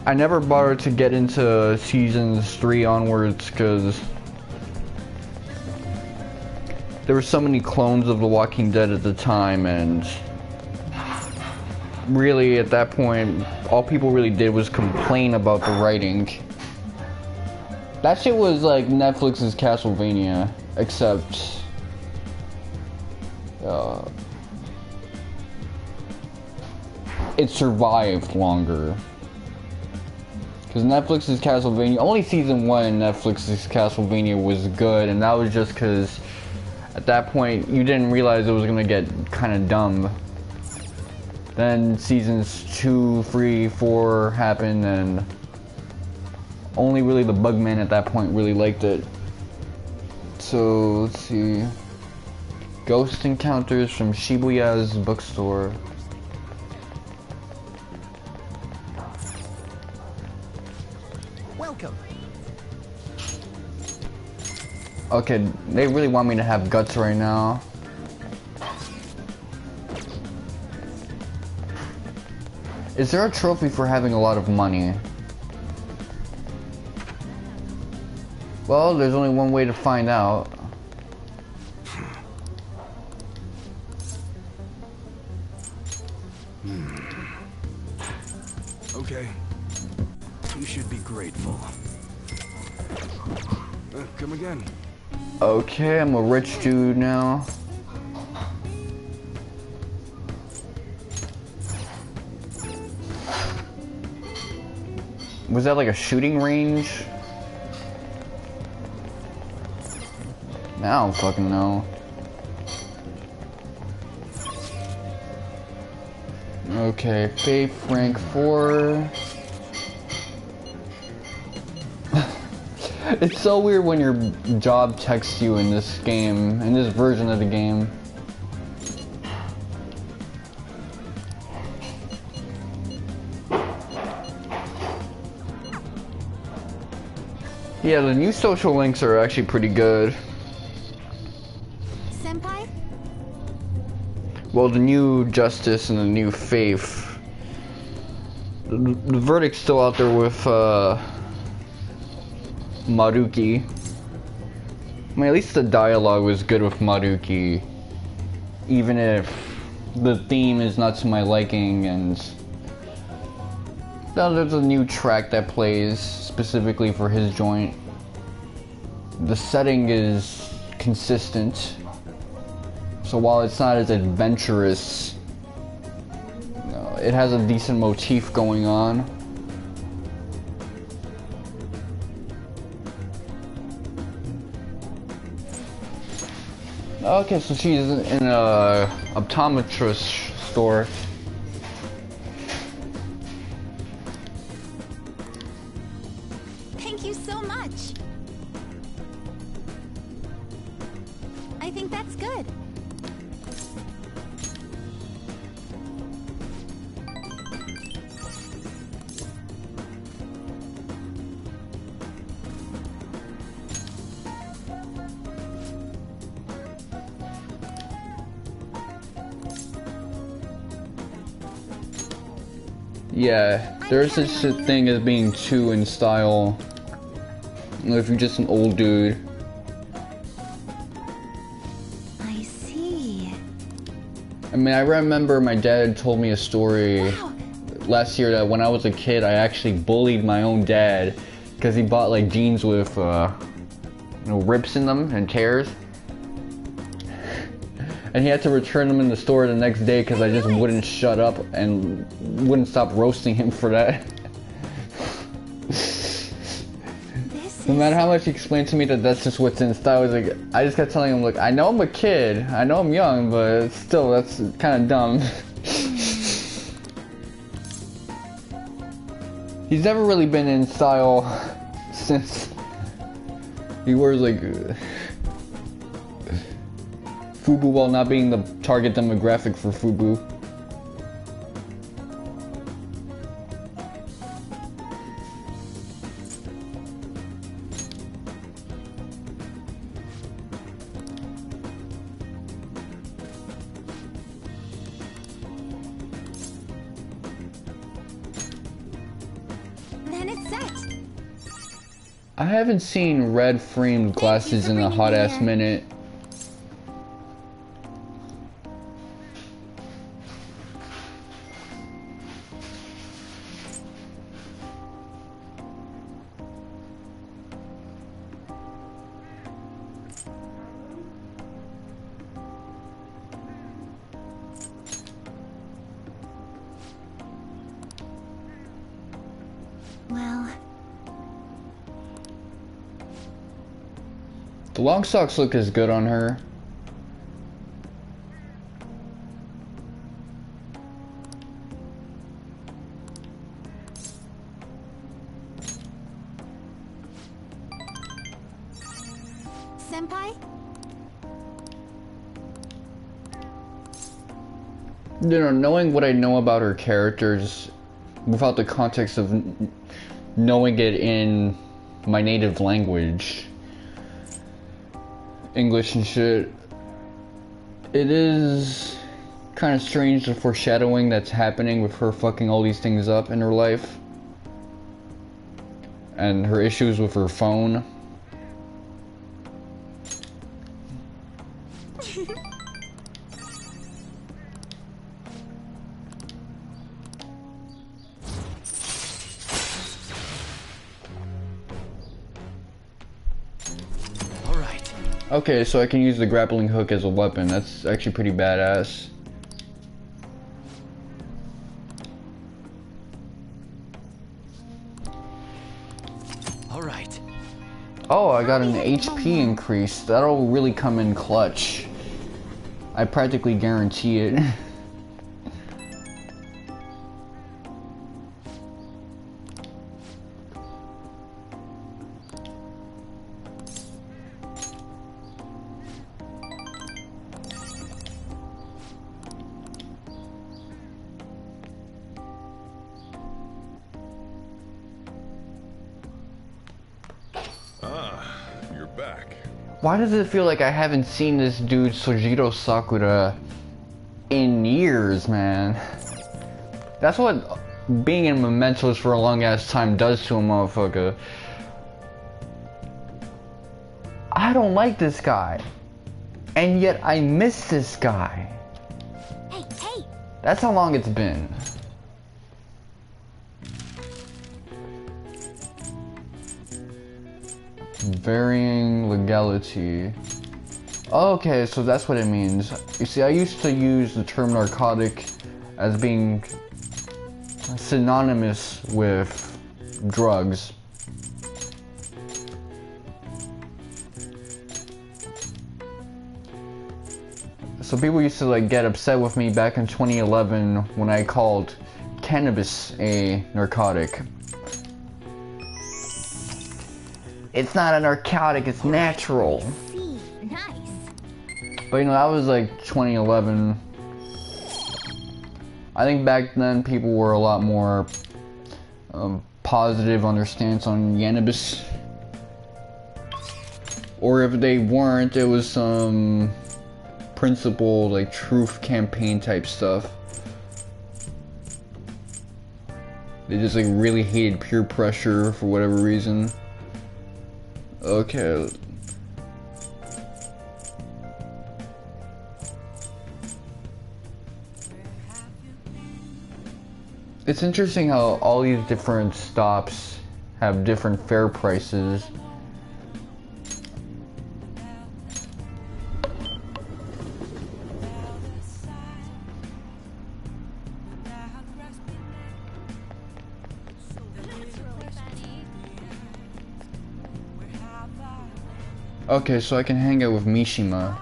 I never bothered to get into seasons 3 onwards because there were so many clones of The Walking Dead at the time, and really at that point, all people really did was complain about the writing. That shit was like Netflix's Castlevania, except it survived longer. Because Netflix's Castlevania, only season 1 in Netflix's Castlevania was good, and that was just because at that point, you didn't realize it was gonna get kind of dumb. Then seasons 2, 3, 4 happened, and only really the Bugman at that point really liked it. So, let's see. Ghost Encounters from Shibuya's bookstore. Welcome. Okay, they really want me to have guts right now. Is there a trophy for having a lot of money? Well, there's only one way to find out. Okay. You should be grateful. Come again. Okay, I'm a rich dude now. Was that like a shooting range? I don't fucking know. Okay, Faith rank 4. It's so weird when your job texts you in this game, in this version of the game. Yeah, the new social links are actually pretty good. Senpai? Well, the new Justice and the new Faith. The verdict's still out there with, Maruki. I mean, at least the dialogue was good with Maruki. Even if the theme is not to my liking, and Now there's a new track that plays specifically for his joint. The setting is consistent, so while it's not as adventurous, it has a decent motif going on. Okay, so she's in a optometrist store. Thank you so much. I think that's good. Yeah, there's such a thing as being too in style. You know, if you're just an old dude. I see. I mean, I remember my dad told me a story last year that when I was a kid, I actually bullied my own dad because he bought like jeans with, rips in them and tears. And he had to return them in the store the next day because I just wouldn't shut up and wouldn't stop roasting him for that. No matter how much he explained to me that that's just what's in style, I just kept telling him, look, I know I'm a kid, I know I'm young, but still, that's kind of dumb. He's never really been in style since he wears like FUBU while not being the target demographic for FUBU. Then it's set. I haven't seen red framed glasses in a hot ass minute. Well, The long socks look as good on her. Senpai? You know, knowing what I know about her characters without the context of knowing it in my native language, English and shit, it is kind of strange the foreshadowing that's happening with her fucking all these things up in her life and her issues with her phone. Okay, so I can use the grappling hook as a weapon. That's actually pretty badass. Alright. Oh, I got an HP increase. That'll really come in clutch. I practically guarantee it. You're back. Why does it feel like I haven't seen this dude Sojiro Sakura in years, man? That's what being in mementos for a long ass time does to a motherfucker. I don't like this guy, and yet I miss this guy. Hey, hey! That's how long it's been. Varying legality. Okay, so that's what it means. You see, I used to use the term narcotic as being synonymous with drugs. So people used to like get upset with me back in 2011 when I called cannabis a narcotic. It's not a narcotic, it's natural. See, nice. But you know, that was like 2011. I think back then people were a lot more positive on their stance on cannabis. Or if they weren't, it was some principled, like truth campaign type stuff. They just like really hated peer pressure for whatever reason. Okay. It's interesting how all these different stops have different fare prices. Okay, so I can hang out with Mishima.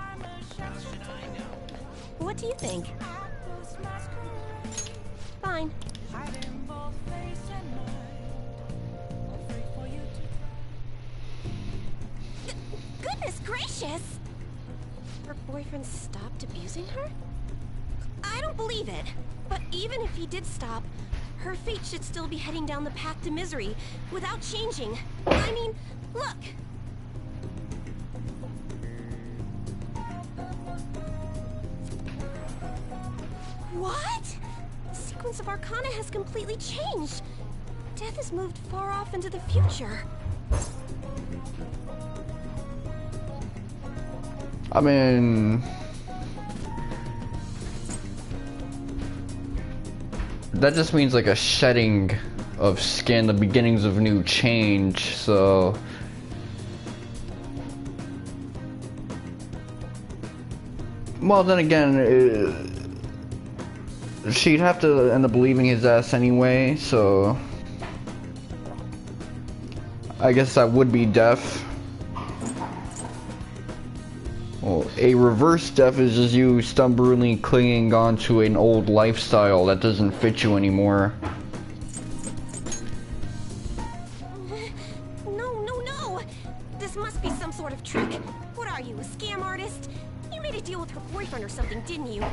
What do you think? Fine. Goodness gracious! Her boyfriend stopped abusing her? I don't believe it. But even if he did stop, her fate should still be heading down the path to misery without changing. I mean, look! What? The sequence of Arcana has completely changed. Death has moved far off into the future. I mean, that just means like a shedding of skin, the beginnings of new change, so well, then again, she'd have to end up leaving his ass anyway, so I guess that would be death. Well, a reverse death is just you stubbornly clinging on to an old lifestyle that doesn't fit you anymore. No! This must be some sort of trick. What are you, a scam artist? You made a deal with her boyfriend or something, didn't you?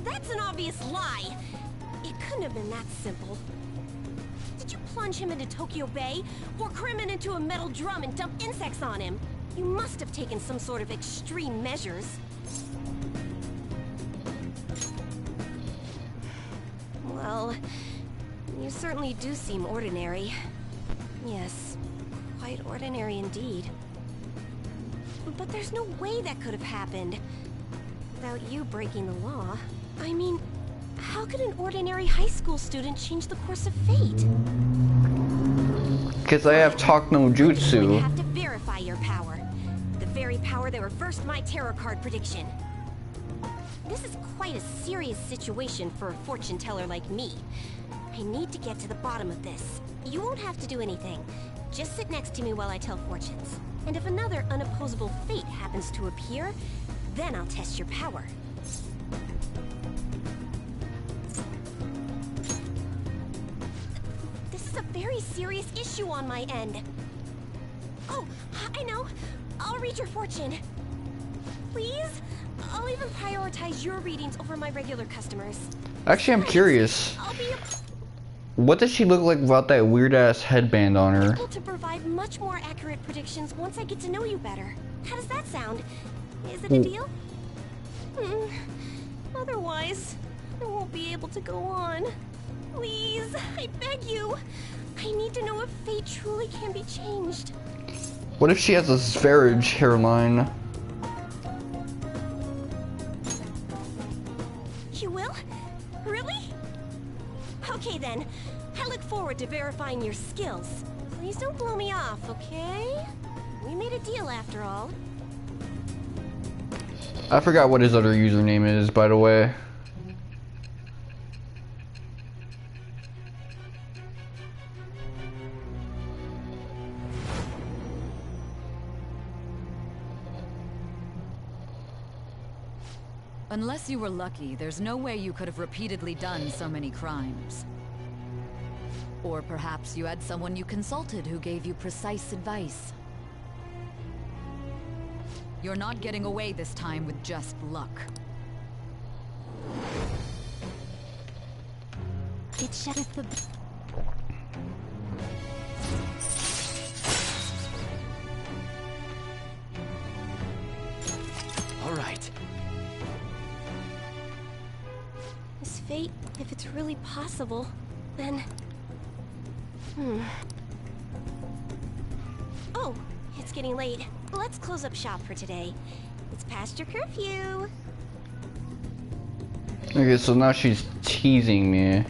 That's an obvious lie. It couldn't have been that simple. Did you plunge him into Tokyo Bay? Or cram him into a metal drum and dump insects on him? You must have taken some sort of extreme measures. Well, you certainly do seem ordinary. Yes, quite ordinary indeed. But there's no way that could have happened without you breaking the law. I mean, how could an ordinary high school student change the course of fate? Because I have talk no jutsu. You have to verify your power. The very power that reversed my tarot card prediction. This is quite a serious situation for a fortune teller like me. I need to get to the bottom of this. You won't have to do anything. Just sit next to me while I tell fortunes. And if another unopposable fate happens to appear, then I'll test your power. This is a very serious issue on my end. Oh, I know. I'll read your fortune. Please? I'll even prioritize your readings over my regular customers. Actually, I'm curious. I'll be What does she look like without that weird ass headband on her? able to provide much more accurate predictions once I get to know you better. How does that sound? Is it a deal? Otherwise, I won't be able to go on. Please, I beg you. I need to know if fate truly can be changed. What if she has a spherage hairline? You will? Really? Okay then. I look forward to verifying your skills. Please don't blow me off, okay? We made a deal after all. I forgot what his other username is, by the way. Unless you were lucky, there's no way you could have repeatedly done so many crimes. Or perhaps you had someone you consulted who gave you precise advice. You're not getting away this time with just luck. It's just the... All right. Is fate, if it's really possible, then... Oh, it's getting late. Let's close up shop for today. It's past your curfew. Okay, so now she's teasing me.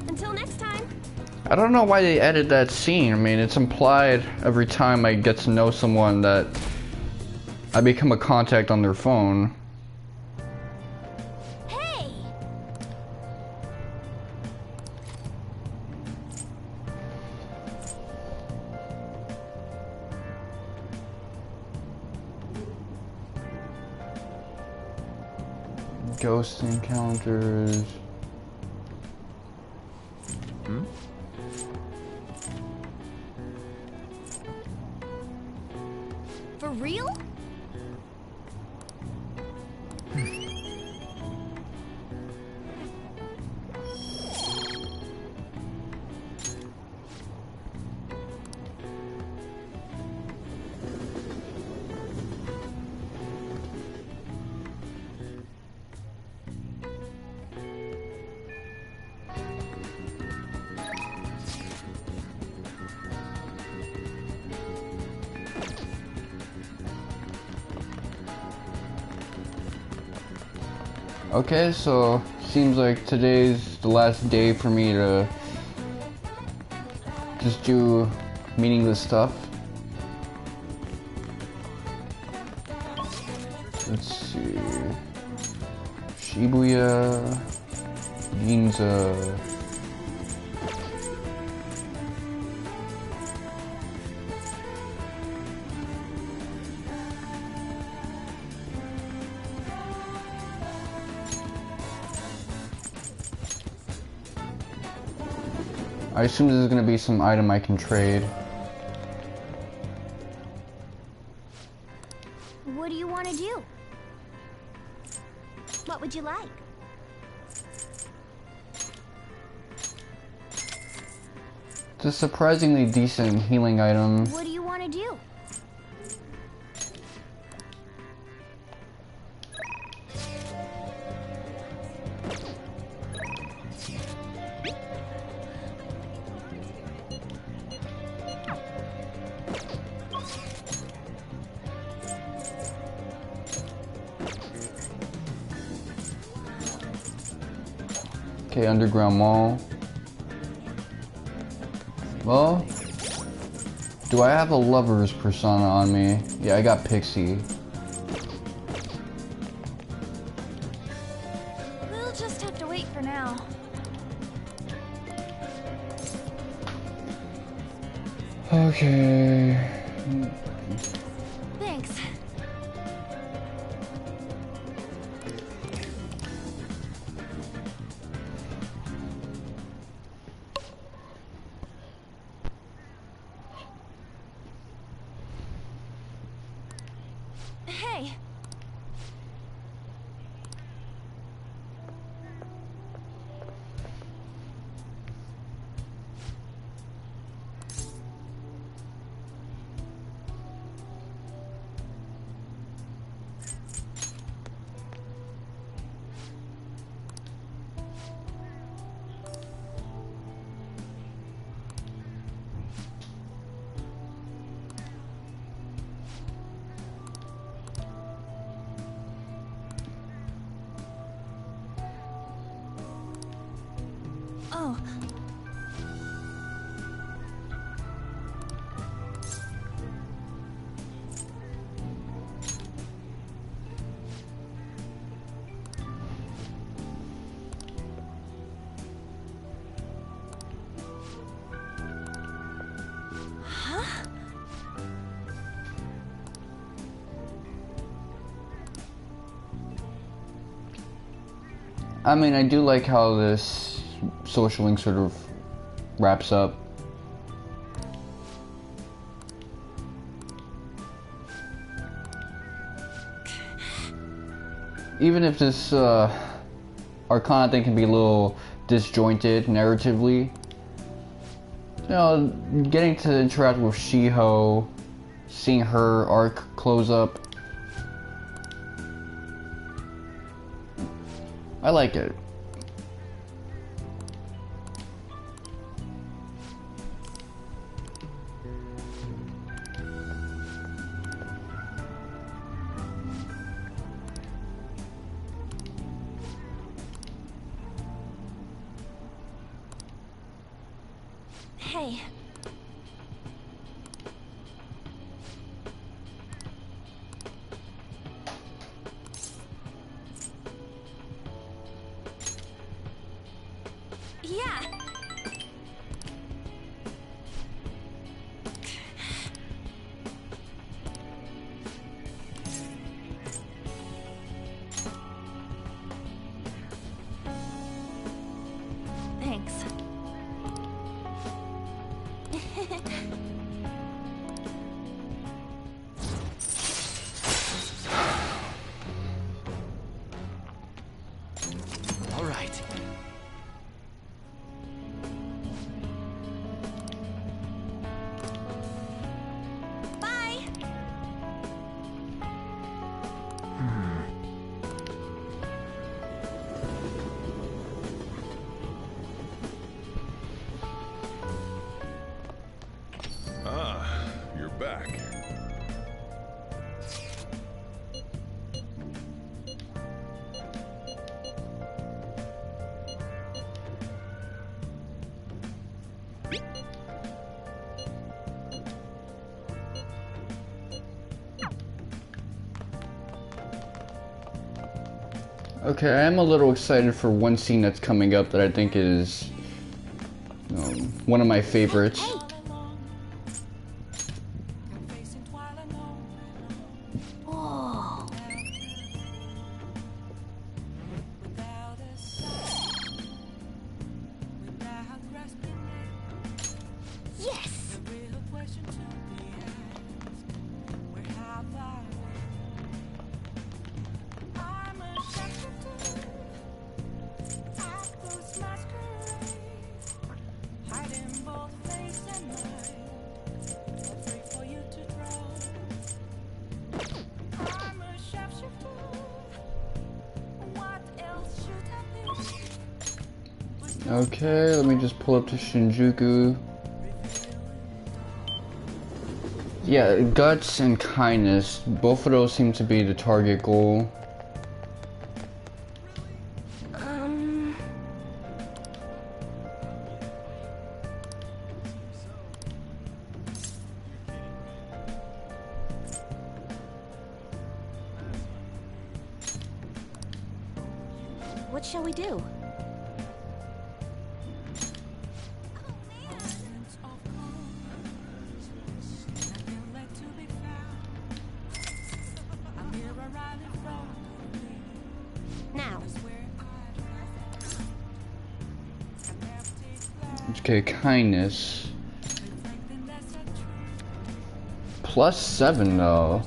Until next time. I don't know why they added that scene. I mean, it's implied every time I get to know someone that I become a contact on their phone. Hey! Ghost encounters. For real? Okay, so seems like today's the last day for me to just do meaningless stuff. Let's see. Shibuya, Ginza. I assume this is going to be some item I can trade. What do you want to do? What would you like? It's a surprisingly decent healing item. What do you want to do? Okay, Underground Mall. Well, do I have a lover's persona on me? Yeah, I got Pixie. We'll just have to wait for now. Okay. Thanks. Hey. Oh. I mean, I do like how this social link sort of wraps up. Even if this Arcana thing can be a little disjointed narratively, you know, getting to interact with Shiho, seeing her arc close up, I like it. Hey. Yeah. Thanks. All right. Bye. Ah, you're back. Okay, I am a little excited for one scene that's coming up that I think is one of my favorites. Hey. Whoa. Yes. Okay, let me just pull up to Shinjuku. Yeah, guts and kindness, both of those seem to be the target goal. What shall we do? Now. Okay, kindness. +7 though.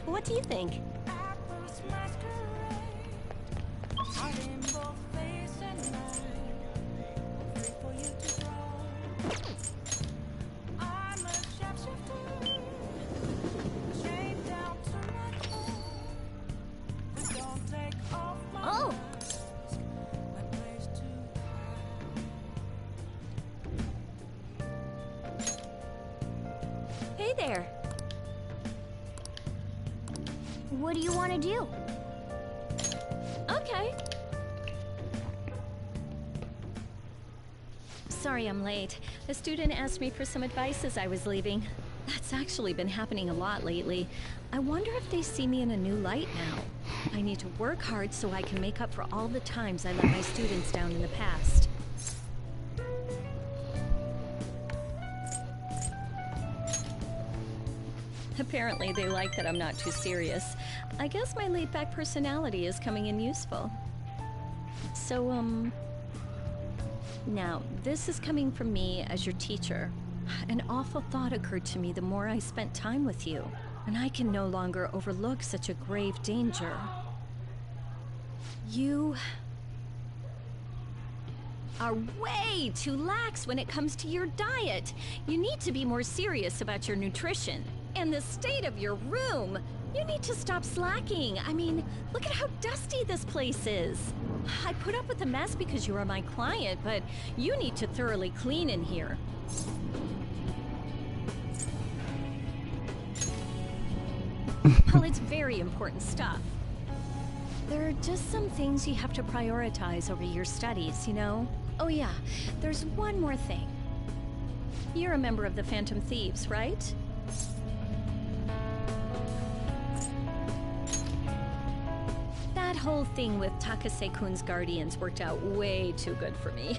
What do you think? Oh! Hey there. What do you want to do? Okay. Sorry I'm late. A student asked me for some advice as I was leaving. That's actually been happening a lot lately. I wonder if they see me in a new light now. I need to work hard so I can make up for all the times I let my students down in the past. Apparently they like that I'm not too serious. I guess my laid-back personality is coming in useful. So, now, this is coming from me as your teacher. An awful thought occurred to me the more I spent time with you, and I can no longer overlook such a grave danger. You are way too lax when it comes to your diet. You need to be more serious about your nutrition. And the state of your room. You need to stop slacking. I mean, look at how dusty this place is. I put up with the mess because you are my client, but you need to thoroughly clean in here. Well, it's very important stuff. There are just some things you have to prioritize over your studies, you know? Oh yeah, there's one more thing. You're a member of the Phantom Thieves, right? That whole thing with Takase-kun's guardians worked out way too good for me.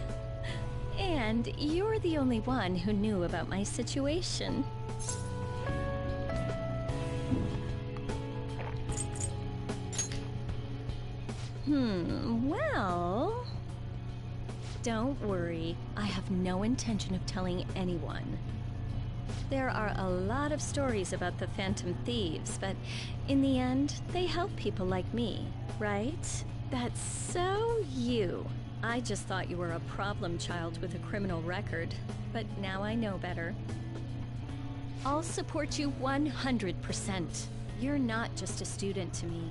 And you're the only one who knew about my situation. Well... Don't worry, I have no intention of telling anyone. There are a lot of stories about the Phantom Thieves, but in the end, they help people like me, right? That's so you. I just thought you were a problem child with a criminal record, but now I know better. I'll support you 100%. You're not just a student to me.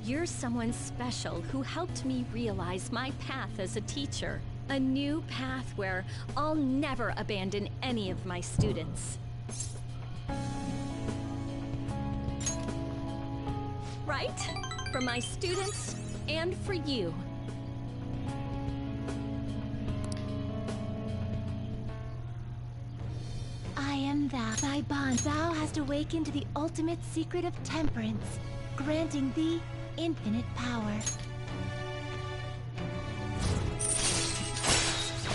You're someone special who helped me realize my path as a teacher. A new path where I'll never abandon any of my students. Right? For my students and for you. I am thou. Thy bond. Thou hast awakened to the ultimate secret of temperance, granting thee infinite power.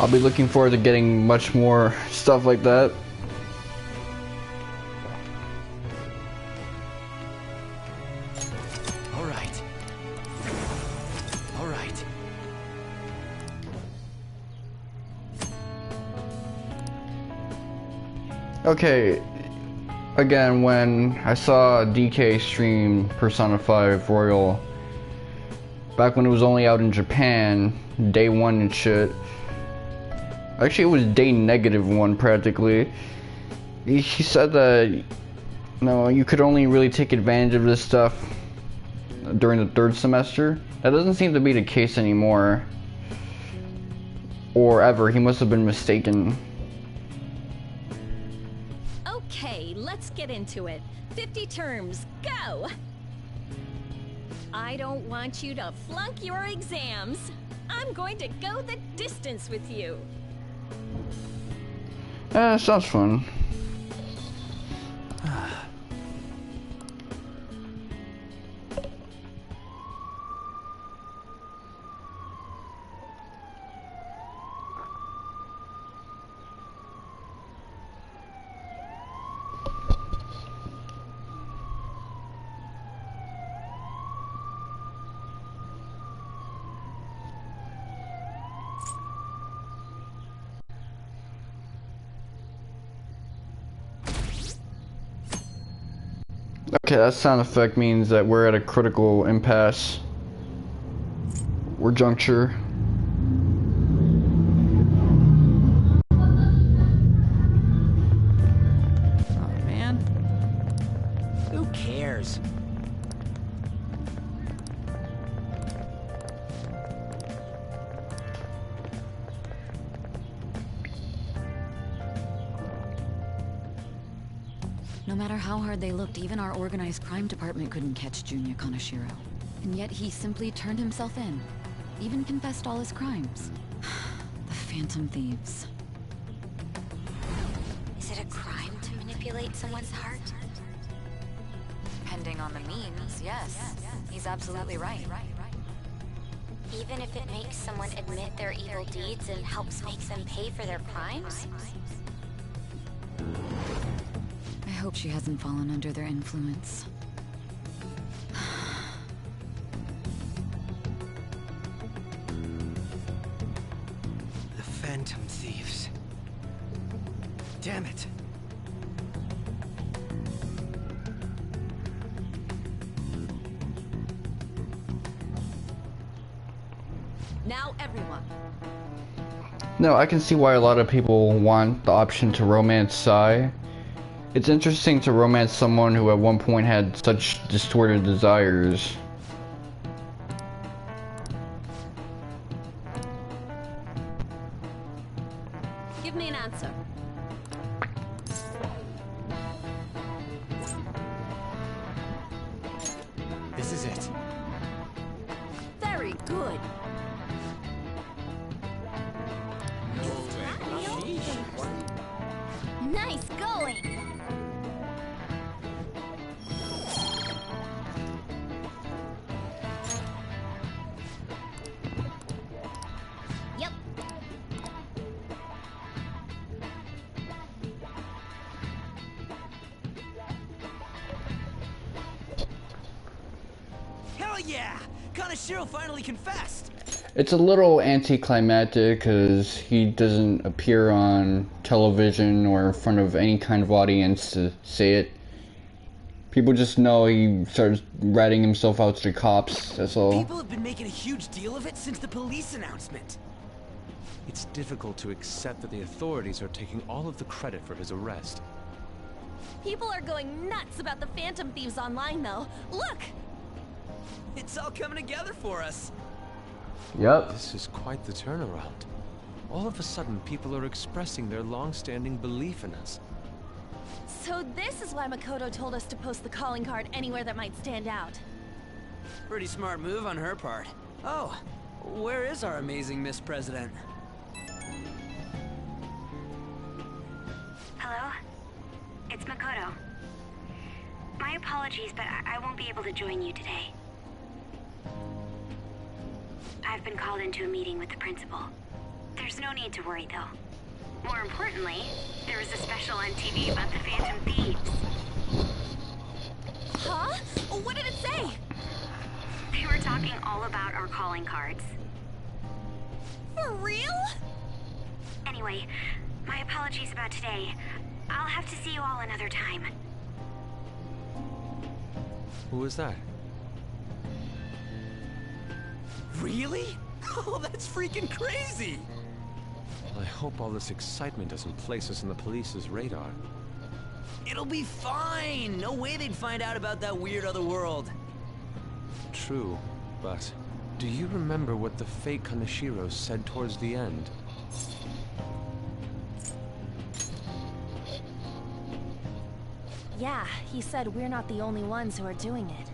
I'll be looking forward to getting much more stuff like that. All right. All right. Okay, again, when I saw DK stream Persona 5 Royal, back when it was only out in Japan, day 1 and shit. Actually, it was day -1 practically. He said that, you could only really take advantage of this stuff during the 3rd semester. That doesn't seem to be the case anymore. Or ever. He must have been mistaken. Okay, let's get into it. 50 terms, go! I don't want you to flunk your exams. I'm going to go the distance with you. Sounds fun. Okay, that sound effect means that we're at a critical impasse. Or juncture. Oh man. Who cares? No matter how hard they looked, even our organized crime department couldn't catch Junya Kaneshiro. And yet he simply turned himself in. Even confessed all his crimes. The Phantom Thieves. Is it a crime to manipulate someone's heart? Depending on the means, yes. He's absolutely right. Even if it makes someone admit their evil deeds and helps make them pay for their crimes? I hope she hasn't fallen under their influence. The Phantom Thieves. Damn it. Now everyone. No, I can see why a lot of people want the option to romance Sai. It's interesting to romance someone who at one point had such distorted desires. Give me an answer. This is it. Very good. Nice going! Yep. Hell yeah! Kaneshiro finally confessed! It's a little anticlimactic because he doesn't appear on television or in front of any kind of audience to say it. People just know he starts ratting himself out to the cops, that's all. People have been making a huge deal of it since the police announcement. It's difficult to accept that the authorities are taking all of the credit for his arrest. People are going nuts about the Phantom Thieves online, though. Look! It's all coming together for us. Yep. This is quite the turnaround. All of a sudden, people are expressing their long-standing belief in us. So this is why Makoto told us to post the calling card anywhere that might stand out. Pretty smart move on her part. Oh, where is our amazing Miss President? Hello? It's Makoto. My apologies, but I won't be able to join you today. I've been called into a meeting with the principal. There's no need to worry, though. More importantly, there was a special on TV about the Phantom Thieves. Huh? What did it say? They were talking all about our calling cards. For real? Anyway, my apologies about today. I'll have to see you all another time. Who is that? Really? Oh, that's freaking crazy! I hope all this excitement doesn't place us on the police's radar. It'll be fine! No way they'd find out about that weird other world. True, but do you remember what the fake Kaneshiro said towards the end? Yeah, he said we're not the only ones who are doing it.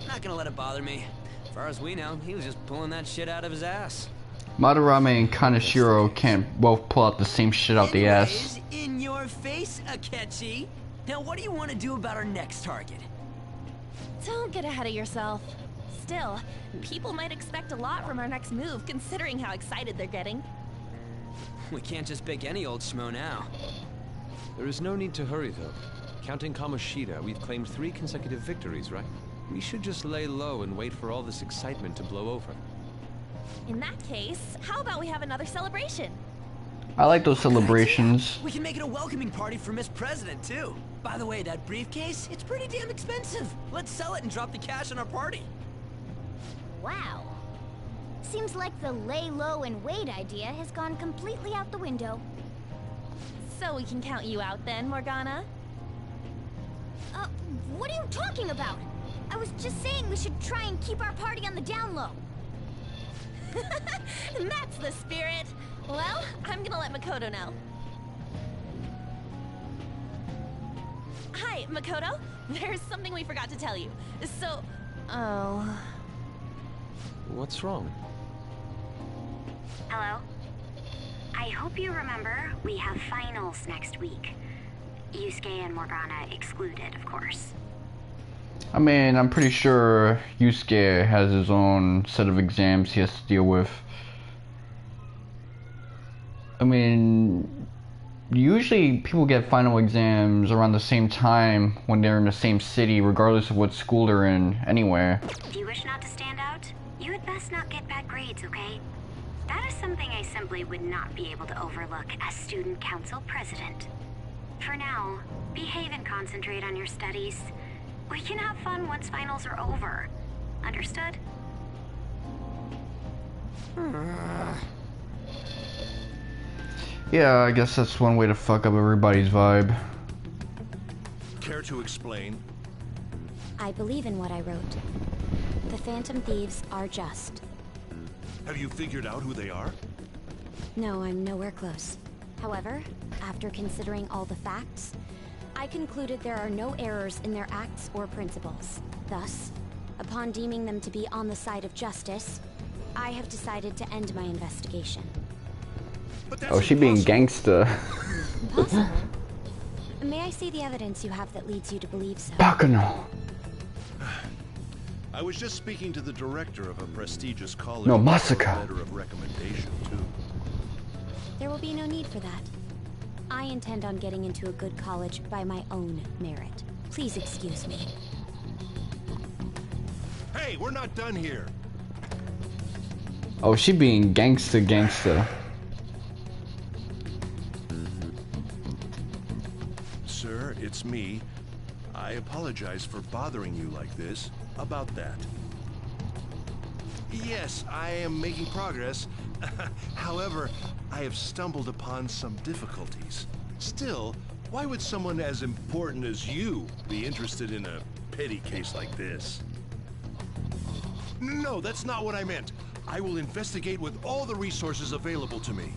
Not gonna let it bother me. As far as we know, he was just pulling that shit out of his ass. Madarame and Kaneshiro can't both pull out the same shit out the ass. Anyways, in your face, Akechi. Now what do you want to do about our next target? Don't get ahead of yourself. Still, people might expect a lot from our next move, considering how excited they're getting. We can't just pick any old schmo now. There is no need to hurry, though. Counting Kamoshida, we've claimed 3 consecutive victories, right? We should just lay low and wait for all this excitement to blow over. In that case, how about we have another celebration? I like those celebrations. We can make it a welcoming party for Miss President, too. By the way, that briefcase, it's pretty damn expensive. Let's sell it and drop the cash on our party. Wow. Seems like the lay low and wait idea has gone completely out the window. So we can count you out then, Morgana? What are you talking about? I was just saying we should try and keep our party on the down low. That's the spirit. Well, I'm gonna let Makoto know. Makoto, there's something we forgot to tell you. So... Oh. What's wrong? Hello? I hope you remember we have finals next week. Yusuke and Morgana excluded, of course. I mean, I'm pretty sure Yusuke has his own set of exams he has to deal with. I mean, usually people get final exams around the same time when they're in the same city, regardless of what school they're in, anywhere. If you wish not to stand out, you had best not get bad grades, okay? That is something I simply would not be able to overlook as student council president. For now, behave and concentrate on your studies. We can have fun once finals are over. Understood? Yeah, I guess that's one way to fuck up everybody's vibe. Care to explain? I believe in what I wrote. The Phantom Thieves are just. Have you figured out who they are? No, I'm nowhere close. However, after considering all the facts, I concluded there are no errors in their acts or principles. Thus, upon deeming them to be on the side of justice, I have decided to end my investigation. Oh, she being gangsta. Impossible. May I see the evidence you have that leads you to believe so? Bacano. I was just speaking to the director of a prestigious college. No, for a Masaka. letter of recommendation, too. There will be no need for that. I intend on getting into a good college by my own merit. Please excuse me. Hey, we're not done here. Oh, she being gangsta. Sir, it's me. I apologize for bothering you like this. About that. Yes, I am making progress. However, I have stumbled upon some difficulties. Still, why would someone as important as you be interested in a petty case like this? No, that's not what I meant. I will investigate with all the resources available to me.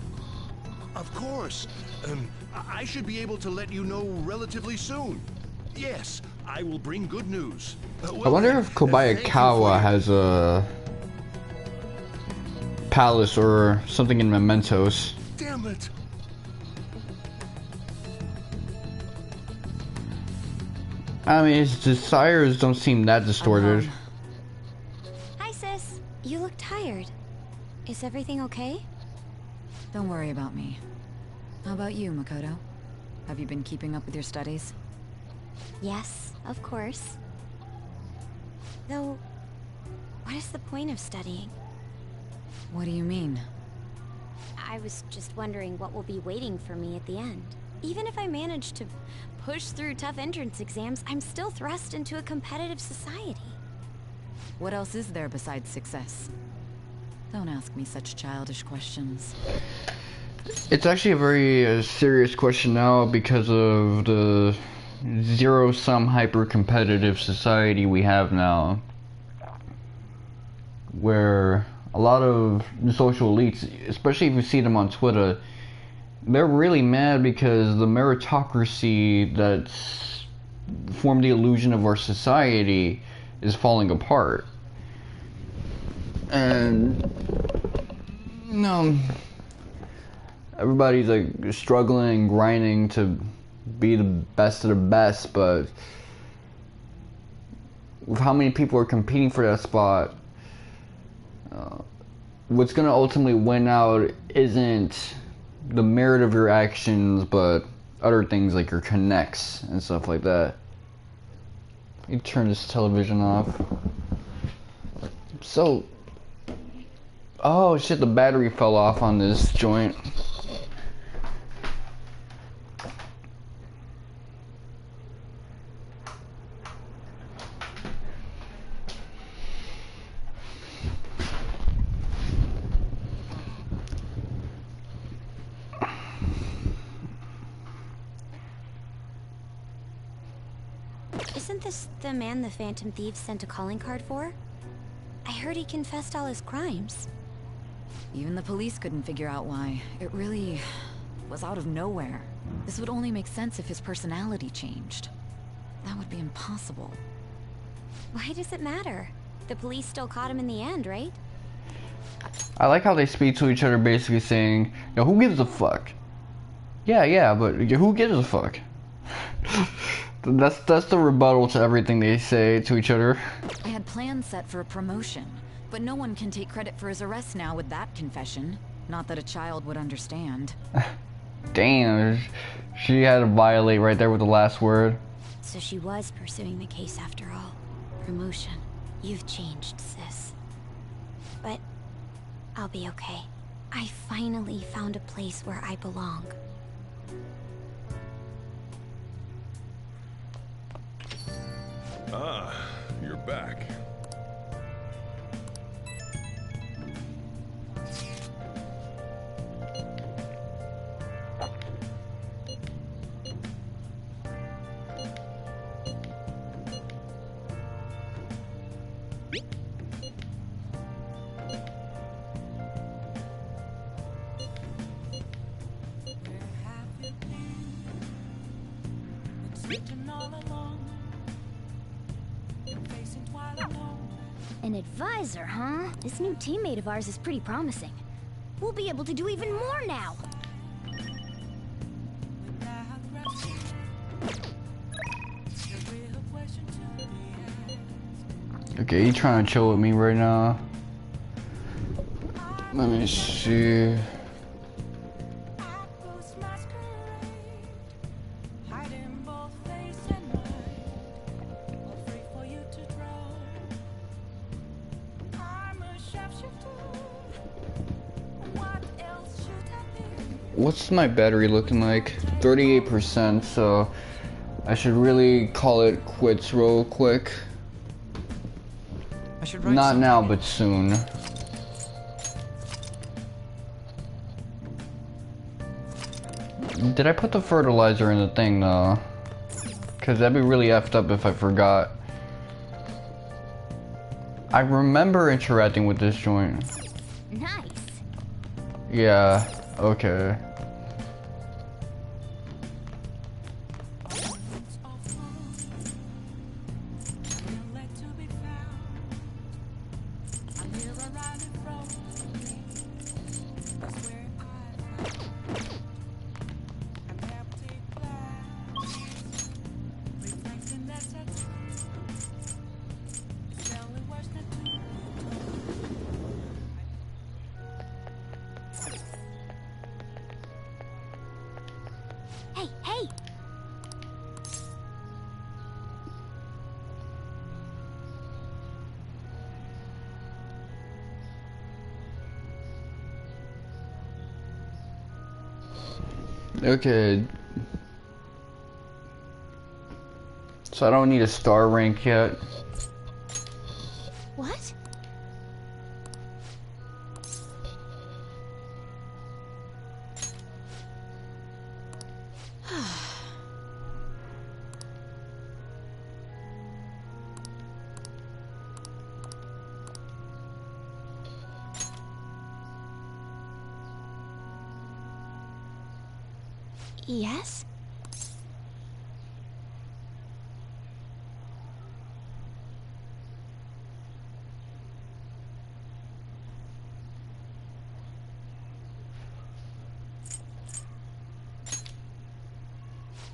Of course. I should be able to let you know relatively soon. Yes, I will bring good news. I wonder if Kobayakawa has a palace or something in mementos. Damn it! I mean, his desires don't seem that distorted. Hi, sis. You look tired. Is everything okay? Don't worry about me. How about you, Makoto? Have you been keeping up with your studies? Yes, of course. Though, what is the point of studying? What do you mean? I was just wondering what will be waiting for me at the end. Even if I manage to push through tough entrance exams, I'm still thrust into a competitive society. What else is there besides success? Don't ask me such childish questions. It's actually a very serious question now because of the zero-sum hyper-competitive society we have now, where a lot of the social elites, especially if you see them on Twitter, they're really mad because the meritocracy that's formed the illusion of our society is falling apart. And everybody's like struggling, grinding to be the best of the best, but with how many people are competing for that spot, what's gonna ultimately win out isn't the merit of your actions, but other things like your connects and stuff like that. You turn this television off. So, oh shit, the battery fell off on this joint. Isn't this the man the Phantom Thieves sent a calling card for? I heard he confessed all his crimes. Even the police couldn't figure out why. It really was out of nowhere. This would only make sense if his personality changed. That would be impossible. Why does it matter? The police still caught him in the end, right? I like how they speak to each other, basically saying, "Yo, who gives a fuck?" Yeah, but who gives a fuck? That's the rebuttal to everything they say to each other. I had plans set for a promotion, but no one can take credit for his arrest now with that confession. Not that a child would understand. Damn, she had to violate right there with the last word. So she was pursuing the case after all. Promotion. You've changed, sis. But I'll be okay. I finally found a place where I belong. Ah, you're back. An advisor, huh? This new teammate of ours is pretty promising. We'll be able to do even more now. Okay, you trying to chill with me right now? Let me see. What's my battery looking like? 38%, so I should really call it quits real quick. I should write Not something. now, but soon. Did I put the fertilizer in the thing though? Cause that'd be really effed up if I forgot. I remember interacting with this joint. Nice. Yeah, okay. Hey, hey! Okay. So I don't need a star rank yet. What? Yes?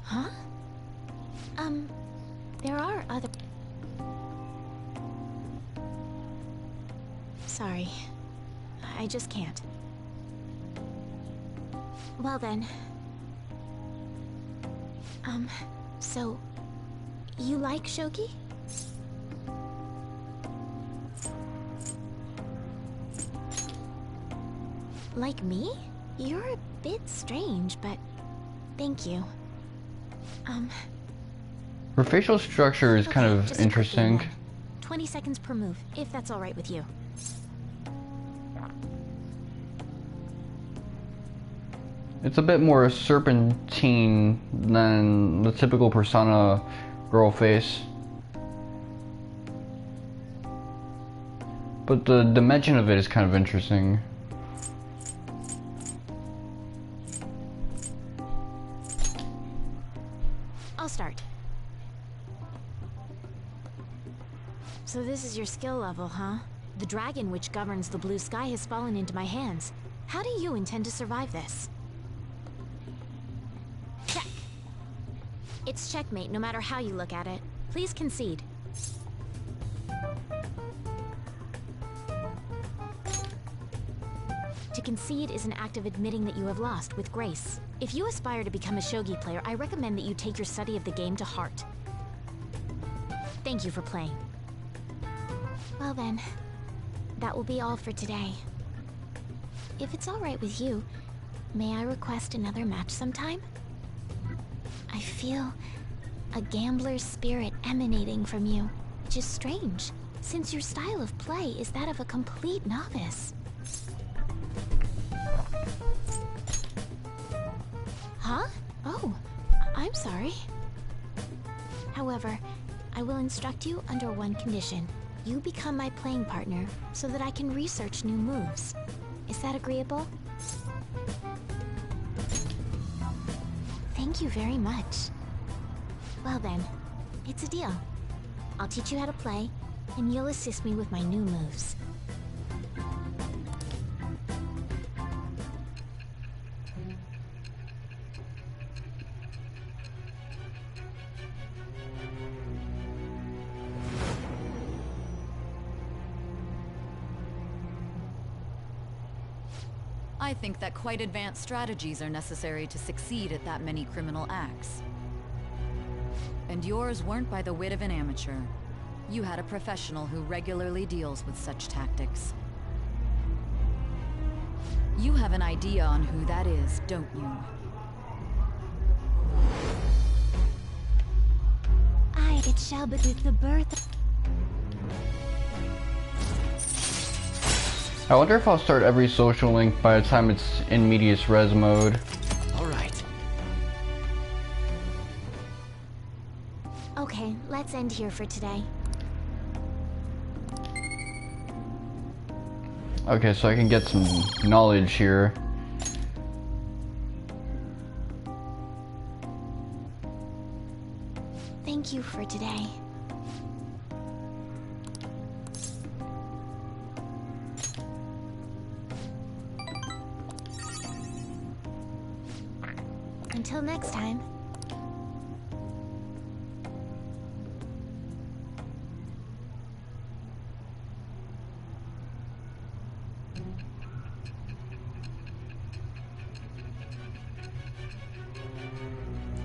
Huh? There are other... Sorry. I just can't. Well then... So... You like Shoki? Like me? You're a bit strange, but... Thank you. Her facial structure is kind of just a quick interesting. game then. 20 seconds per move, if that's alright with you. It's a bit more serpentine than the typical Persona girl face. But the dimension of it is kind of interesting. I'll start. So this is your skill level, huh? The dragon which governs the blue sky has fallen into my hands. How do you intend to survive this? Check. It's checkmate no matter how you look at it. Please concede. To concede is an act of admitting that you have lost with grace. If you aspire to become a shogi player, I recommend that you take your study of the game to heart. Thank you for playing. Well then, that will be all for today. If it's all right with you, may I request another match sometime? I feel a gambler's spirit emanating from you, which is strange, since your style of play is that of a complete novice. Huh? Oh, I'm sorry. However, I will instruct you under one condition. You become my playing partner so that I can research new moves. Is that agreeable? Thank you very much. Well then, it's a deal. I'll teach you how to play, and you'll assist me with my new moves. I think that quite advanced strategies are necessary to succeed at that many criminal acts. And yours weren't by the wit of an amateur. You had a professional who regularly deals with such tactics. You have an idea on who that is, don't you? It shall be the birth. I wonder if I'll start every social link by the time it's in medias res mode. Alright. Okay, let's end here for today. Okay, so I can get some knowledge here. Thank you for today. Until next time.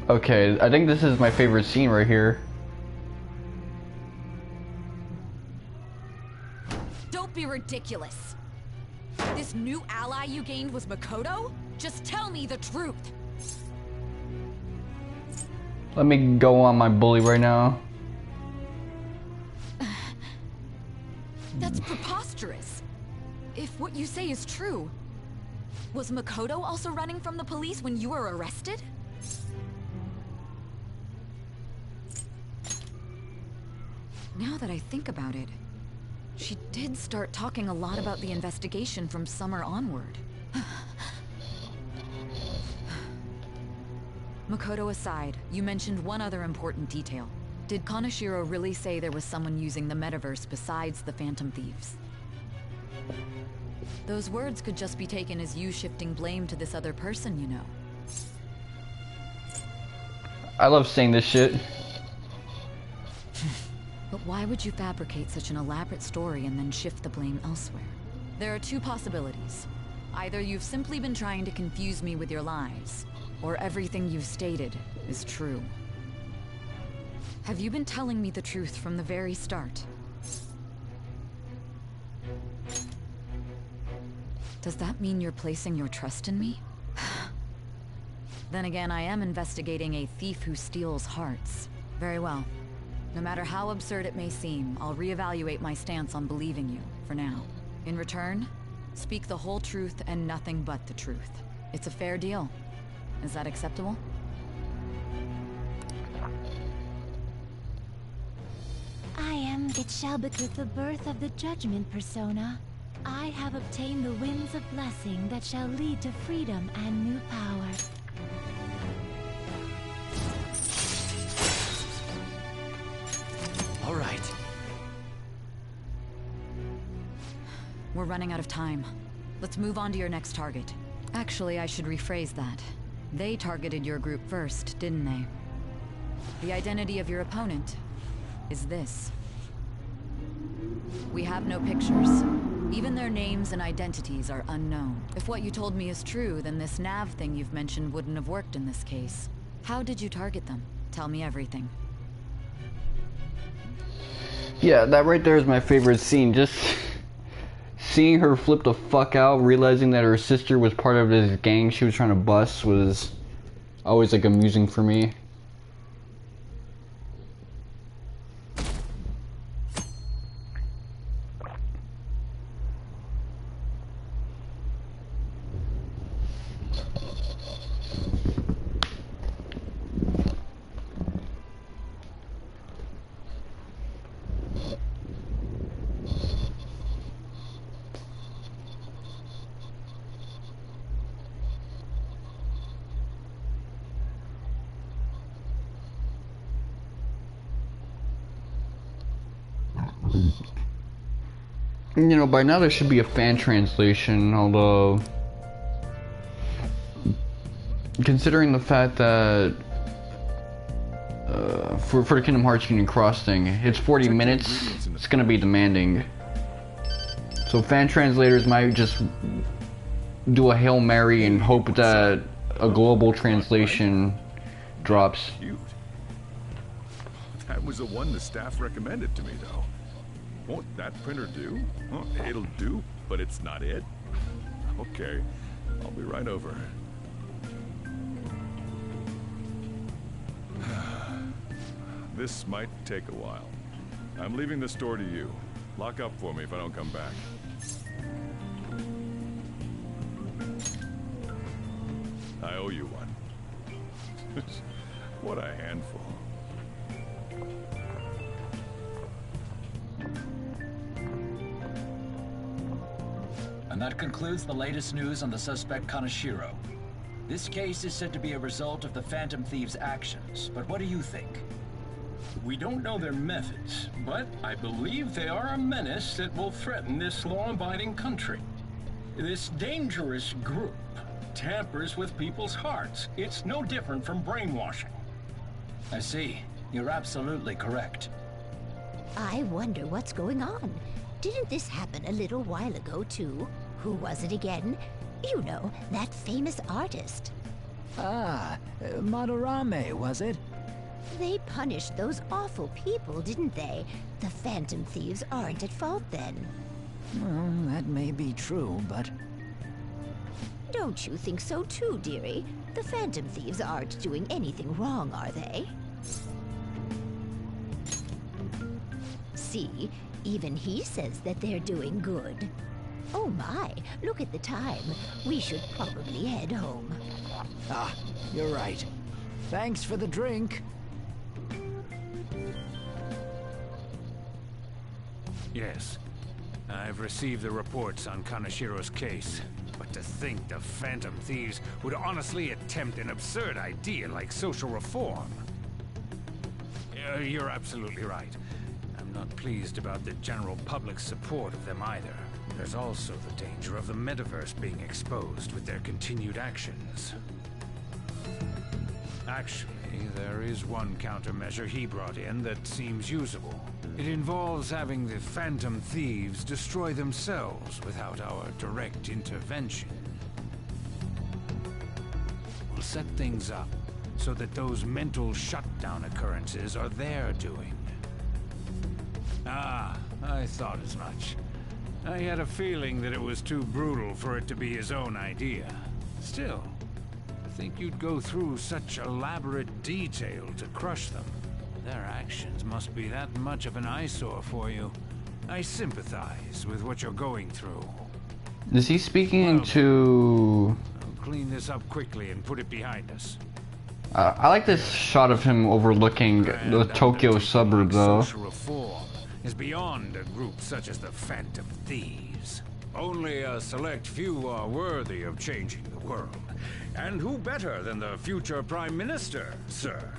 Okay, I think this is my favorite scene right here. Don't be ridiculous. This new ally you gained was Makoto? Just tell me the truth. Let me go on my bully right now. That's preposterous. If what you say is true, was Makoto also running from the police when you were arrested? Now that I think about it, she did start talking a lot about the investigation from summer onward. Makoto aside, you mentioned one other important detail. Did Kaneshiro really say there was someone using the metaverse besides the Phantom Thieves? Those words could just be taken as you shifting blame to this other person, you know. I love saying this shit. But why would you fabricate such an elaborate story and then shift the blame elsewhere? There are two possibilities. Either you've simply been trying to confuse me with your lies, or everything you've stated is true. Have you been telling me the truth from the very start? Does that mean you're placing your trust in me? Then again, I am investigating a thief who steals hearts. Very well. No matter how absurd it may seem, I'll reevaluate my stance on believing you, for now. In return, speak the whole truth and nothing but the truth. It's a fair deal. Is that acceptable? I am Gitchelbuk with the birth of the judgment persona. I have obtained the winds of blessing that shall lead to freedom and new power. Alright. We're running out of time. Let's move on to your next target. Actually, I should rephrase that. They targeted your group first, didn't they? The identity of your opponent is this. We have no pictures. Even their names and identities are unknown. If what you told me is true, then this nav thing you've mentioned wouldn't have worked in this case. How did you target them? Tell me everything. Yeah, that right there is my favorite scene. Just seeing her flip the fuck out, realizing that her sister was part of this gang she was trying to bust was always like amusing for me. You know, by now there should be a fan translation, although considering the fact that for the Kingdom Hearts Union Cross thing, it's 40 minutes, it's gonna be demanding. So fan translators might just do a Hail Mary and hope that a global translation drops. Cute. That was the one the staff recommended to me, though. Won't that printer do? Oh, it'll do, but it's not it. Okay, I'll be right over. This might take a while. I'm leaving the store to you. Lock up for me if I don't come back. I owe you one. What a handful. And that concludes the latest news on the suspect Kaneshiro. This case is said to be a result of the Phantom Thieves' actions, but what do you think? We don't know their methods, but I believe they are a menace that will threaten this law-abiding country. This dangerous group tampers with people's hearts. It's no different from brainwashing. I see. You're absolutely correct. I wonder what's going on. Didn't this happen a little while ago, too? Who was it again? You know, that famous artist. Ah, Madarame, was it? They punished those awful people, didn't they? The Phantom Thieves aren't at fault then. Well, that may be true, but... Don't you think so too, dearie? The Phantom Thieves aren't doing anything wrong, are they? See, even he says that they're doing good. Oh my, look at the time. We should probably head home. Ah, you're right. Thanks for the drink. Yes. I've received the reports on Kaneshiro's case. But to think the Phantom Thieves would honestly attempt an absurd idea like social reform. You're absolutely right. I'm not pleased about the general public's support of them either. There's also the danger of the metaverse being exposed with their continued actions. Actually, there is one countermeasure he brought in that seems usable. It involves having the Phantom Thieves destroy themselves without our direct intervention. We'll set things up so that those mental shutdown occurrences are their doing. Ah, I thought as much. I had a feeling that it was too brutal for it to be his own idea. Still, I think you'd go through such elaborate detail to crush them. Their actions must be that much of an eyesore for you. I sympathize with what you're going through. Is he speaking to... I'll clean this up quickly and put it behind us. I like this shot of him overlooking the Tokyo suburb, though. Social reform is beyond a group such as the Phantom Thieves. Only a select few are worthy of changing the world. And who better than the future Prime Minister, sir?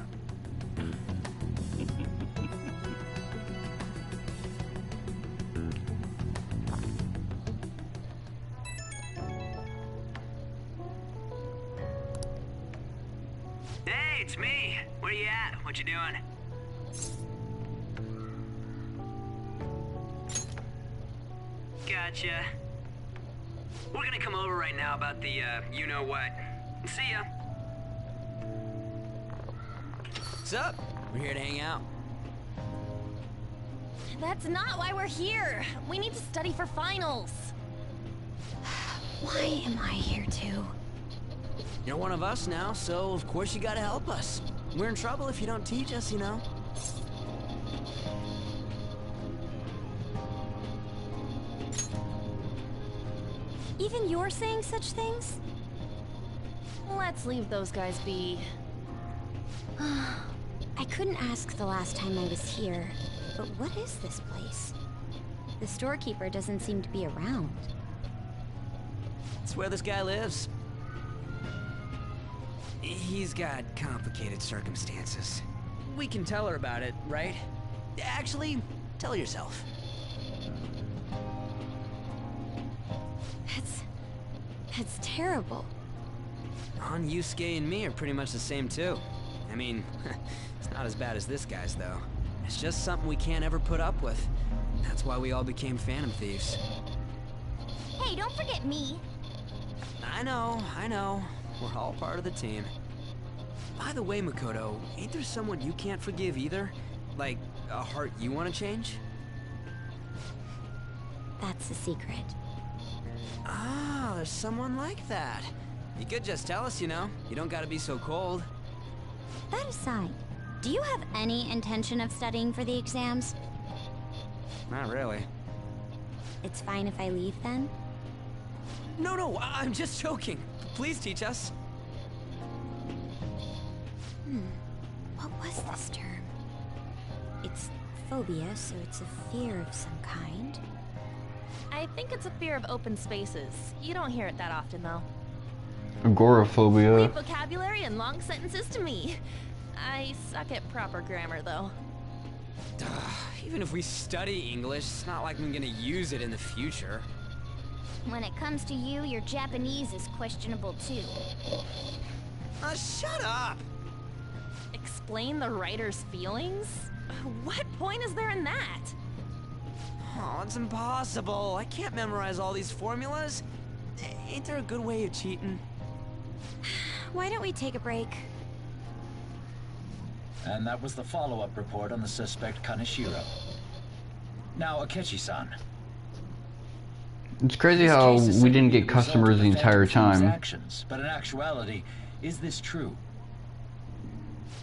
Where you at? What you doing? Gotcha. We're gonna come over right now about the, you-know-what. See ya. What's up? We're here to hang out. That's not why we're here. We need to study for finals. Why am I here too? You're one of us now, so of course you gotta help us. We're in trouble if you don't teach us, you know. Even you're saying such things? Let's leave those guys be. I couldn't ask the last time I was here, but what is this place? The storekeeper doesn't seem to be around. It's where this guy lives. He's got complicated circumstances. We can tell her about it, right? Actually, tell her yourself. That's terrible. Han, Yusuke, and me are pretty much the same too. I mean, it's not as bad as this guy's though. It's just something we can't ever put up with. That's why we all became Phantom Thieves. Hey, don't forget me. I know. We're all part of the team. By the way, Makoto, ain't there someone you can't forgive either? Like, a heart you want to change? That's the secret. Ah, there's someone like that. You could just tell us, you know. You don't gotta be so cold. That aside, do you have any intention of studying for the exams? Not really. It's fine if I leave then? No, I'm just joking. Please teach us. What was this term? It's phobia, so it's a fear of some kind. I think it's a fear of open spaces. You don't hear it that often, though. Agoraphobia. Read vocabulary and long sentences to me. I suck at proper grammar, though. Even if we study English, it's not like I'm gonna use it in the future. When it comes to you, your Japanese is questionable too. Shut up! Explain the writer's feelings? What point is there in that? Oh, it's impossible. I can't memorize all these formulas. Ain't there a good way of cheating? Why don't we take a break? And that was the follow-up report on the suspect Kaneshiro. Now, Akechi-san. It's crazy how we didn't get customers the entire time. Actions, but in actuality, is this true?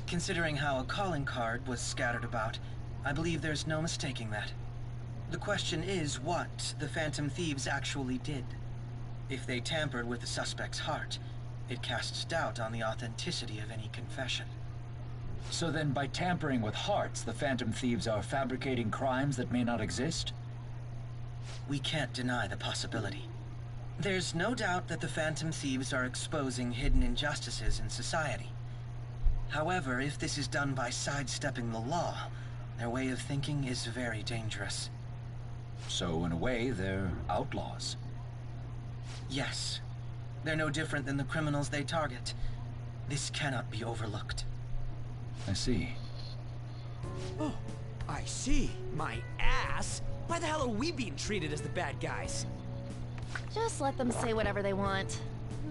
Considering how a calling card was scattered about, I believe there's no mistaking that. The question is what the Phantom Thieves actually did. If they tampered with the suspect's heart, it casts doubt on the authenticity of any confession. So then by tampering with hearts, the Phantom Thieves are fabricating crimes that may not exist? We can't deny the possibility. There's no doubt that the Phantom Thieves are exposing hidden injustices in society. However, if this is done by sidestepping the law, their way of thinking is very dangerous. So in a way, they're outlaws. Yes. They're no different than the criminals they target. This cannot be overlooked. I see. Oh, I see. My ass. Why the hell are we being treated as the bad guys? Just let them say whatever they want.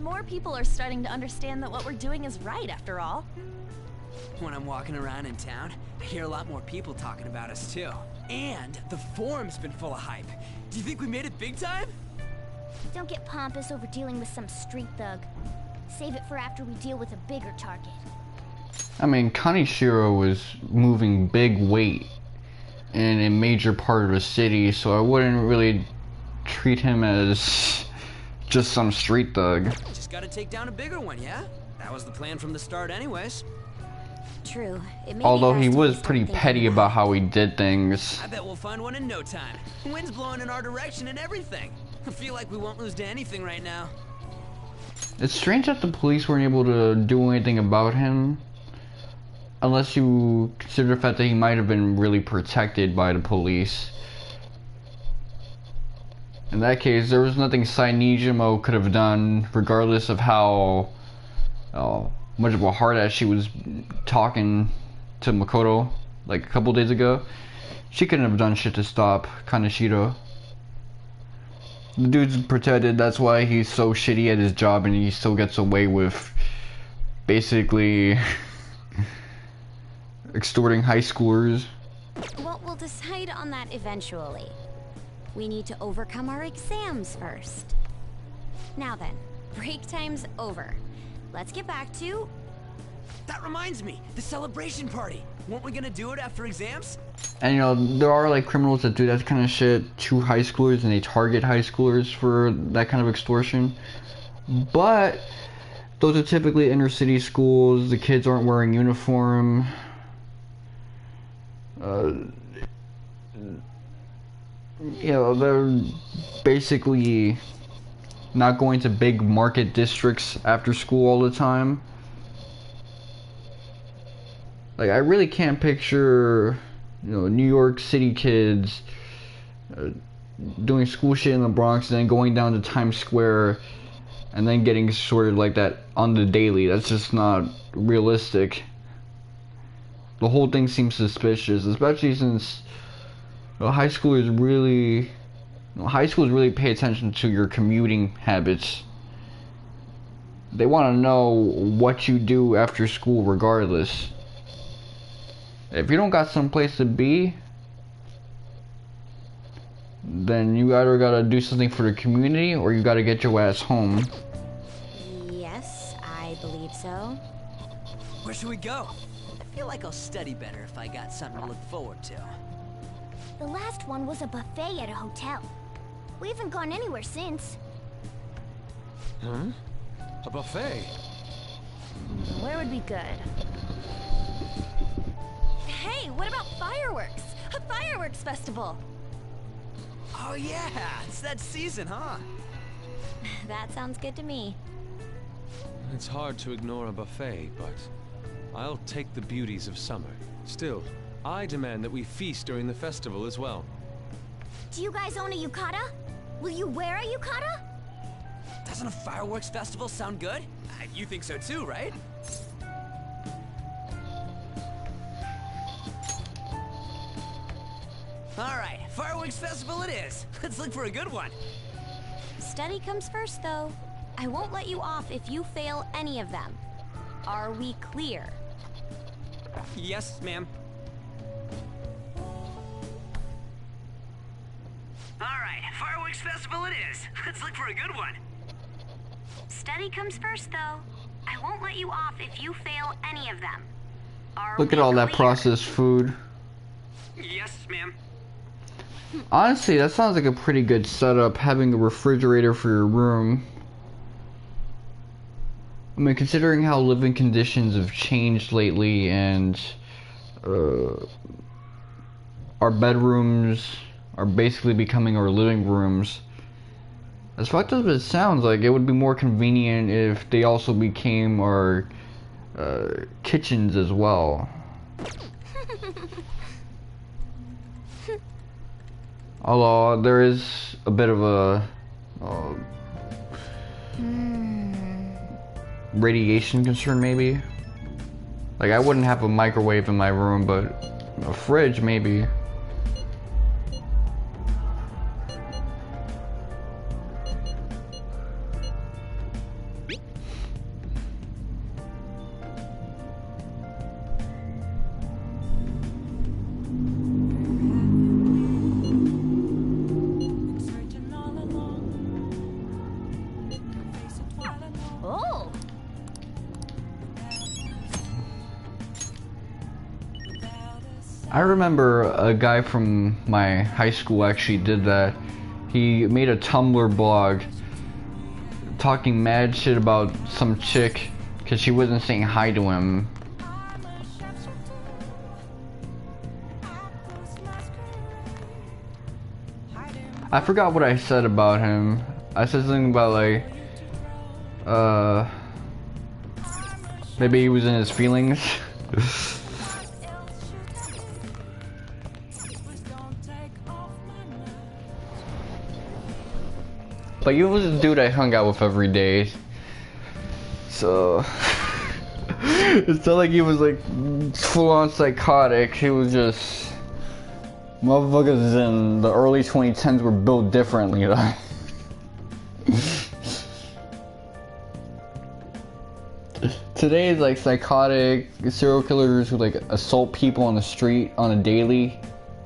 More people are starting to understand that what we're doing is right, after all. When I'm walking around in town, I hear a lot more people talking about us too. And the forum's been full of hype. Do you think we made it big time? Don't get pompous over dealing with some street thug. Save it for after we deal with a bigger target. I mean, Kaneshiro was moving big weight in a major part of the city, so I wouldn't really treat him as just some street thug. Just gotta take down a bigger one, yeah? That was the plan from the start anyways. True. Although he was pretty petty about how he did things. I bet we'll find one in no time. The wind's blowing in our direction and everything. I feel like we won't lose to anything right now. It's strange that the police weren't able to do anything about him. Unless you consider the fact that he might have been really protected by the police. In that case, there was nothing Sainijimo could have done, regardless of how much of a hard ass she was talking to Makoto like a couple days ago. She couldn't have done shit to stop Kaneshiro. The dude's protected, that's why he's so shitty at his job and he still gets away with basically extorting high schoolers. Well, we'll decide on that eventually. We need to overcome our exams first. Now then, break time's over. Let's get back to... That reminds me, the celebration party. Weren't we gonna do it after exams? And you know, there are like criminals that do that kind of shit to high schoolers and they target high schoolers for that kind of extortion. But those are typically inner city schools, the kids aren't wearing uniform. You know, they're basically not going to big market districts after school all the time. Like, I really can't picture, you know, New York City kids doing school shit in the Bronx and then going down to Times Square and then getting sorted like that on the daily. That's just not realistic. The whole thing seems suspicious, especially since high schoolers really pay attention to your commuting habits. They want to know what you do after school regardless. If you don't got some place to be, then you either gotta do something for the community or you gotta get your ass home. Yes, I believe so. Where should we go? I feel like I'll study better if I got something to look forward to. The last one was a buffet at a hotel. We haven't gone anywhere since. Huh? A buffet? Where would be good? Hey, what about fireworks? A fireworks festival! Oh yeah, it's that season, huh? That sounds good to me. It's hard to ignore a buffet, but I'll take the beauties of summer. Still, I demand that we feast during the festival as well. Do you guys own a yukata? Will you wear a yukata? Doesn't a fireworks festival sound good? You think so too, right? Alright, fireworks festival it is. Let's look for a good one. Study comes first, though. I won't let you off if you fail any of them. Are we clear? Yes, ma'am. Alright, fireworks festival it is. Let's look for a good one. Study comes first, though. I won't let you off if you fail any of them. Look at all that processed food. Yes, ma'am. Honestly, that sounds like a pretty good setup, having a refrigerator for your room. I mean, considering how living conditions have changed lately and our bedrooms are basically becoming our living rooms, as fucked up as it sounds, like it would be more convenient if they also became our kitchens as well. Although there is a bit of a radiation concern, maybe. Like, I wouldn't have a microwave in my room, but a fridge, maybe. Oh! I remember a guy from my high school actually did that. He made a Tumblr blog talking mad shit about some chick because she wasn't saying hi to him. I forgot what I said about him. I said something about like, maybe he was in his feelings. But he was a dude I hung out with every day. So It's not like he was like full on psychotic. He was just motherfuckers in the early 2010s were built differently. Today is like psychotic serial killers who like assault people on the street on a daily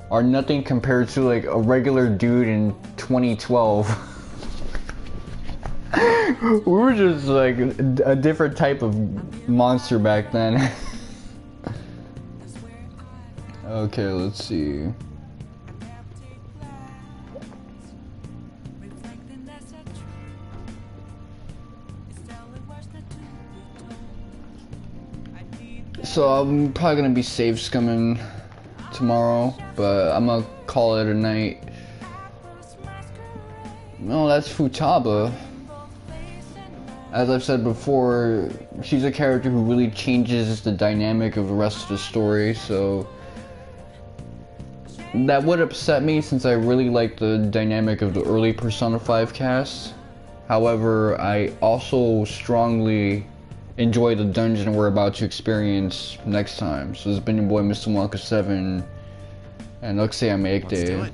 are nothing compared to like a regular dude in 2012. We were just like a different type of monster back then. Okay, let's see. So I'm probably gonna be save scumming tomorrow, but I'm gonna call it a night. No, that's Futaba. As I've said before, she's a character who really changes the dynamic of the rest of the story, so that would upset me since I really like the dynamic of the early Persona 5 cast. However, I also strongly enjoy the dungeon we're about to experience next time. So this has been your boy Mr. Wonka 7, and let's say I'm Let's do it.